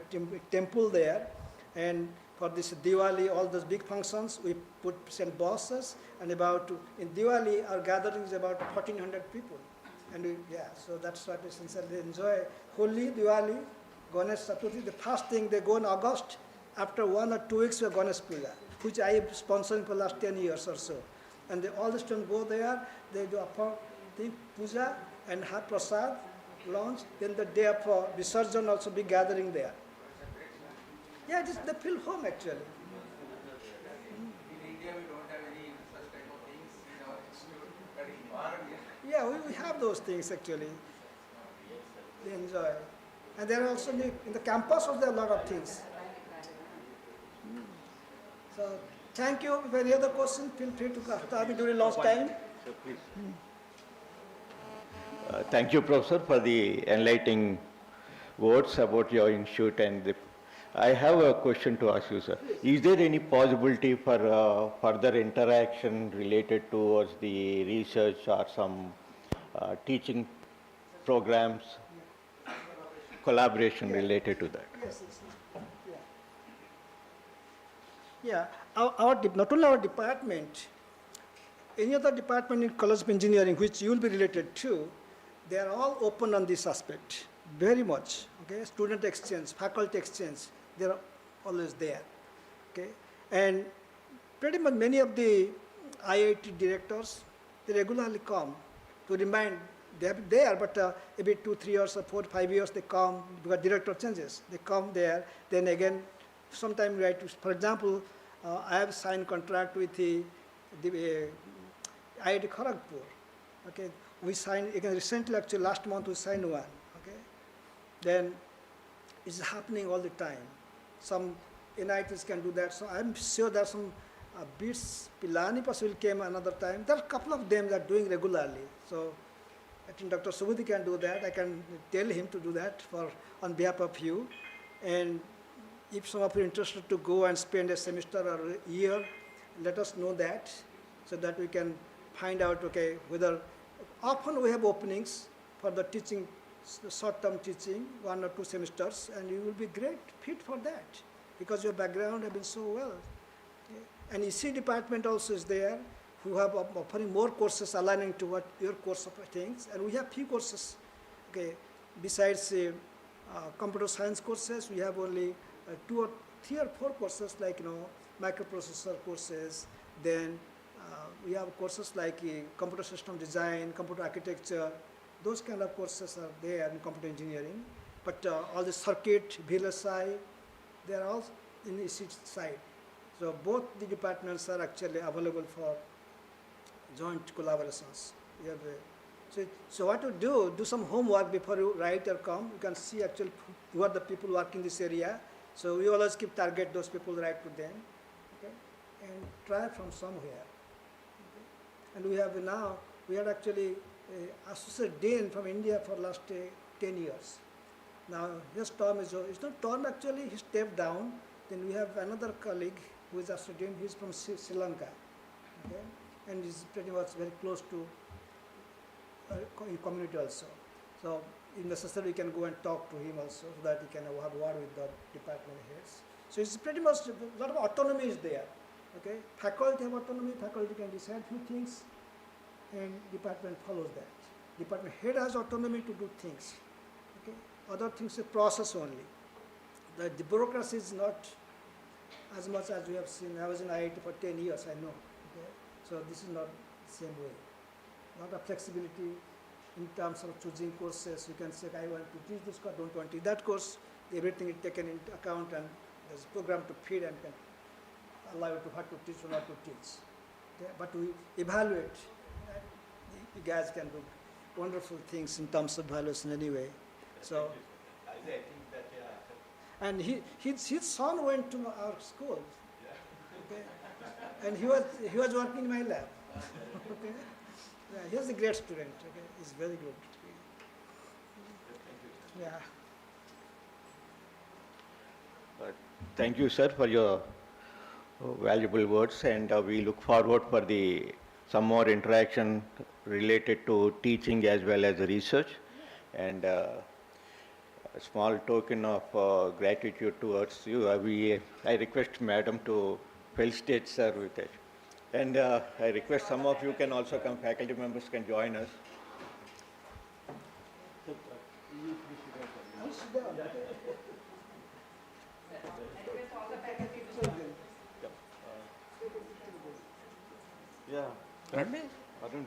temple there, and for this Diwali, all those big functions, we send buses, and in Diwali, our gathering is about 1,400 people. And so that's what essentially they enjoy. Holi, Diwali, Ganesh Chaturthi, the first thing they go in August, after 1 or 2 weeks we have Ganesh Puja, which I am sponsoring for the last 10 years or so. And all the students go there, they do puja and have prasad, lunch, then the day of Visarjan also be gathering there. Yeah, they feel home actually. In India, we don't have any such type of things in our institute, but in Bharat, Yeah, we have those things actually. They enjoy. And there are also in the campus, there are a lot of things. So, thank you. If any other question, feel free to ask me during lunch time. So please. Thank you, Professor, for the enlightening words about your institute. And I have a question to ask you, sir. Is there any possibility for further interaction related towards the research or some teaching programs, collaboration related to that? Yes. Yeah. Not only our department, any other department in College of Engineering which you will be related to, they are all open on this aspect, very much. Okay, student exchange, faculty exchange, they are always there. Okay, and pretty much many of the IIT directors, they regularly come to remind. They are there, but every 2, 3 years or 4, 5 years they come because director changes. They come there, then again, sometime for example, I have signed contract with the IIT Kharagpur. Okay, we signed again recently. Actually, last month we signed one. Okay, then it's happening all the time. Some NITs can do that. So I'm sure there are some BITS Pilani will came another time. There are a couple of them that are doing regularly. So I think Dr. Subudhi can do that. I can tell him to do that on behalf of you. And if some of you are interested to go and spend a semester or a year, let us know that so that we can find out, okay, whether often we have openings for the teaching, short-term teaching, 1 or 2 semesters, and you will be great fit for that because your background has been so well. Okay. And EC department also is there, who have offering more courses aligning to what your course of things, and we have few courses. Okay, besides computer science courses, we have only 2 or 3 or 4 courses like microprocessor courses. Then we have courses like computer system design, computer architecture. Those kind of courses are there in computer engineering. But all the circuit, VLSI, they are all in the EC side. So both the departments are actually available for joint collaborations. So what to do some homework before you write or come. You can see actually who are the people working in this area. So we always keep target those people, write to them, okay, and try from somewhere. Okay. And we had actually Associate Dean from India for last 10 years. Now his term it's not term actually, he stepped down. Then we have another colleague who is Associate Dean, he's from Sri Lanka. Okay. And is pretty much very close to community also. So if necessary, we can go and talk to him also so that he can have word with the department heads. So it's pretty much a lot of autonomy is there. Okay, faculty have autonomy, faculty can decide few things, and department follows that. Department head has autonomy to do things. Okay, Other things is process only. The bureaucracy is not as much as we have seen. I was in IIT for 10 years, I know. Okay? So this is not the same way. Not a flexibility in terms of choosing courses. You can say, I want to teach this course, don't want to teach that course. Everything is taken into account and there's a program to feed and can allow you to what to teach or not to teach. Okay? But we evaluate. And you guys can do wonderful things in terms of evaluation anyway. So, I think that, and his son went to our school. Okay? And he was working in my lab. Okay? Yeah, he was a great student. Okay? He's very good. Yeah. Thank you, sir, for your valuable words, and we look forward for some more interaction related to teaching as well as research. And a small token of gratitude towards you. I request Madam to felicitate sir with it. And I request some of you can also come, faculty members can join us. Yeah. Arun.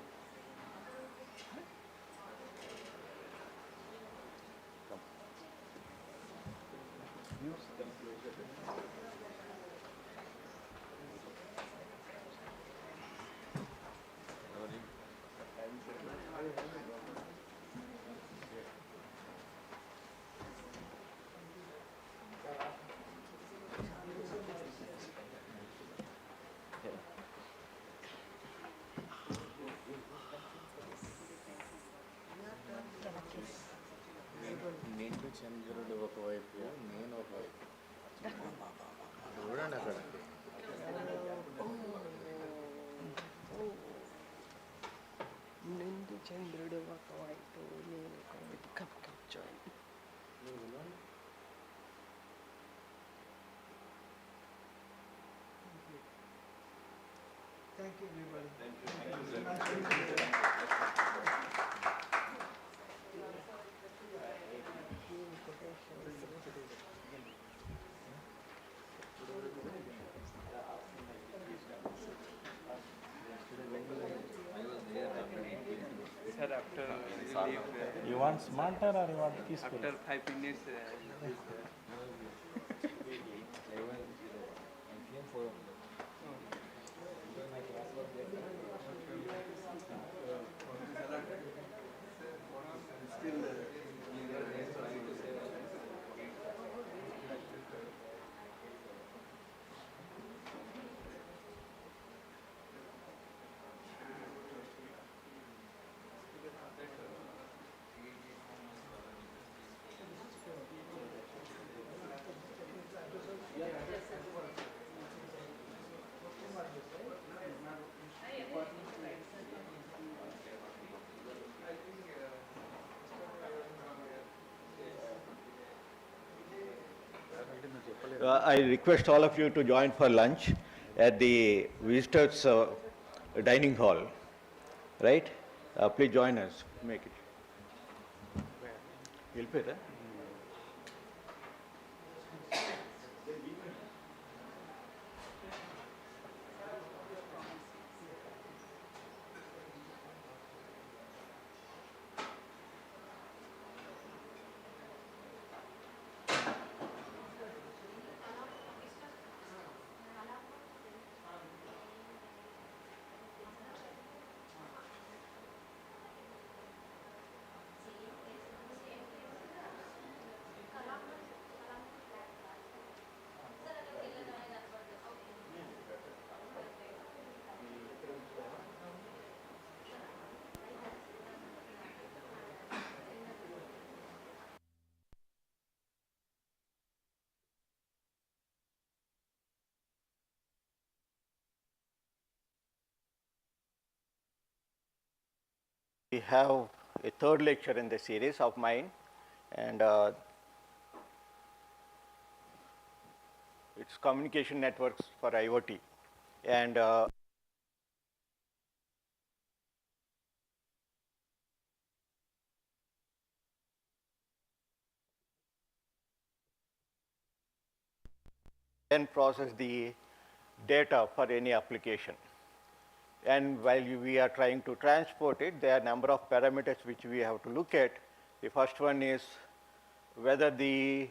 నిండు చంద్రుడు ఒకవైపు నేను ఒకవైపు చూడండి అక్కడ నిండు చంద్రుడు ఒకవైపు నేను ఒకవైపు cup cup join Thank you, everybody. Sir, after we leave, You want smarter or you want peaceful? after 5 minutes, I request all of you to join for lunch at the visitors dining hall, right? Please join us, make it. Ilpit, eh? We have a third lecture in the series of mine, and it's communication networks for IoT. And then process the data for any application. And while we are trying to transport it, there are a number of parameters which we have to look at. The first one is whether the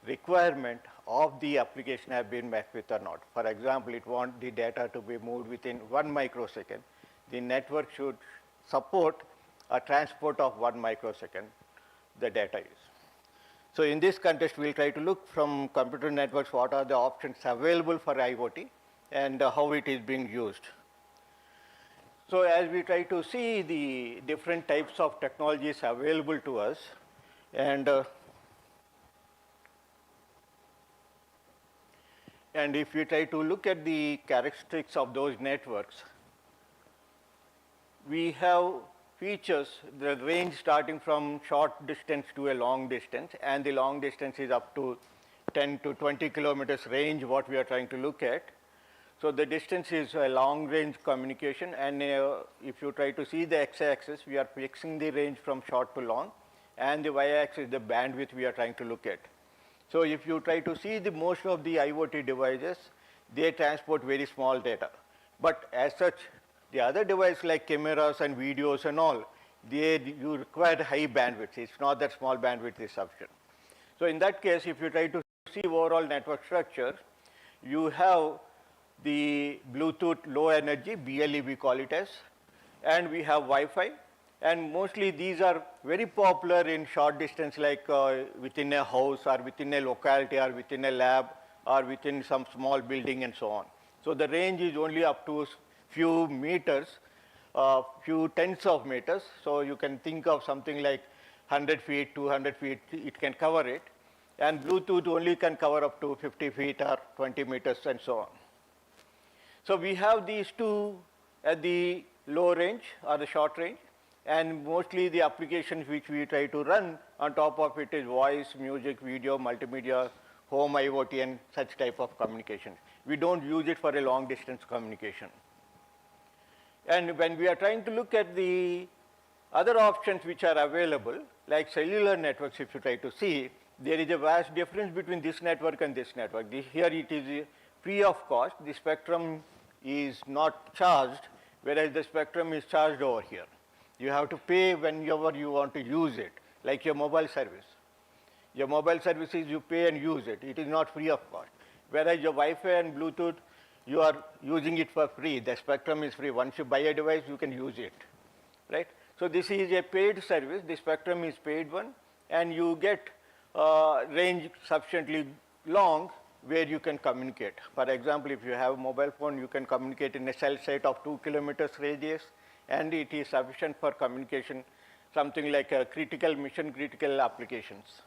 requirement of the application have been met with or not. For example, it wants the data to be moved within 1 microsecond. The network should support a transport of 1 microsecond, the data is. So in this context, we'll try to look from computer networks what are the options available for IoT and how it is being used. So as we try to see the different types of technologies available to us, and if we try to look at the characteristics of those networks, we have features, the range starting from short distance to a long distance, and the long distance is up to 10 to 20 kilometers range, what we are trying to look at. So the distance is a long range communication, and if you try to see the x-axis, we are fixing the range from short to long, and the y-axis is the bandwidth we are trying to look at. So if you try to see the most of the IoT devices, they transport very small data. But as such, the other devices like cameras and videos and all, you require high bandwidth. It's not that small bandwidth is sufficient. So in that case, if you try to see overall network structure, you have the Bluetooth low energy, BLE we call it as, and we have Wi-Fi, and mostly these are very popular in short distance like within a house or within a locality or within a lab or within some small building and so on. So the range is only up to few meters, few tens of meters, so you can think of something like 100 feet, 200 feet, it can cover it, and Bluetooth only can cover up to 50 feet or 20 meters and so on. So we have these two at the low range or the short range, and mostly the applications which we try to run on top of it is voice, music, video, multimedia, home IoT, and such type of communication. We don't use it for a long distance communication. And when we are trying to look at the other options which are available, like cellular networks, if you try to see, there is a vast difference between this network and this network. Here it is free of cost. The spectrum is not charged, whereas the spectrum is charged over here. You have to pay whenever you want to use it, like your mobile service. Your mobile services, you pay and use it. It is not free of cost. Whereas your Wi-Fi and Bluetooth, you are using it for free. The spectrum is free. Once you buy a device, you can use it, right? So this is a paid service. The spectrum is paid one, and you get range sufficiently long where you can communicate. For example, if you have a mobile phone, you can communicate in a cell site of 2 kilometers radius, and it is sufficient for communication, something like a critical, mission critical applications.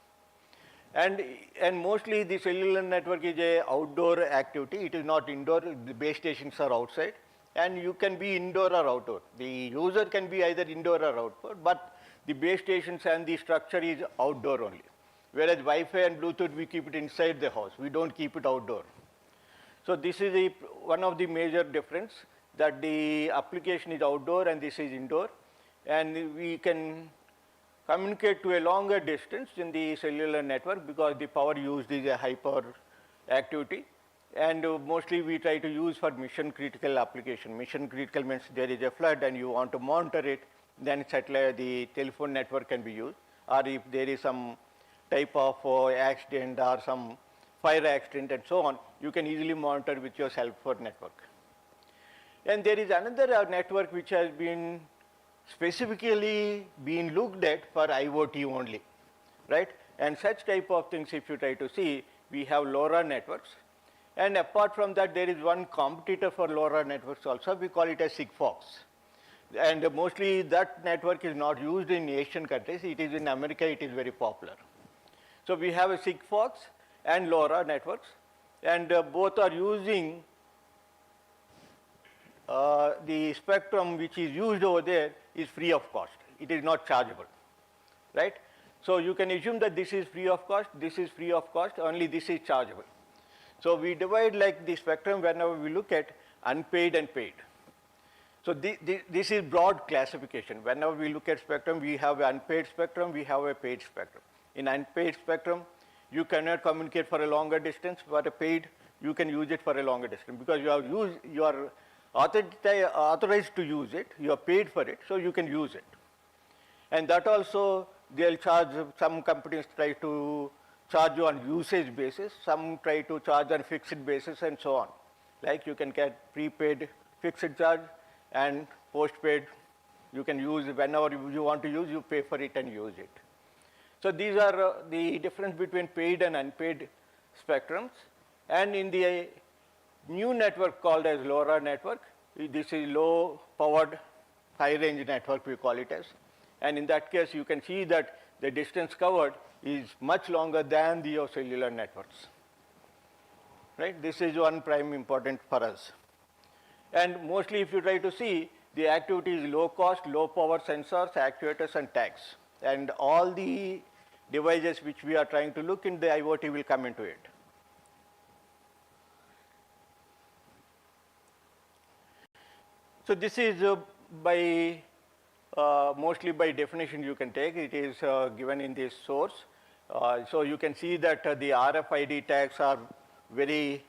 And mostly the cellular network is a outdoor activity. It is not indoor. The base stations are outside, and you can be indoor or outdoor. The user can be either indoor or outdoor, but the base stations and the structure is outdoor only. Whereas Wi-Fi and Bluetooth, we keep it inside the house. We don't keep it outdoor. So this is one of the major difference, that the application is outdoor and this is indoor. And we can communicate to a longer distance in the cellular network because the power used is a high power activity. And mostly we try to use for mission critical application. Mission critical means there is a flood and you want to monitor it, then satellite, the telephone network can be used. Or if there is some type of accident or some fire accident and so on, you can easily monitor with your cell phone network. And there is another network which has been specifically been looked at for IoT only, right? And such type of things, if you try to see, we have LoRa networks. And apart from that, there is one competitor for LoRa networks also. We call it a Sigfox. And mostly that network is not used in Asian countries. It is in America, it is very popular. So we have a Sigfox and LoRa networks, and both are using the spectrum which is used over there is free of cost. It is not chargeable, right? So you can assume that this is free of cost, this is free of cost, only this is chargeable. So we divide like the spectrum whenever we look at unpaid and paid. So this is broad classification. Whenever we look at spectrum, we have an unpaid spectrum, we have a paid spectrum. In unpaid spectrum, You cannot communicate for a longer distance. For a paid, you can use it for a longer distance because you are authorized to use it. You are paid for it, so you can use it. And that also, they'll charge, some companies try to charge you on usage basis, some try to charge on fixed basis and so on. Like you can get prepaid fixed charge and postpaid, you can use whenever you want to use, you pay for it and use it. So these are the difference between paid and unpaid spectrums. And in the new network called as LoRa network, this is low powered high range network we call it as. And in that case, you can see that the distance covered is much longer than the cellular networks. Right? This is one prime important for us. And mostly if you try to see, the activity is low cost, low power sensors, actuators and tags. And all the devices which we are trying to look in the IoT will come into it. So this is mostly by definition you can take. It is given in this source. So you can see that the RFID tags are very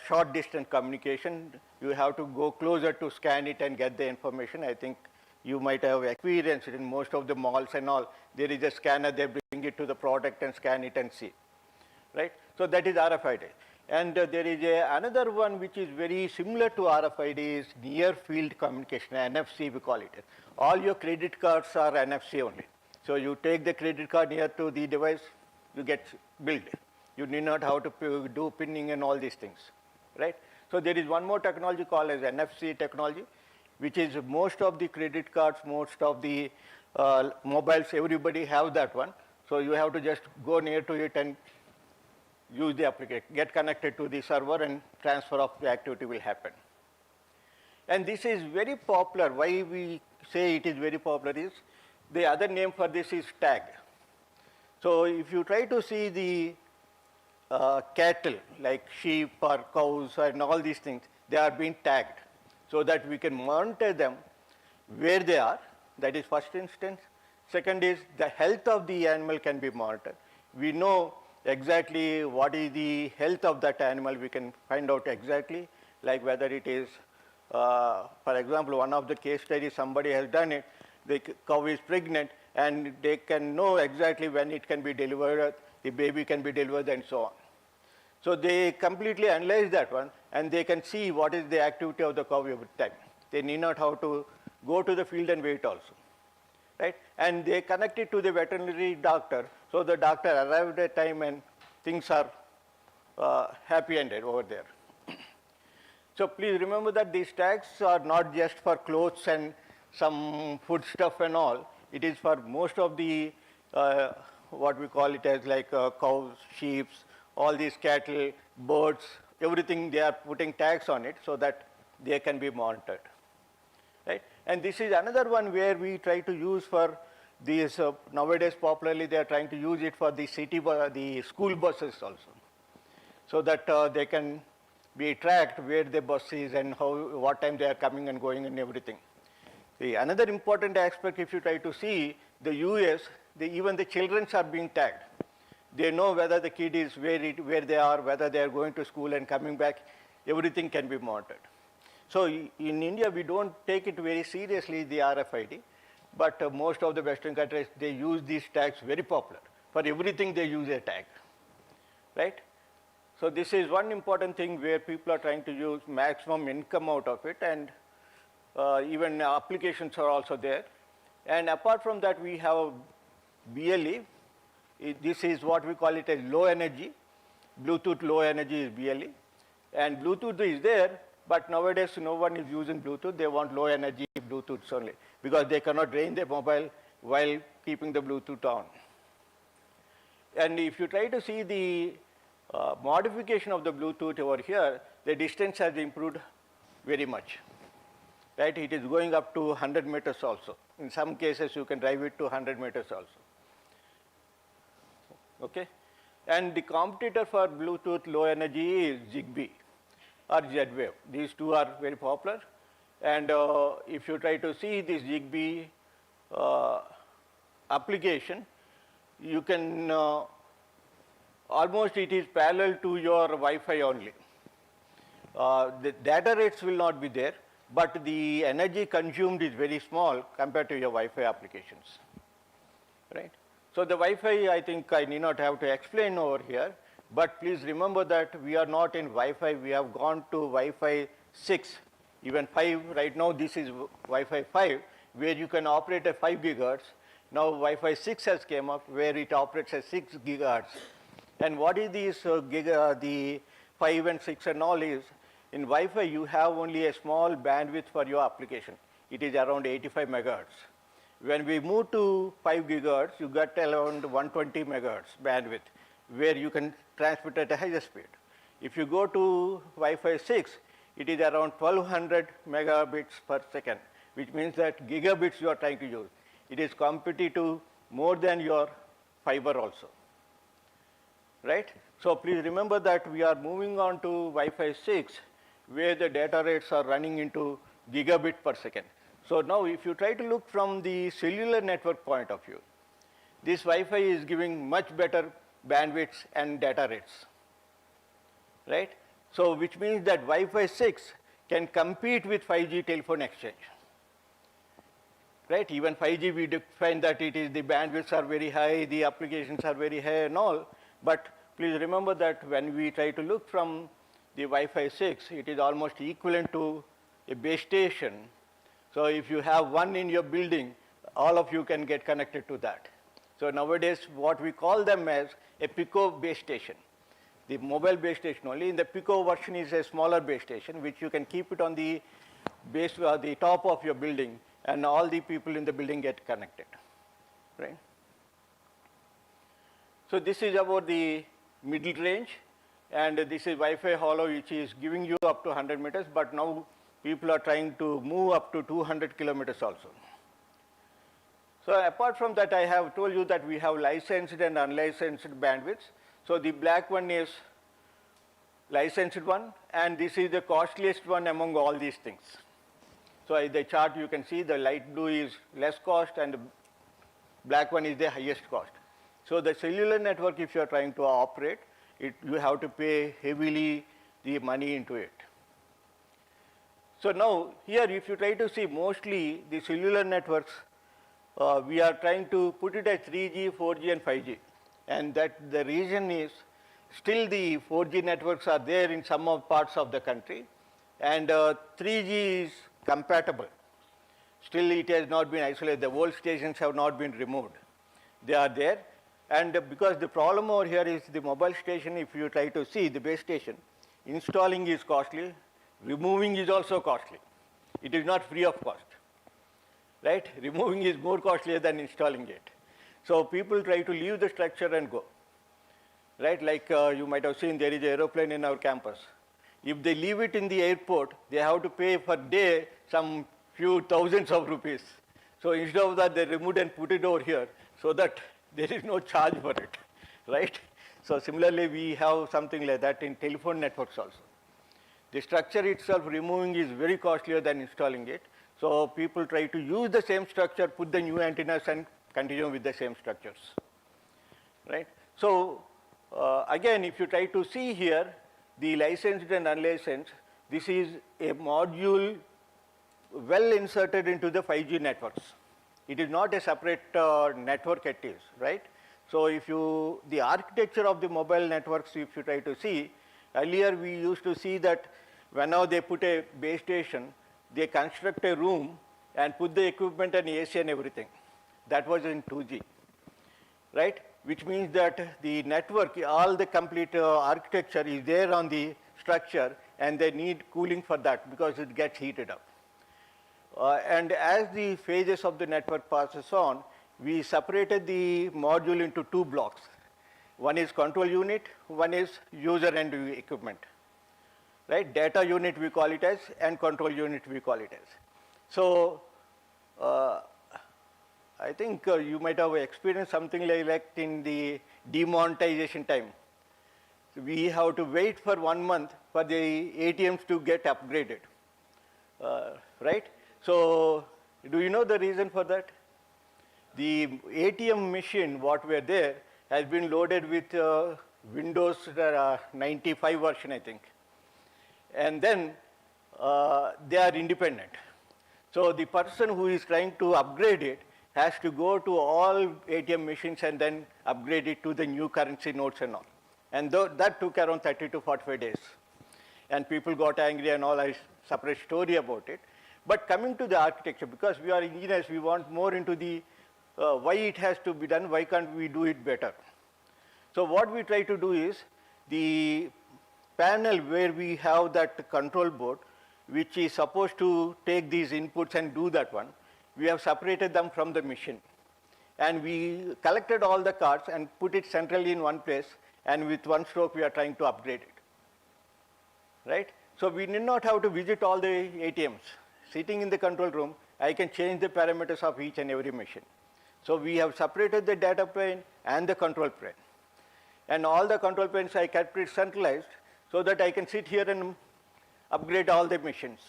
short distance communication. You have to go closer to scan it and get the information. I think you might have experienced it in most of the malls and all. There is a scanner, they bring it to the product and scan it and see, right? So that is RFID. And there is another one which is very similar to RFID is near field communication, NFC we call it. All your credit cards are NFC only. So you take the credit card near to the device, you get billed. You need not have to do pinning and all these things, right? So there is one more technology called as NFC technology, which is most of the credit cards, most of the mobiles, everybody have that one. So you have to just go near to it and use the application, get connected to the server and transfer of the activity will happen. And this is very popular. Why we say it is very popular is, the other name for this is tag. So if you try to see the cattle, like sheep or cows and all these things, they are being tagged so that we can monitor them where they are. That is first instance. Second is the health of the animal can be monitored. We know exactly what is the health of that animal. We can find out exactly, like whether it is, for example, one of the case studies somebody has done it, the cow is pregnant and they can know exactly when it can be delivered, the baby can be delivered and so on. So they completely analyze that one and they can see what is the activity of the cow every time. They need not have to go to the field and wait also, right? And they connect it to the veterinary doctor, so the doctor arrived at time and things are happy ended over there. So please remember that these tags are not just for clothes and some food stuff and all. It is for most of the, what we call it as like cows, sheep, all these cattle, birds, everything they are putting tags on it so that they can be monitored, right? And this is another one where we try to use for these, nowadays popularly they are trying to use it for the the school buses also, so that they can be tracked where the bus is and what time they are coming and going and everything. The another important aspect, if you try to see the US, even the children are being tagged. They know whether the kid is where they are, whether they are going to school and coming back. Everything can be monitored. So in India, we don't take it very seriously, the RFID, but most of the Western countries, they use these tags very popular. For everything, they use a tag, right? So this is one important thing where people are trying to use maximum income out of it, and even applications are also there. And apart from that, we have BLE. This is what we call it as low energy. Bluetooth low energy is BLE. And Bluetooth is there, but nowadays no one is using Bluetooth. They want low energy Bluetooth only because they cannot drain their mobile while keeping the Bluetooth on. And if you try to see the modification of the Bluetooth over here, the distance has improved very much, right? It is going up to 100 meters also. In some cases, you can drive it to 100 meters also. Okay? And the competitor for Bluetooth low energy is Zigbee or Z-Wave. These two are very popular. And if you try to see this Zigbee application, you can almost it is parallel to your Wi-Fi only. The data rates will not be there, but the energy consumed is very small compared to your Wi-Fi applications, right? So the Wi-Fi, I think I need not have to explain over here, but please remember that we are not in Wi-Fi, we have gone to Wi-Fi 6, even 5, right now this is Wi-Fi 5, where you can operate at 5 gigahertz. Now Wi-Fi 6 has came up where it operates at 6 gigahertz. And what is the 5 and 6 and all is, in Wi-Fi you have only a small bandwidth for your application. It is around 85 megahertz. When we move to 5 gigahertz, you get around 120 megahertz bandwidth, where you can transmit at a higher speed. If you go to Wi-Fi 6, it is around 1200 megabits per second, which means that gigabits you are trying to use. It is competitive more than your fiber also, right? So please remember that we are moving on to Wi-Fi 6, where the data rates are running into gigabit per second. So now if you try to look from the cellular network point of view, this Wi-Fi is giving much better bandwidths and data rates, right? So which means that Wi-Fi 6 can compete with 5G telephone exchange, right? Even 5G we define that it is the bandwidths are very high, the applications are very high and all, but please remember that when we try to look from the Wi-Fi 6, it is almost equivalent to a base station. So if you have one in your building, all of you can get connected to that. So nowadays, what we call them as a Pico base station. The mobile base station only. In the Pico version is a smaller base station, which you can keep it on the base, the top of your building, and all the people in the building get connected, right? So this is about the middle range, and this is Wi-Fi hollow, which is giving you up to 100 meters, but now people are trying to move up to 200 kilometers also. So apart from that, I have told you that we have licensed and unlicensed bandwidths. So the black one is licensed one, and this is the costliest one among all these things. So in the chart you can see the light blue is less cost and the black one is the highest cost. So the cellular network, if you are trying to operate, you have to pay heavily the money into it. So now here if you try to see mostly the cellular networks, we are trying to put it as 3G, 4G and 5G. And that the reason is still the 4G networks are there in some of parts of the country, and 3G is compatible. Still it has not been isolated. The old stations have not been removed. They are there. And because the problem over here is the mobile station, if you try to see the base station, installing is costly, removing is also costly. It is not free of cost, right? Removing is more costlier than installing it. So people try to leave the structure and go, right? Like you might have seen, there is an aeroplane in our campus. If they leave it in the airport, they have to pay per day some few thousands of rupees. So instead of that, they removed and put it over here so that there is no charge for it, right? So similarly, we have something like that in telephone networks also. The structure itself, removing is very costlier than installing it. So people try to use the same structure, put the new antennas and continue with the same structures, right? So again, if you try to see here, the licensed and unlicensed, this is a module well inserted into the 5G networks. It is not a separate network it is, right? So if you, the architecture of the mobile networks, if you try to see, earlier we used to see that whenever they put a base station, they construct a room and put the equipment and AC and everything. That was in 2G, right? Which means that the network, all the complete architecture is there on the structure, and they need cooling for that because it gets heated up. And as the phases of the network passes on, we separated the module into two blocks. One is control unit, one is user end equipment, right? Data unit we call it as, and control unit we call it as. So I think you might have experienced something like that in the demonetization time. So we have to wait for 1 month for the ATMs to get upgraded, right? So do you know the reason for that? The ATM machine, what were there, has been loaded with Windows 95 version, I think. And then they are independent. So the person who is trying to upgrade it has to go to all ATM machines and then upgrade it to the new currency notes and all. And that took around 30 to 45 days. And people got angry and all, I separate story about it. But coming to the architecture, because we are engineers, we want more into the why it has to be done, why can't we do it better? So what we try to do is the panel where we have that control board, which is supposed to take these inputs and do that one, we have separated them from the machine. And we collected all the cards and put it centrally in one place, and with one stroke we are trying to upgrade it, right? So we need not have to visit all the ATMs. Sitting in the control room, I can change the parameters of each and every machine. So we have separated the data plane and the control plane. And all the control planes I kept it centralized so that I can sit here and upgrade all the machines.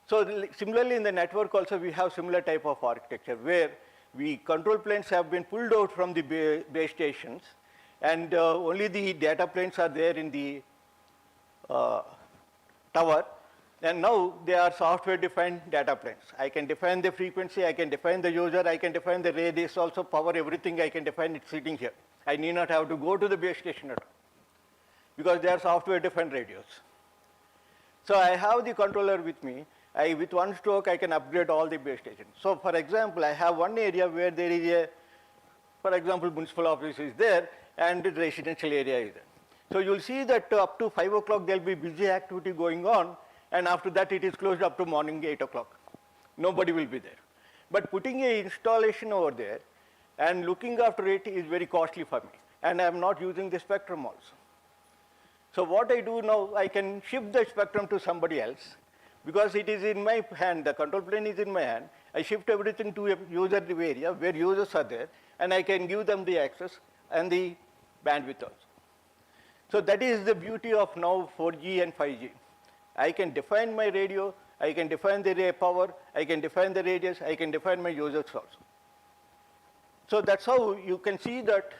So similarly in the network also we have similar type of architecture where control planes have been pulled out from the base stations, and only the data planes are there in the tower. And now they are software defined data planes. I can define the frequency, I can define the user, I can define the radius also, power, everything I can define it sitting here. I need not have to go to the base station at all because they are software defined radios. So I have the controller with me. With one stroke I can upgrade all the base stations. So for example, I have one area where there is for example, municipal office is there and the residential area is there. So you'll see that up to 5 o'clock there'll be busy activity going on, and after that it is closed up to morning 8 o'clock. Nobody will be there. But putting an installation over there and looking after it is very costly for me, and I'm not using the spectrum also. So what I do now, I can shift the spectrum to somebody else because it is in my hand, the control plane is in my hand. I shift everything to a user area where users are there, and I can give them the access and the bandwidth also. So that is the beauty of now 4G and 5G. I can define my radio, I can define the power, I can define the radius, I can define my users also. So that's how you can see that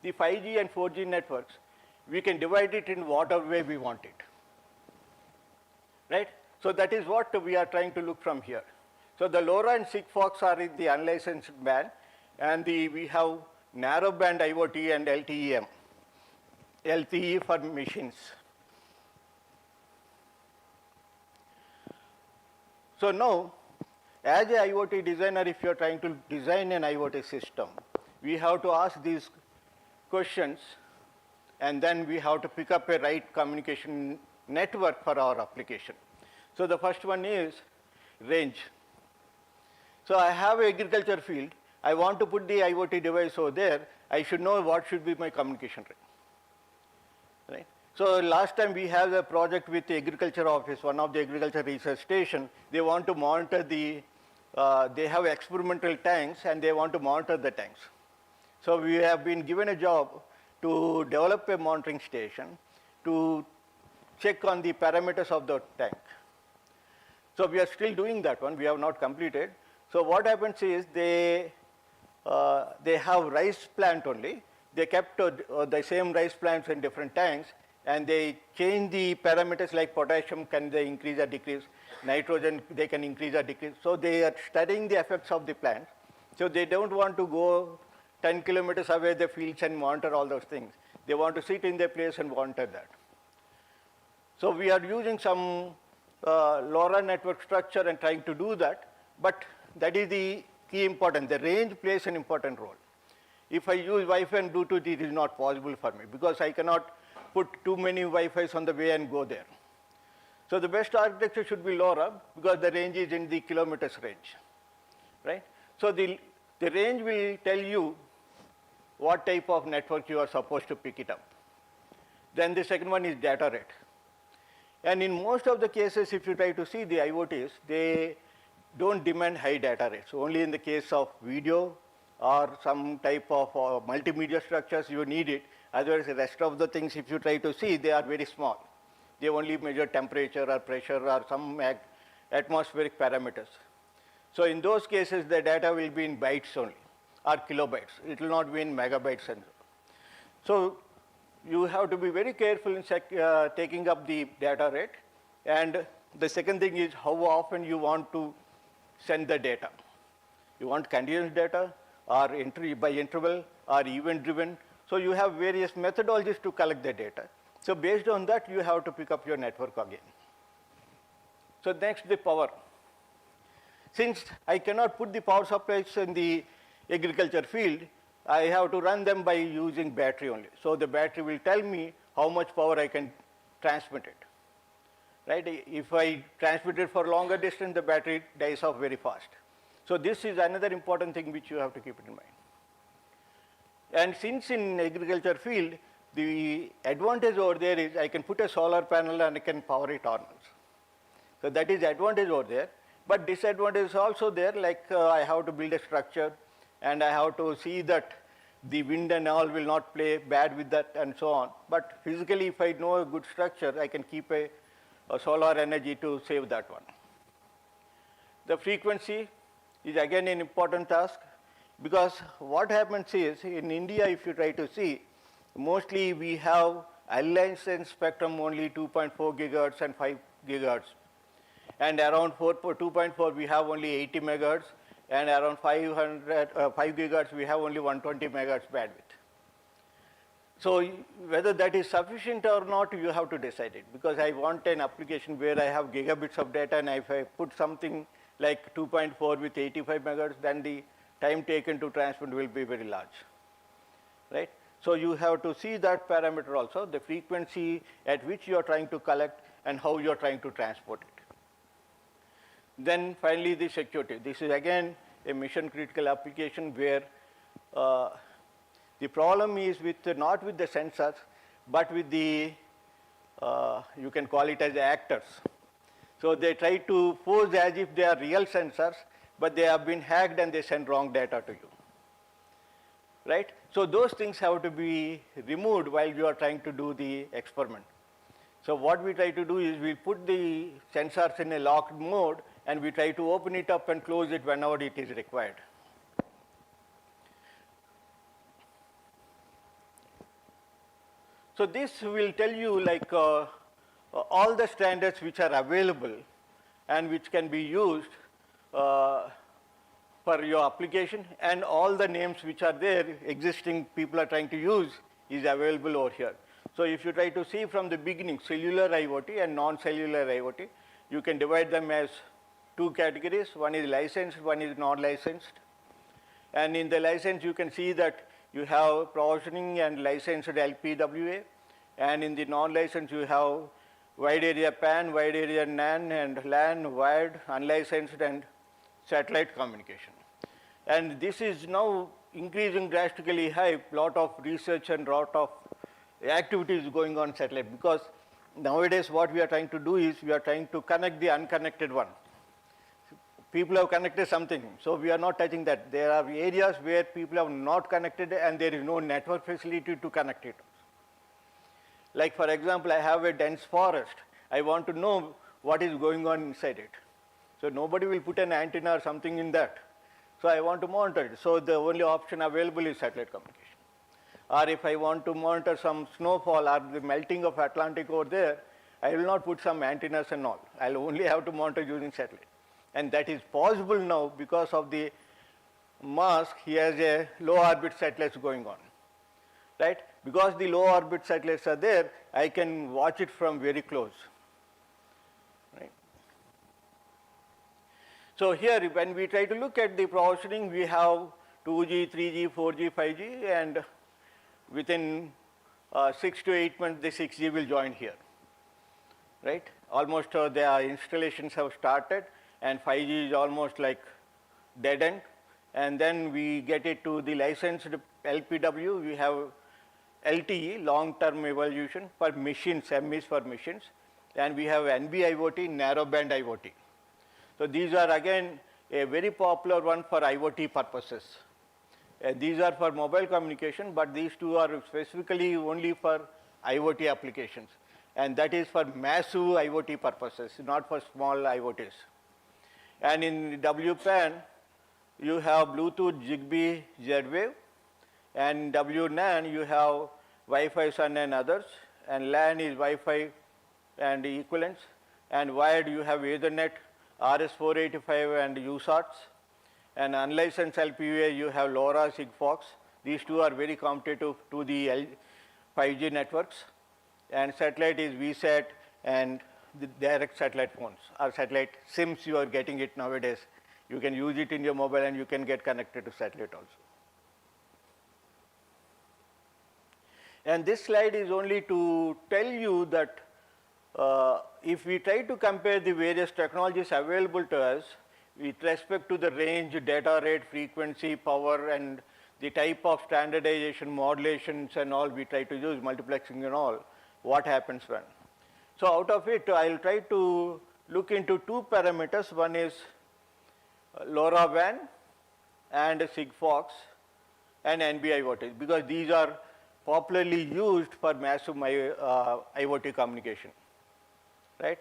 the 5G and 4G networks, we can divide it in whatever way we want it, right? So that is what we are trying to look from here. So the LoRa and Sigfox are in the unlicensed band, and we have narrow band IoT and LTE-M. LTE for machines. So now, as a IoT designer, if you are trying to design an IoT system, we have to ask these questions, and then we have to pick up a right communication network for our application. So the first one is range. So I have an agriculture field. I want to put the IoT device over there. I should know what should be my communication range, right? So last time we have a project with the agriculture office, one of the agriculture research station. They want to monitor they have experimental tanks and they want to monitor the tanks. So we have been given a job to develop a monitoring station to check on the parameters of the tank. So we are still doing that one, we have not completed. So what happens is they have rice plant only. They kept the same rice plants in different tanks, and they change the parameters like potassium, can they increase or decrease, nitrogen, they can increase or decrease. So they are studying the effects of the plant. So they don't want to go 10 kilometers away the fields and monitor all those things. They want to sit in their place and monitor that. So we are using some LoRa network structure and trying to do that, but that is the key important. The range plays an important role. If I use Wi-Fi and Bluetooth, it is not possible for me because I cannot put too many Wi-Fis on the way and go there. So the best architecture should be LoRa because the range is in the kilometers range, right? So the range will tell you what type of network you are supposed to pick it up. Then the second one is data rate. And in most of the cases, if you try to see the IoTs, they don't demand high data rates. Only in the case of video or some type of multimedia structures, you need it. Otherwise, the rest of the things, if you try to see, they are very small. They only measure temperature or pressure or some atmospheric parameters. So in those cases, the data will be in bytes only, or kilobytes. It will not be in megabytes. And So you have to be very careful in taking up the data rate. And the second thing is how often you want to send the data. You want continuous data or entry by interval or event driven. So you have various methodologies to collect the data. So based on that, you have to pick up your network again. So next, the power. Since I cannot put the power supplies in the agriculture field, I have to run them by using battery only. So the battery will tell me how much power I can transmit it. Right? If I transmit it for longer distance, the battery dies off very fast. So this is another important thing which you have to keep it in mind. And since in agriculture field, the advantage over there is I can put a solar panel and I can power it on also. So that is advantage over there. But disadvantage is also there, like I have to build a structure and I have to see that the wind and all will not play bad with that and so on. But physically, if I know a good structure, I can keep a solar energy to save that one. The frequency is again an important task, because what happens is in India, if you try to see, mostly we have unlicensed spectrum only 2.4 gigahertz and 5 gigahertz. And around 2.4 we have only 80 megahertz, and around 5 gigahertz we have only 120 megahertz bandwidth. So whether that is sufficient or not, you have to decide it, because I want an application where I have gigabits of data, and if I put something like 2.4 with 85 megahertz, then the time taken to transmit will be very large, right? So you have to see that parameter also, the frequency at which you are trying to collect and how you are trying to transport it. Then finally, the security. This is again a mission critical application where the problem is with not with the sensors, but with the, you can call it as actors. So they try to pose as if they are real sensors, but they have been hacked and they send wrong data to you, right? So those things have to be removed while you are trying to do the experiment. So what we try to do is we put the sensors in a locked mode, and we try to open it up and close it whenever it is required. So this will tell you like all the standards which are available and which can be used for your application, and all the names which are there, existing people are trying to use, is available over here. So if you try to see from the beginning, cellular IoT and non-cellular IoT, you can divide them as two categories. One is licensed, one is non-licensed. And in the license, you can see that you have provisioning and licensed LPWA. And in the non-licensed, you have wide area PAN, wide area NAN, and LAN, wired, unlicensed, and satellite communication. And this is now increasing drastically high, lot of research and lot of activities going on satellite, because nowadays what we are trying to do is we are trying to connect the unconnected one. People have connected something, so we are not touching that. There are areas where people have not connected and there is no network facility to connect it. Like for example, I have a dense forest. I want to know what is going on inside it. So nobody will put an antenna or something in that. So I want to monitor it. So the only option available is satellite communication. Or if I want to monitor some snowfall or the melting of Atlantic over there, I will not put some antennas and all. I'll only have to monitor using satellite. And that is possible now because of the Musk. He has a low orbit satellites going on, right? Because the low orbit satellites are there, I can watch it from very close, right? So here, when we try to look at the provisioning, we have 2G, 3G, 4G, 5G, and within 6 to 8 months, the 6G will join here, right? Almost the installations have started, and 5G is almost like dead end. And then we get it to the licensed LPW. We have LTE, long-term evolution, for machines, M is for machines. And we have NB-IoT, narrowband IoT. So these are again a very popular one for IoT purposes. These are for mobile communication, but these two are specifically only for IoT applications. And that is for massive IoT purposes, not for small IoTs. And in WPAN, you have Bluetooth, Zigbee, Z-Wave. And WNAN, you have Wi-Fi SUN and others, and LAN is Wi-Fi and equivalents, and wired you have Ethernet, RS-485 and USARTs, and unlicensed LPWA you have LoRa, Sigfox. These two are very competitive to the 5G networks, and satellite is VSAT and the direct satellite phones or satellite SIMs. You are getting it nowadays. You can use it in your mobile and you can get connected to satellite also. And this slide is only to tell you that if we try to compare the various technologies available to us with respect to the range, data rate, frequency, power, and the type of standardization, modulations, and all we try to use, multiplexing and all, what happens when. So out of it, I'll try to look into two parameters. One is LoRaWAN and Sigfox and NB-IoT, because these are popularly used for massive IoT communication, right?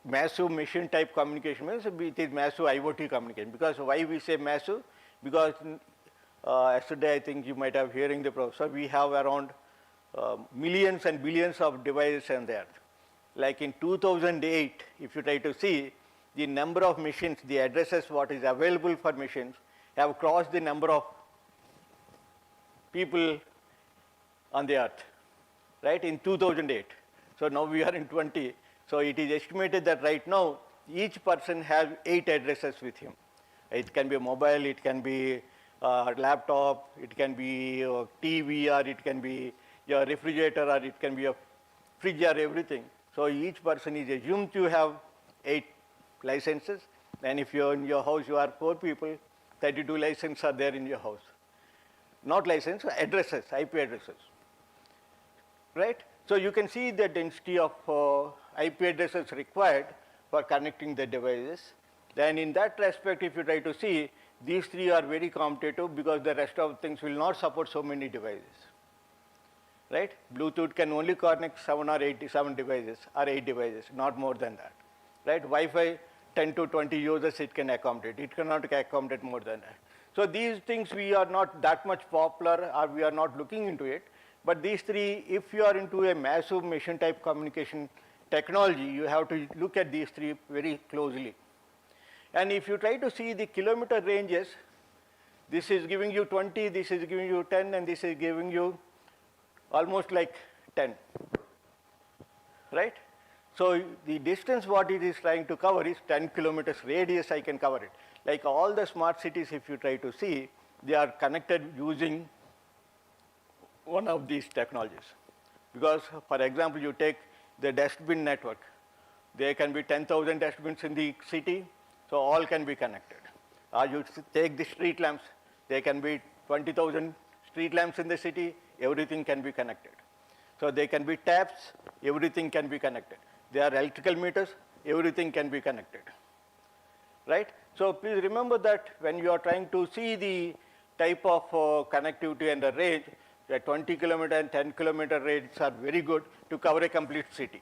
Massive machine type communication means it is massive IoT communication. Because why we say massive? Because yesterday I think you might have hearing the professor, we have around millions and billions of devices in there. Like in 2008, if you try to see the number of machines, the addresses what is available for machines have crossed the number of people on the earth, right, in 2008. So now we are in 20. So it is estimated that right now each person has 8 addresses with him. It can be a mobile, it can be a laptop, it can be a TV, or it can be your refrigerator, or it can be a fridge, or everything. So each person is assumed to have 8 licenses. And if you're in your house, you are 4 people, 32 licenses are there in your house. Not license, addresses, IP addresses, right? So you can see the density of IP addresses required for connecting the devices. Then in that respect, if you try to see, these 3 are very competitive because the rest of things will not support so many devices, right? Bluetooth can only connect 7 or 7 devices or 8 devices, not more than that, right? Wi-Fi, 10 to 20 users it can accommodate. It cannot accommodate more than that. So these things we are not that much popular, or we are not looking into it. But these 3, if you are into a massive machine type communication technology, you have to look at these 3 very closely. And if you try to see the kilometer ranges, this is giving you 20, this is giving you 10, and this is giving you almost like 10, right? So the distance what it is trying to cover is 10 kilometers radius I can cover it. Like all the smart cities, if you try to see, they are connected using one of these technologies. Because, for example, you take the dustbin network. There can be 10,000 dustbins in the city, so all can be connected. Or you take the street lamps. There can be 20,000 street lamps in the city, everything can be connected. So there can be taps, everything can be connected. There are electrical meters, everything can be connected, right? So please remember that when you are trying to see the type of connectivity and the range, the 20 kilometer and 10 kilometer range are very good to cover a complete city,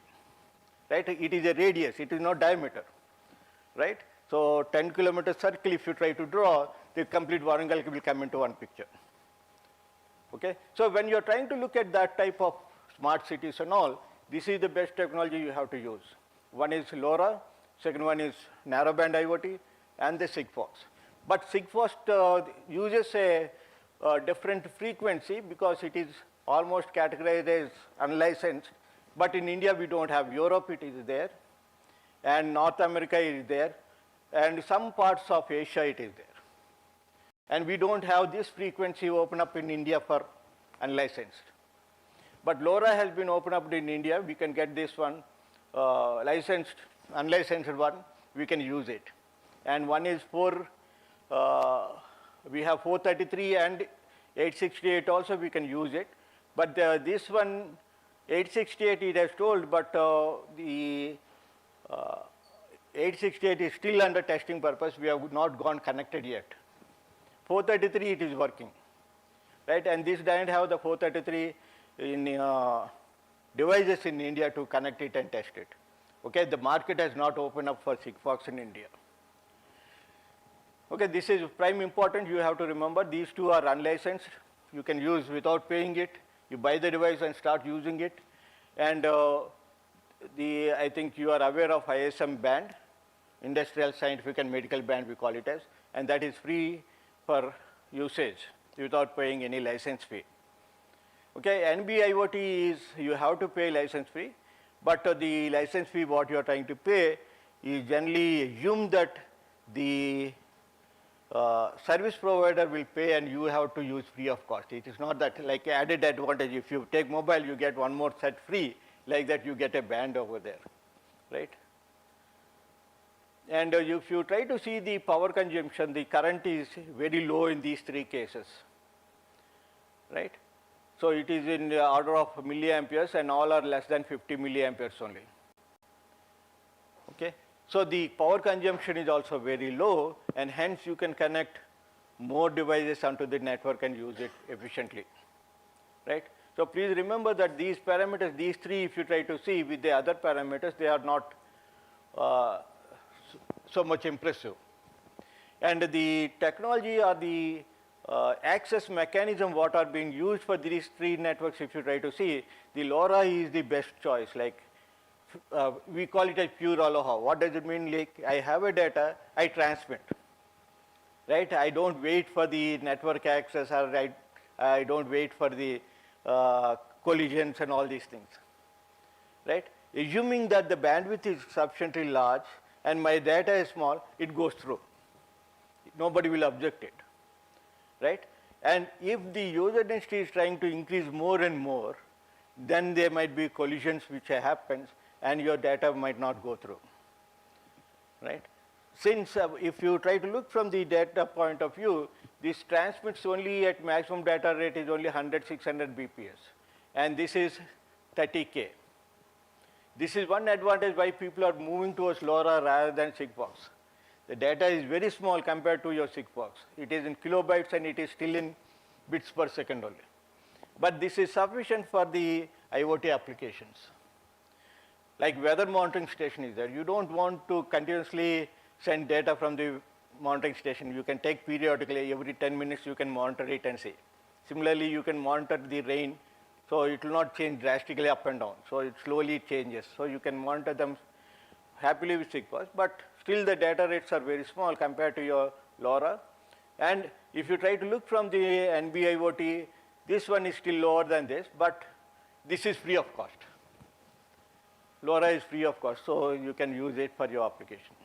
right? It is a radius, it is not diameter, right? So 10 kilometer circle, if you try to draw, the complete Warangal will come into one picture, okay? So when you are trying to look at that type of smart cities and all, this is the best technology you have to use. One is LoRa, second one is narrowband IoT, and the Sigfox. But Sigfox uses a different frequency because it is almost categorized as unlicensed. But in India, we don't have. Europe, it is there. And North America is there. And some parts of Asia, it is there. And we don't have this frequency open up in India for unlicensed. But LoRa has been opened up in India. We can get this one licensed, unlicensed one. We can use it. And one is we have 433 and 868 also we can use it. But this one, 868 it has told, but the 868 is still under testing purpose. We have not gone connected yet. 433 it is working, right? And this doesn't have the 433 in devices in India to connect it and test it. Okay, the market has not opened up for Sigfox in India. Okay, this is prime important. You have to remember these 2 are unlicensed. You can use without paying it. You buy the device and start using it. And I think you are aware of ISM band, industrial, scientific, and medical band, we call it as, and that is free for usage without paying any license fee. Okay, NB-IoT is you have to pay license fee, but the license fee what you are trying to pay is generally assume that the service provider will pay and you have to use free of cost. It is not that like added advantage. If you take mobile, you get one more set free, like that you get a band over there, right? And if you try to see the power consumption, the current is very low in these three cases, right? So it is in the order of milliamperes and all are less than 50 milliamperes only, okay? So the power consumption is also very low and hence you can connect more devices onto the network and use it efficiently, right? So please remember that these parameters, these three, if you try to see with the other parameters, they are not so much impressive. And the technology or the access mechanism what are being used for these three networks, if you try to see, the LoRa is the best choice. Like we call it a pure aloha. What does it mean? Like I have a data, I transmit, right? I don't wait for the network access or I don't wait for the collisions and all these things, right? Assuming that the bandwidth is sufficiently large and my data is small, it goes through. Nobody will object it, right? And if the user density is trying to increase more and more, then there might be collisions which happens and your data might not go through, right? Since if you try to look from the data point of view, this transmits only at maximum data rate is only 100, 600 BPS, and this is 30K. This is one advantage why people are moving towards LoRa rather than Sigfox. The data is very small compared to your Sigfox. It is in kilobytes and it is still in bits per second only. But this is sufficient for the IoT applications. Like weather monitoring station is there. You don't want to continuously send data from the monitoring station. You can take periodically, every 10 minutes you can monitor it and see. Similarly, you can monitor the rain, so it will not change drastically up and down. So it slowly changes. So you can monitor them happily with Sigfox, but still the data rates are very small compared to your LoRa. And if you try to look from the NB-IoT, this one is still lower than this, but this is free of cost. LoRa is free of cost, so you can use it for your application.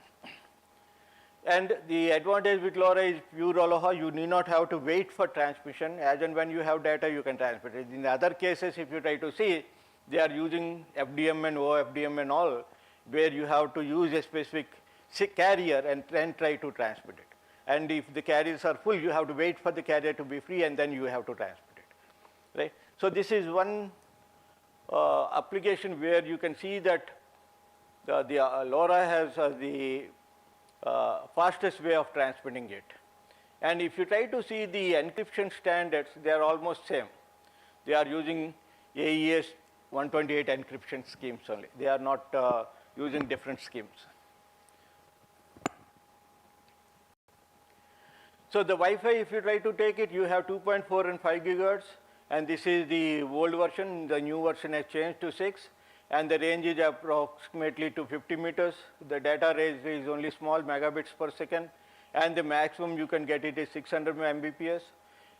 And the advantage with LoRa is pure aloha. You need not have to wait for transmission. As and when you have data, you can transmit it. In other cases, if you try to see, they are using FDM and OFDM and all, where you have to use a specific carrier and then try to transmit it. And if the carriers are full, you have to wait for the carrier to be free and then you have to transmit it, right? So this is one application where you can see that the LoRa has the fastest way of transmitting it. And if you try to see the encryption standards, they are almost same. They are using AES 128 encryption schemes only. They are not using different schemes. So the Wi-Fi, if you try to take it, you have 2.4 and 5 gigahertz, and this is the old version. The new version has changed to 6, and the range is approximately to 50 meters. The data range is only small, megabits per second, and the maximum you can get it is 600 Mbps.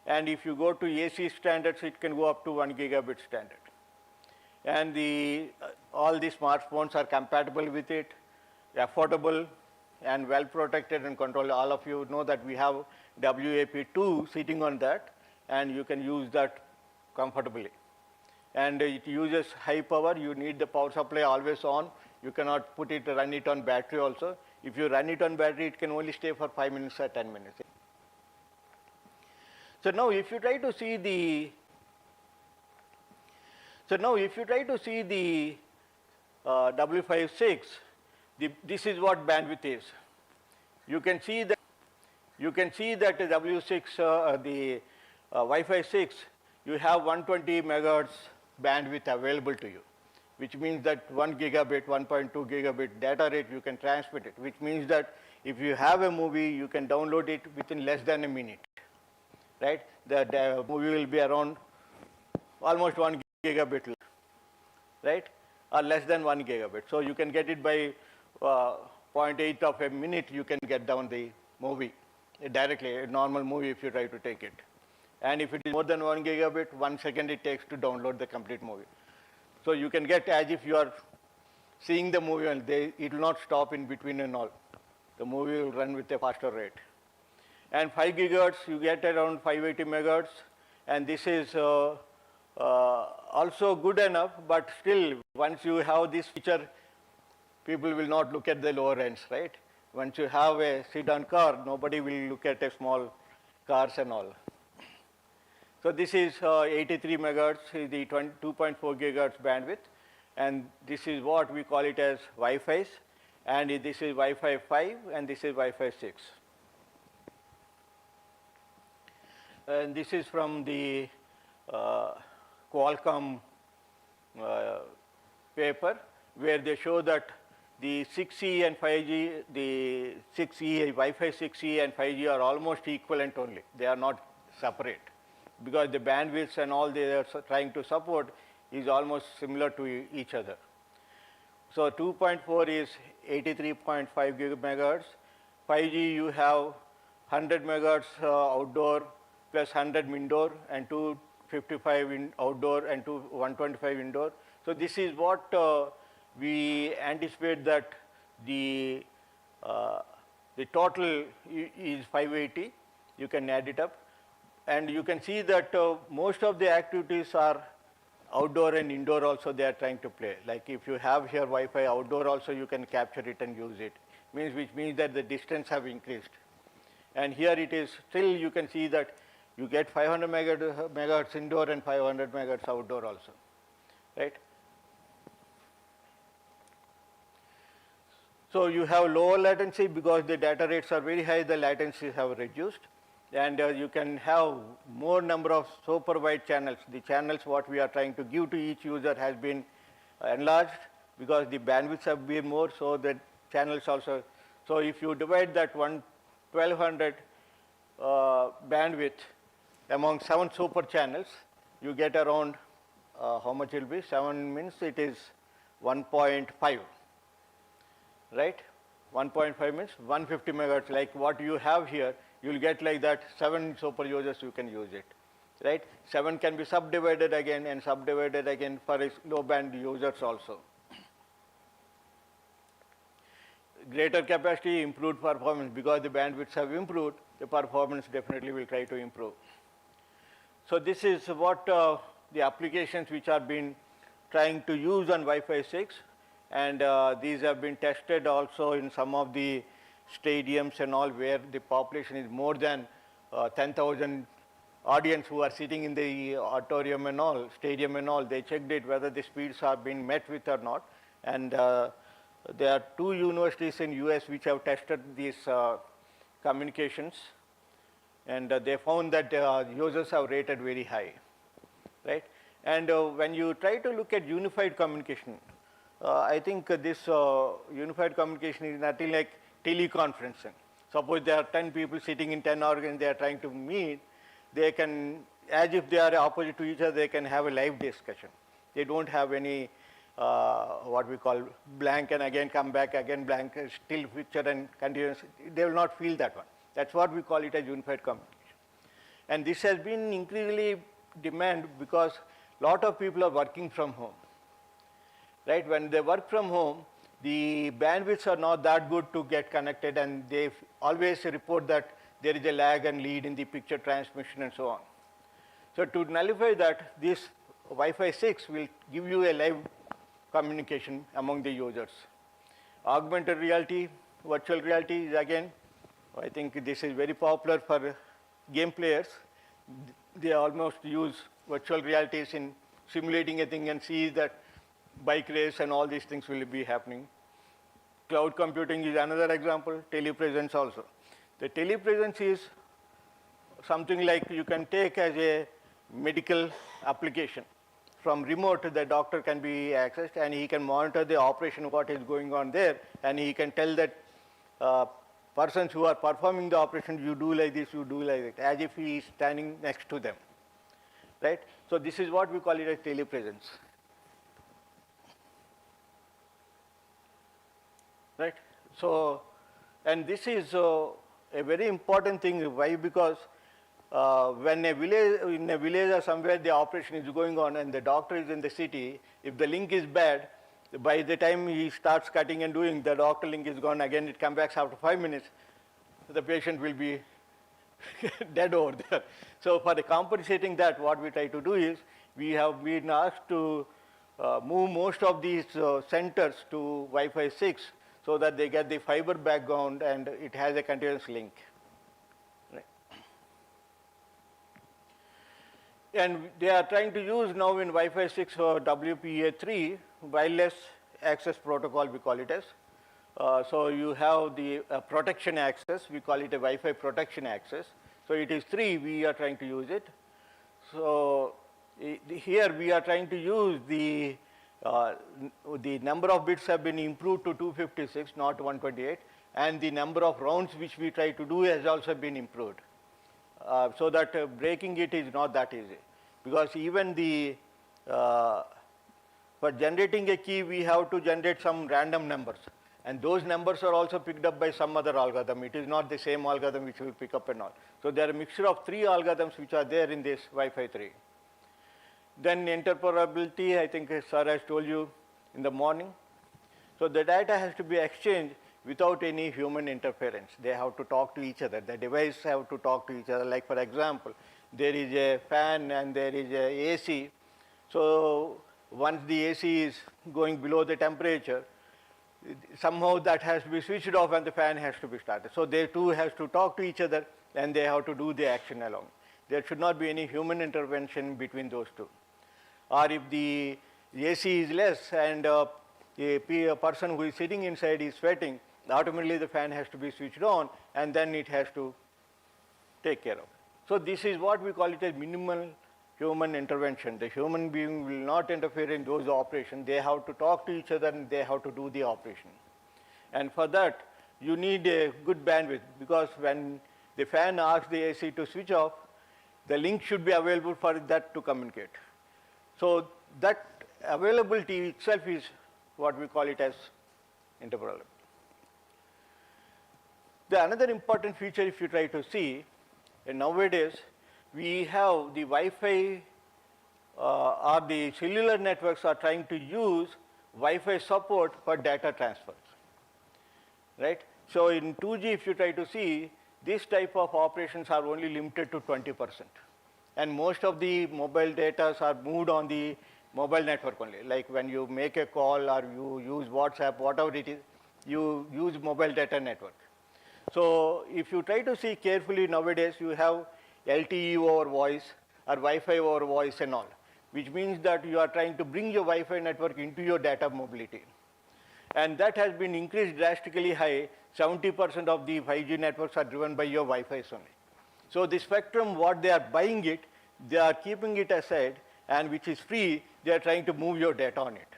And if you go to AC standards, it can go up to 1 gigabit standard. And all the smartphones are compatible with it, affordable, and well protected and controlled. All of you know that we have WAP2 sitting on that, and you can use that comfortably. And it uses high power. You need the power supply always on. You cannot run it on battery also. If you run it on battery, it can only stay for 5 minutes or 10 minutes. So now if you try to see the W56, this is what bandwidth is. You can see that the W6, the Wi-Fi 6, you have 120 megahertz bandwidth available to you, which means that 1 gigabit, 1.2 gigabit data rate you can transmit it, which means that if you have a movie, you can download it within less than a minute, right? The movie will be around almost 1 gigabit, right? Or less than 1 gigabit. So you can get it by 0.8 of a minute, you can get down the movie directly, a normal movie if you try to take it. And if it is more than 1 gigabit, 1 second it takes to download the complete movie. So you can get as if you are seeing the movie and it will not stop in between and all. The movie will run with a faster rate. And 5 gigahertz, you get around 580 megahertz, and this is also good enough, but still, once you have this feature, people will not look at the lower ends, right? Once you have a sedan car, nobody will look at a small cars and all. So this is 83 megahertz, is the 2.4 gigahertz bandwidth, and this is what we call it as Wi-Fi, and this is Wi-Fi 5, and this is Wi-Fi 6. And this is from the Qualcomm paper, where they show that the 6E and 5G, the 6E, Wi-Fi 6E and 5G are almost equivalent only. They are not separate, because the bandwidths and all they are trying to support is almost similar to each other. So 2.4 is 83.5 megahertz. 5G you have 100 megahertz outdoor plus 100 indoor, and 255 in outdoor and 125 indoor. So this is what we anticipate that the total is 580. You can add it up, and you can see that most of the activities are outdoor and indoor also they are trying to play. Like if you have here Wi-Fi outdoor also, you can capture it and use it, which means that the distance have increased. And here it is still, you can see that you get 500 megahertz indoor and 500 megahertz outdoor also, right? So you have lower latency because the data rates are very high, the latencies have reduced. And you can have more number of super wide channels. The channels what we are trying to give to each user has been enlarged because the bandwidths have been more, so the channels also. So if you divide that 1200 bandwidth among 7 super channels, you get around, how much it will be? 7 means it is 1.5, right? 1.5 means 150 megahertz, like what you have here. You will get like that 7 super users you can use it, right? 7 can be subdivided again and subdivided again for low band users also. Greater capacity, improved performance, because the bandwidths have improved, the performance definitely will try to improve. So this is what the applications which are being trying to use on Wi-Fi 6, and these have been tested also in some of the stadiums and all, where the population is more than 10,000 audience who are sitting in the auditorium and all, stadium and all. They checked it whether the speeds are being met with or not. And there are 2 universities in US which have tested these communications, and they found that users have rated very high, right? And when you try to look at unified communication, I think this unified communication is nothing like teleconferencing. Suppose there are 10 people sitting in 10 organs, they are trying to meet, they can, as if they are opposite to each other, they can have a live discussion. They don't have any, what we call blank and again come back, again blank, still picture and continuous. They will not feel that one. That's what we call it as unified communication. And this has been increasingly demand because a lot of people are working from home, right? When they work from home, the bandwidths are not that good to get connected, and they always report that there is a lag and lead in the picture transmission and so on. So to nullify that, this Wi-Fi 6 will give you a live communication among the users. Augmented reality, virtual reality is again, I think this is very popular for game players. They almost use virtual realities in simulating a thing and see that bike race and all these things will be happening. Cloud computing is another example, telepresence also. The telepresence is something like you can take as a medical application. From remote, the doctor can be accessed and he can monitor the operation, what is going on there, and he can tell that persons who are performing the operation, you do like this, you do like that, as if he is standing next to them, right? So this is what we call it as telepresence. Right? So, and this is a very important thing. Why? Because when in a village or somewhere the operation is going on and the doctor is in the city, if the link is bad, by the time he starts cutting and doing, the doctor link is gone again, it comes back after 5 minutes, the patient will be dead over there. So for compensating that, what we try to do is, we have been asked to move most of these centers to Wi-Fi 6 so that they get the fiber background and it has a continuous link. Right. And they are trying to use now in Wi-Fi 6 or WPA3, wireless access protocol, we call it as. So you have the protection access, we call it a Wi-Fi protection access. So it is 3, we are trying to use it. So here we are trying to use the number of bits have been improved to 256, not 128, and the number of rounds which we try to do has also been improved. So that breaking it is not that easy. Because even for generating a key, we have to generate some random numbers. And those numbers are also picked up by some other algorithm. It is not the same algorithm which will pick up and all. So there are a mixture of 3 algorithms which are there in this Wi-Fi 3. Then interoperability, I think sir has told you in the morning. So the data has to be exchanged without any human interference. They have to talk to each other. The devices have to talk to each other. Like for example, there is a fan and there is a AC. So once the AC is going below the temperature, somehow that has to be switched off and the fan has to be started. So they two has to talk to each other and they have to do the action along. There should not be any human intervention between those two. Or if the AC is less and a person who is sitting inside is sweating, automatically the fan has to be switched on and then it has to take care of it. So this is what we call it as minimal human intervention. The human being will not interfere in those operations. They have to talk to each other and they have to do the operation. And for that, you need a good bandwidth, because when the fan asks the AC to switch off, the link should be available for that to communicate. So that availability itself is what we call it as interoperability. The another important feature, if you try to see, nowadays we have the Wi-Fi or the cellular networks are trying to use Wi-Fi support for data transfers, right? So in 2G, if you try to see, this type of operations are only limited to 20%. And most of the mobile data are moved on the mobile network only. Like when you make a call or you use WhatsApp, whatever it is, you use mobile data network. So if you try to see carefully nowadays, you have LTE over voice or Wi-Fi over voice and all, which means that you are trying to bring your Wi-Fi network into your data mobility. And that has been increased drastically high. 70% of the 5G networks are driven by your Wi-Fi only. So the spectrum, what they are buying it, they are keeping it aside, and which is free, they are trying to move your data on it.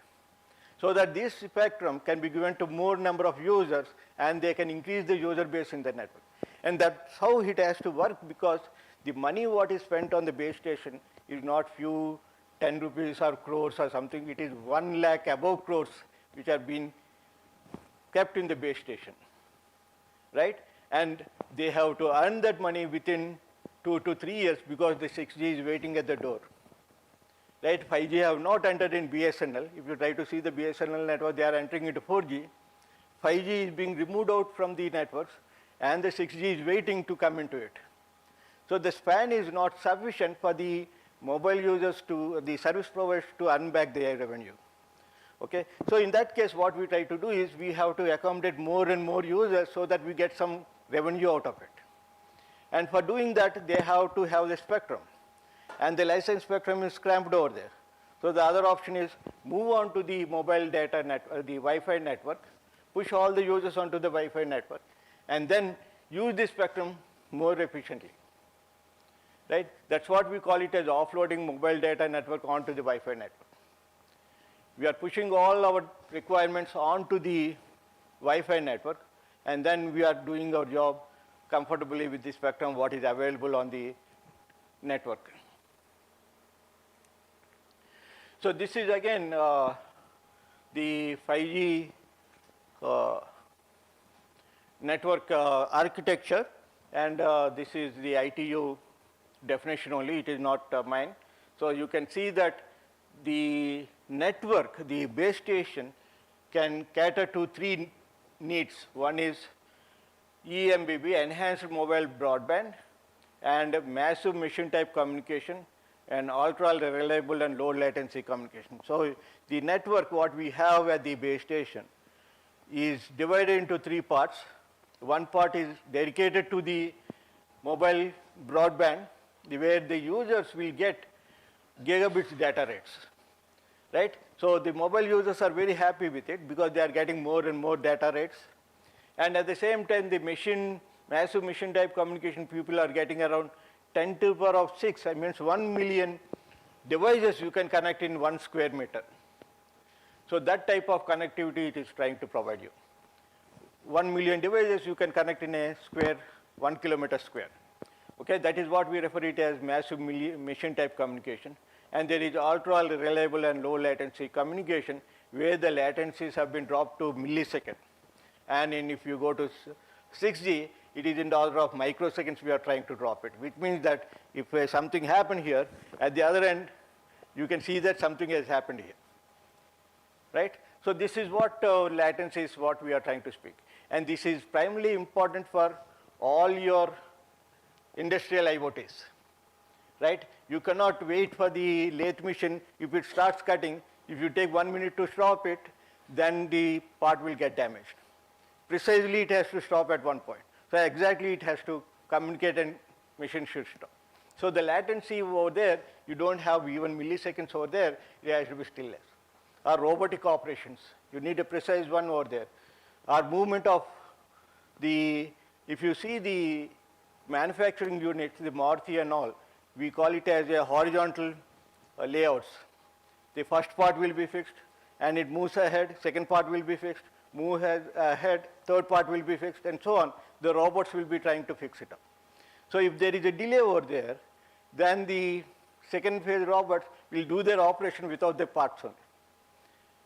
So that this spectrum can be given to more number of users and they can increase the user base in the network. And that's how it has to work, because the money what is spent on the base station is not few 10 rupees or crores or something. It is 1 lakh above crores which are being kept in the base station, right? And they have to earn that money within 2 to 3 years, because the 6G is waiting at the door, right? 5G have not entered in BSNL. If you try to see the BSNL network, they are entering into 4G. 5G is being removed out from the networks, and the 6G is waiting to come into it. So the span is not sufficient for the mobile users to, the service providers to earn back their revenue. Okay? So in that case, what we try to do is we have to accommodate more and more users so that we get some revenue out of it. And for doing that, they have to have the spectrum. And the licensed spectrum is cramped over there. So the other option is move on to the mobile data network, the Wi-Fi network, push all the users onto the Wi-Fi network, and then use the spectrum more efficiently. Right? That's what we call it as offloading mobile data network onto the Wi-Fi network. We are pushing all our requirements onto the Wi-Fi network, and then we are doing our job comfortably with the spectrum what is available on the network. So this is again the 5G network architecture, and this is the ITU definition only, it is not mine. So you can see that the network, the base station, can cater to three needs. One is EMBB, enhanced mobile broadband, and massive machine type communication, and ultra reliable and low latency communication. So the network what we have at the base station is divided into three parts. One part is dedicated to the mobile broadband, where the users will get gigabits data rates, right? So the mobile users are very happy with it because they are getting more and more data rates. And at the same time, the massive machine type communication, people are getting around 10 to the power of 6, that means 1 million devices you can connect in 1 square meter. So that type of connectivity it is trying to provide you. 1 million devices you can connect in a square, 1 kilometer square. Okay, that is what we refer it as massive machine type communication. And there is ultra reliable and low latency communication, where the latencies have been dropped to millisecond. And if you go to 6G, it is in the order of microseconds we are trying to drop it, which means that if something happened here, at the other end, you can see that something has happened here, right? So this is what latency is what we are trying to speak. And this is primarily important for all your industrial IoTs, right? You cannot wait for the lathe machine. If it starts cutting, if you take 1 minute to stop it, then the part will get damaged. Precisely it has to stop at one point. So exactly it has to communicate and machine should stop. So the latency over there, you don't have even milliseconds over there, it has to be still less. Or robotic operations, you need a precise one over there. Or movement of the, if you see the manufacturing units, the Maruti and all, we call it as a horizontal layouts. The first part will be fixed and it moves ahead, second part will be fixed, move ahead, third part will be fixed, and so on. The robots will be trying to fix it up. So if there is a delay over there, then the second phase robots will do their operation without the parts only,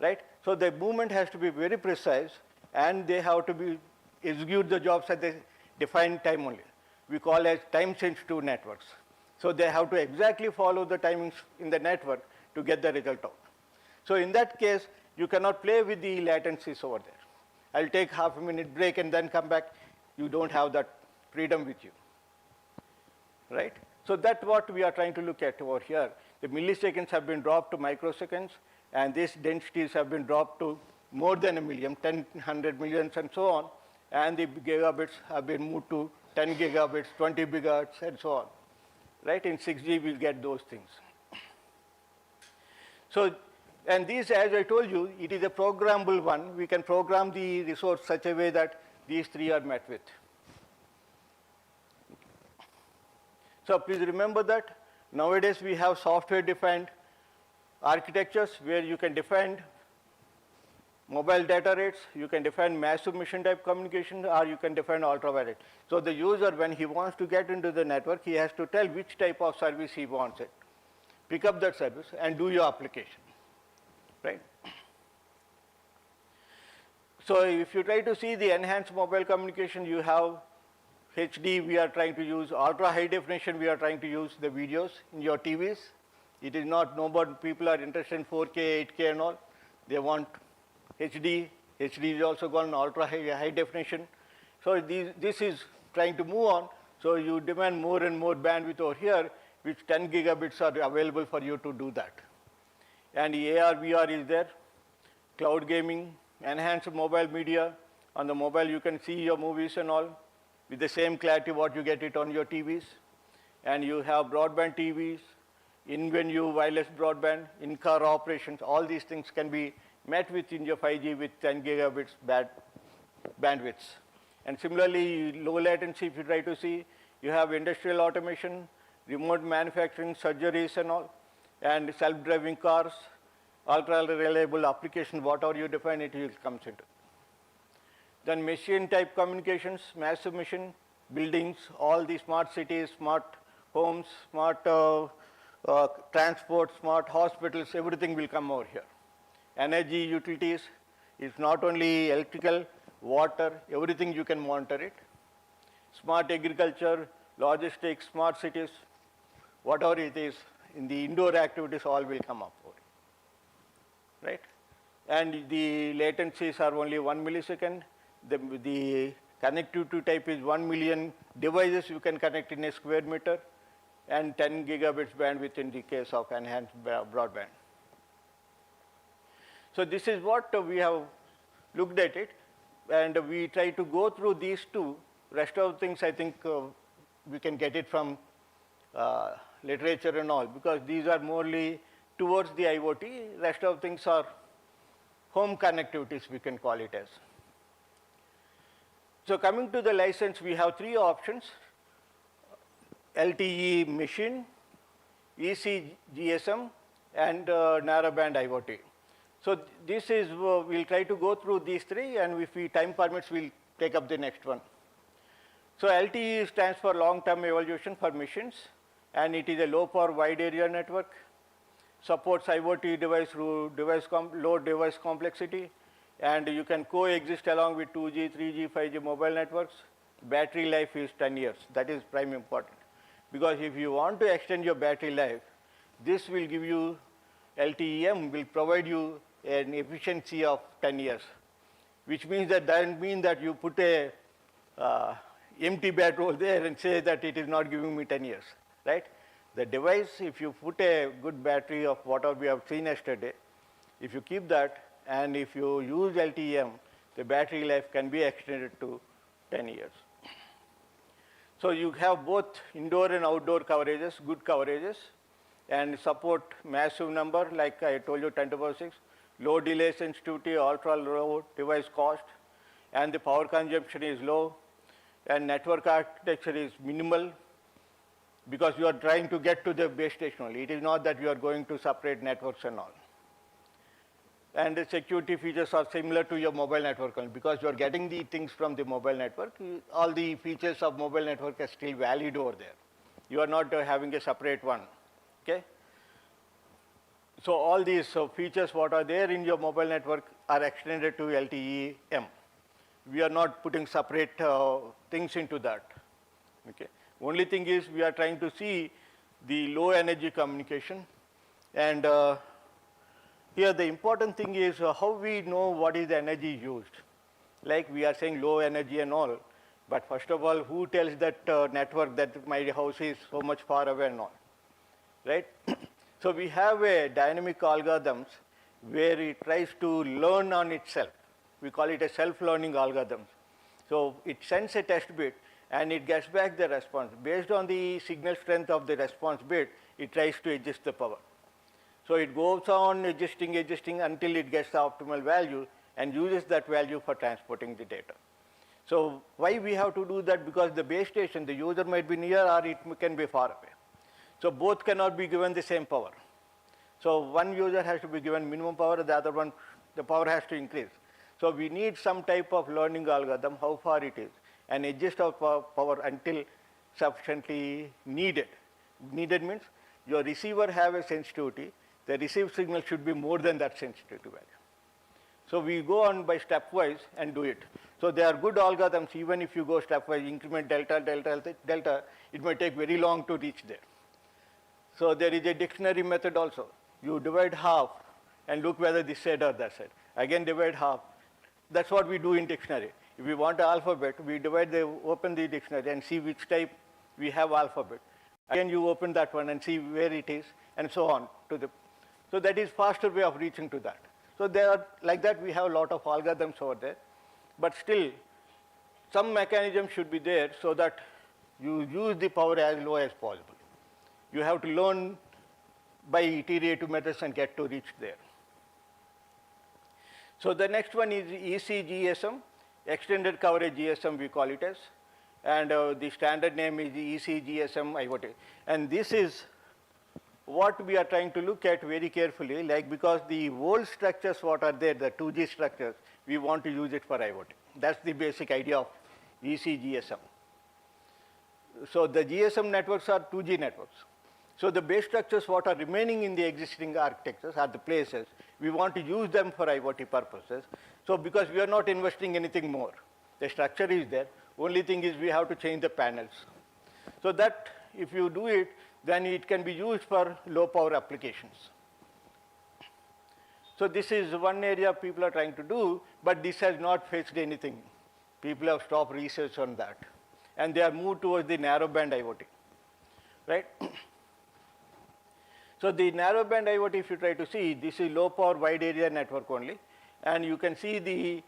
right? So the movement has to be very precise, and they have to be execute the jobs at the defined time only. We call as time-sensitive networks. So they have to exactly follow the timings in the network to get the result out. So in that case, you cannot play with the latencies over there. I'll take half a minute break and then come back. You don't have that freedom with you, right? So that's what we are trying to look at over here. The milliseconds have been dropped to microseconds, and these densities have been dropped to more than a million, 10, 100 millions, and so on. And the gigabits have been moved to 10 gigabits, 20 gigahertz, and so on. Right? In 6G, we'll get those things. So, and these, as I told you, it is a programmable one. We can program the resource such a way that these three are met with. So please remember that nowadays we have software-defined architectures where you can define mobile data rates, you can define massive machine type communication, or you can define ultraviolet. So the user, when he wants to get into the network, he has to tell which type of service he wants it. Pick up that service and do your application, right? So if you try to see the enhanced mobile communication, you have HD, we are trying to use ultra high definition, we are trying to use the videos in your TVs. It is not, nobody, people are interested in 4K, 8K and all. They want HD. HD is also gone ultra high definition. So this is trying to move on. So you demand more and more bandwidth over here, which 10 gigabits are available for you to do that. And AR, VR is there. Cloud gaming, enhanced mobile media. On the mobile, you can see your movies and all with the same clarity what you get it on your TVs. And you have broadband TVs, in-venue wireless broadband, in-car operations. All these things can be met within your 5G with 10 gigabits bandwidths. And similarly, low latency, if you try to see, you have industrial automation, remote manufacturing, surgeries and all, and self-driving cars, ultra-reliable application, whatever you define it, it comes into. Then machine-type communications, massive machine, buildings, all the smart cities, smart homes, smart transport, smart hospitals, everything will come over here. Energy utilities is not only electrical, water, everything you can monitor it. Smart agriculture, logistics, smart cities, whatever it is, in the indoor activities all will come up over it, right? And the latencies are only 1 millisecond. The connectivity type is 1 million devices you can connect in a square meter, and 10 gigabits bandwidth in the case of enhanced broadband. So this is what we have looked at it, and we try to go through these two. Rest of things I think we can get it from literature and all, because these are morely towards the IoT. Rest of things are home connectivities, we can call it as. So coming to the license, we have three options: LTE machine, EC GSM, and narrowband IoT. So this is, we'll try to go through these three, and if we time permits, we'll take up the next one. So LTE stands for long-term evolution for machines, and it is a low-power wide area network, supports IoT device through low device complexity, and you can coexist along with 2G, 3G, 5G mobile networks. Battery life is 10 years. That is prime important, because if you want to extend your battery life, this will give you, LTE-M will provide you an efficiency of 10 years, which means that doesn't mean that you put a empty battery over there and say that it is not giving me 10 years, right? The device, if you put a good battery of whatever we have seen yesterday, if you keep that, and if you use LTE-M, the battery life can be extended to 10 years. So you have both indoor and outdoor coverages, good coverages, and support massive number, like I told you, 10 to the power 6, low delay sensitivity, ultra low device cost, and the power consumption is low, and network architecture is minimal, because you are trying to get to the base station only. It is not that you are going to separate networks and all. And the security features are similar to your mobile network only, because you are getting the things from the mobile network. All the features of mobile network are still valid over there. You are not having a separate one, okay? So all these features what are there in your mobile network are extended to LTE-M. We are not putting separate things into that, okay? Only thing is we are trying to see the low energy communication, and here the important thing is how we know what is the energy used. Like we are saying low energy and all, but first of all, who tells that network that my house is so much far away and all, right? So we have a dynamic algorithms where it tries to learn on itself. We call it a self-learning algorithm. So it sends a test bit and it gets back the response. Based on the signal strength of the response bit, it tries to adjust the power. So it goes on adjusting until it gets the optimal value and uses that value for transporting the data. So why we have to do that? Because the base station, the user might be near or it can be far away. So both cannot be given the same power. So one user has to be given minimum power, the other one, the power has to increase. So we need some type of learning algorithm, how far it is, and adjust our power until sufficiently needed. Needed means your receiver have a sensitivity, the received signal should be more than that sensitivity value. So we go on by stepwise and do it. So there are good algorithms, even if you go stepwise, increment delta, delta, delta, it may take very long to reach there. So there is a dictionary method also. You divide half and look whether this side or that side. Again divide half. That's what we do in dictionary. If we want an alphabet, we open the dictionary and see which type we have alphabet. Again you open that one and see where it is, and so on. So that is faster way of reaching to that. So there are, like that we have a lot of algorithms over there, but still some mechanism should be there so that you use the power as low as possible. You have to learn by iterative methods and get to reach there. So the next one is EC-GSM, extended coverage GSM we call it as, and the standard name is EC-GSM IoT. And this is what we are trying to look at very carefully, like because the old structures what are there, the 2G structures, we want to use it for IoT. That's the basic idea of EC-GSM. So the GSM networks are 2G networks. So the base structures what are remaining in the existing architectures are the places. We want to use them for IoT purposes. So because we are not investing anything more. The structure is there. Only thing is we have to change the panels. So that if you do it, then it can be used for low power applications. So this is one area people are trying to do, but this has not fetched anything. People have stopped research on that. And they are moved towards the narrowband IoT, right? So the narrowband IoT, if you try to see, this is low power wide area network only. And you can see the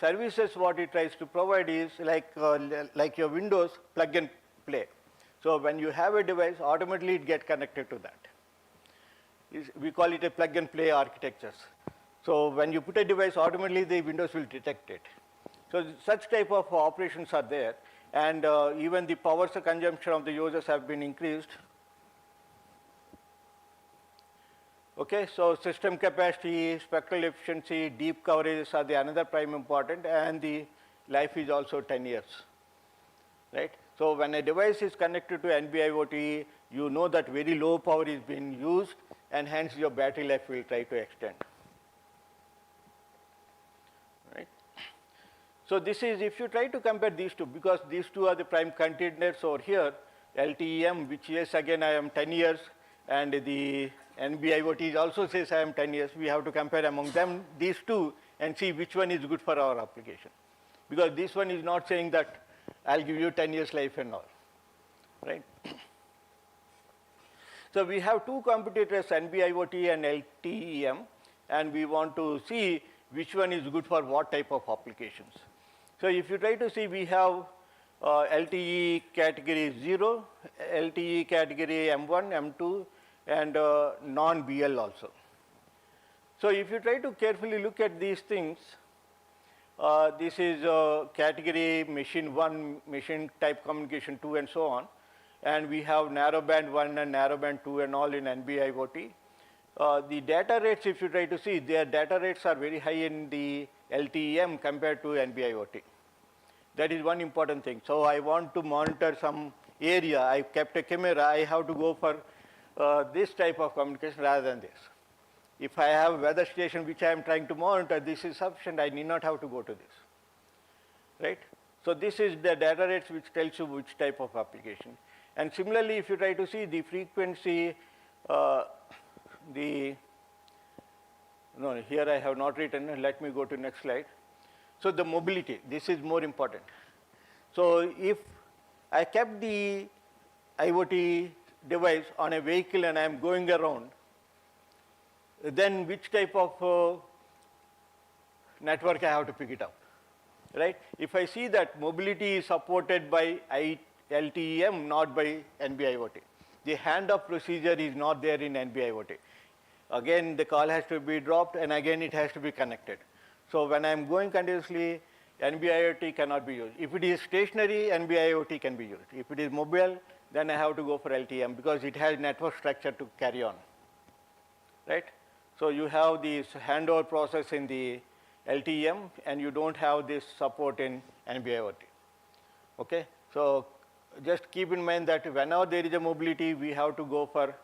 services what it tries to provide is like your Windows plug and play. So when you have a device, automatically it gets connected to that. We call it a plug and play architectures. So when you put a device, automatically the Windows will detect it. So such type of operations are there. And even the power consumption of the users have been increased. Okay, so system capacity, spectral efficiency, deep coverages are the another prime important, and the life is also 10 years, right? So when a device is connected to NB-IoT, you know that very low power is being used, and hence your battery life will try to extend, right? So this is, if you try to compare these two, because these two are the prime contenders over here, LTEM, which is again I am 10 years, and the NB-IoT also says I am 10 years. We have to compare among them, these two, and see which one is good for our application. Because this one is not saying that I'll give you 10 years life and all, right? So we have two competitors, NB-IoT and LTEM, and we want to see which one is good for what type of applications. So if you try to see, we have LTE category 0, LTE category M1, M2, and non-BL also. So if you try to carefully look at these things, this is category machine 1, machine type communication 2, and so on. And we have narrowband 1 and narrowband 2 and all in NB-IoT. The data rates, if you try to see, their data rates are very high in the LTEM compared to NB-IoT. That is one important thing. So I want to monitor some area. I kept a camera. I have to go for this type of communication rather than this. If I have a weather station which I am trying to monitor, this is sufficient. I need not have to go to this, right? So this is the data rates which tells you which type of application. And similarly, if you try to see the frequency, here I have not written. Let me go to next slide. So the mobility, this is more important. So if I kept the IoT device on a vehicle and I am going around, then which type of network I have to pick it up, right? If I see that mobility is supported by LTEM, not by NB-IoT. The handoff procedure is not there in NB-IoT. Again, the call has to be dropped, and again it has to be connected. So when I am going continuously, NB-IoT cannot be used. If it is stationary, NB-IoT can be used. If it is mobile, then I have to go for LTM because it has network structure to carry on, right? So you have this handover process in the LTM, and you don't have this support in NB-IoT, okay? So just keep in mind that whenever there is a mobility, we have to go for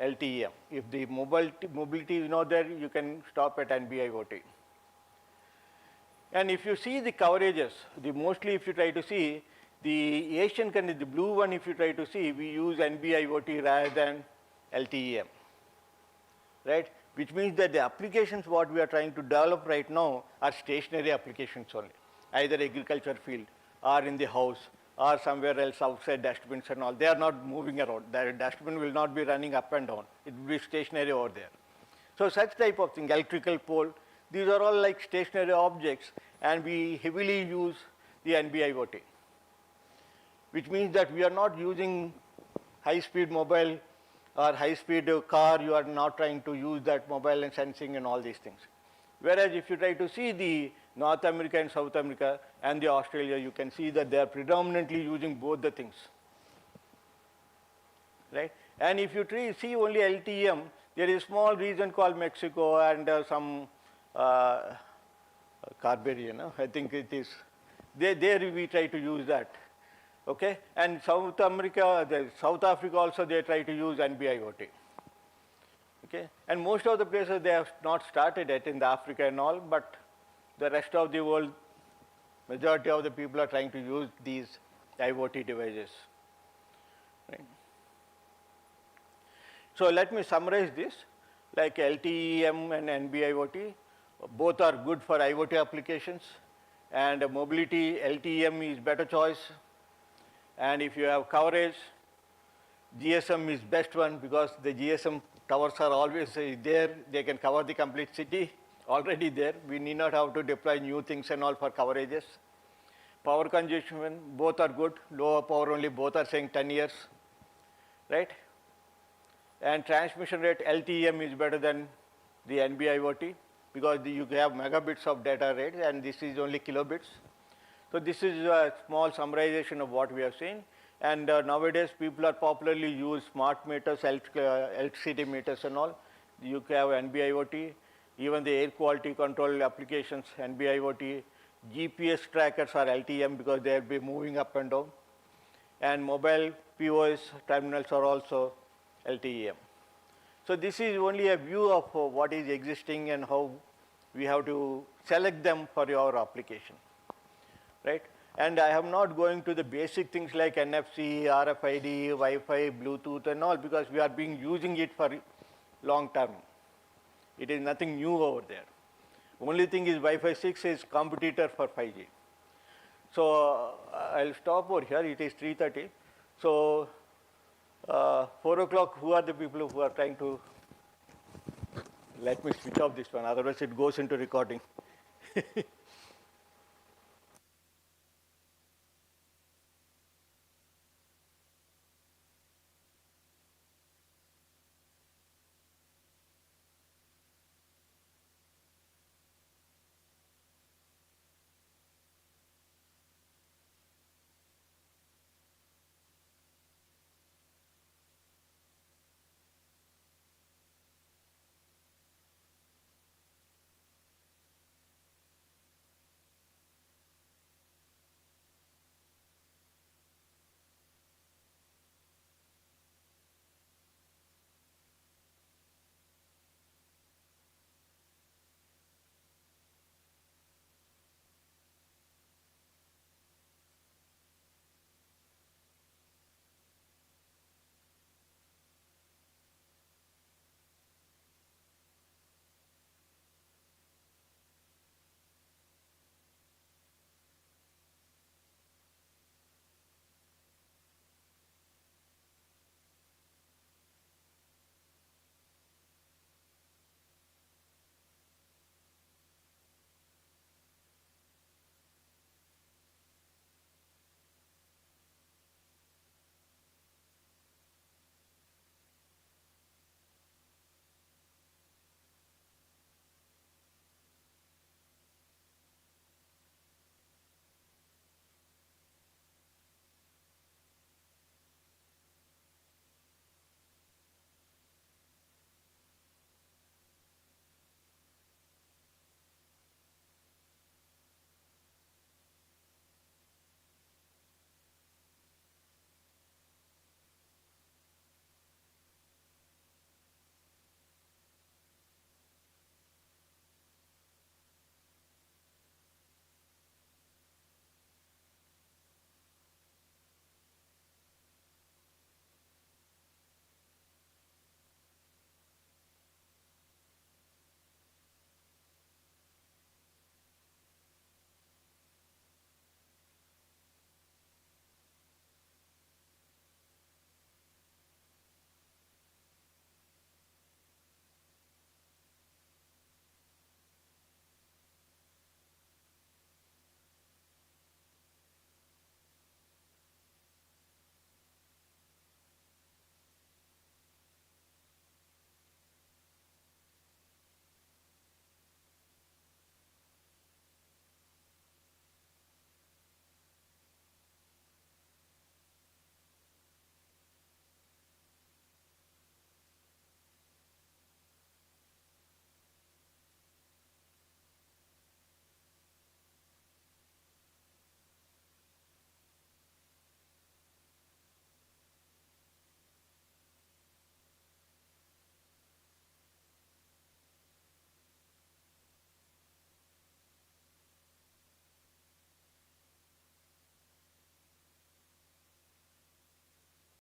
LTEM. If the mobility is not there, you can stop at NB-IoT. And if you see the coverages, mostly if you try to see, the Asian country, the blue one, if you try to see, we use NB-IoT rather than LTEM, right? Which means that the applications what we are trying to develop right now are stationary applications only, either agriculture field or in the house or somewhere else outside dustbins and all. They are not moving around. The dustbin will not be running up and down. It will be stationary over there. So such type of thing, electrical pole, these are all like stationary objects, and we heavily use the NB-IoT, which means that we are not using high-speed mobile or high-speed car. You are not trying to use that mobile and sensing and all these things. Whereas if you try to see the North America and South America and the Australia, you can see that they are predominantly using both the things, right? And if you see only LTEM, there is a small region called Mexico and some Caribbean, I think it is. There we try to use that. Okay, and South Africa also they try to use NB-IoT. Okay, and most of the places they have not started it in the Africa and all, but the rest of the world, majority of the people are trying to use these IoT devices. Right. So let me summarize this, like LTE-M and NB-IoT, both are good for IoT applications, and mobility, LTE-M is better choice, and if you have coverage, GSM is best one because the GSM towers are always there, they can cover the complete city, already there, we need not have to deploy new things and all for coverages. Power consumption, both are good, lower power only, both are saying 10 years, right? And transmission rate, LTE-M is better than the NB-IoT because you have megabits of data rate and this is only kilobits. So this is a small summarization of what we have seen. And nowadays people are popularly use smart meters, LCD meters and all. You have NB-IoT, even the air quality control applications, NB-IoT, GPS trackers are LTE-M because they will be moving up and down. And mobile POS terminals are also LTE-M. So this is only a view of what is existing and how we have to select them for your application, right? And I am not going to the basic things like NFC, RFID, Wi-Fi, Bluetooth and all because we are using it for long term. It is nothing new over there. Only thing is Wi-Fi 6 is competitor for 5G. So I'll stop over here, it is 3:30. So 4 o'clock, who are the people who are trying to, let me switch off this one, otherwise it goes into recording.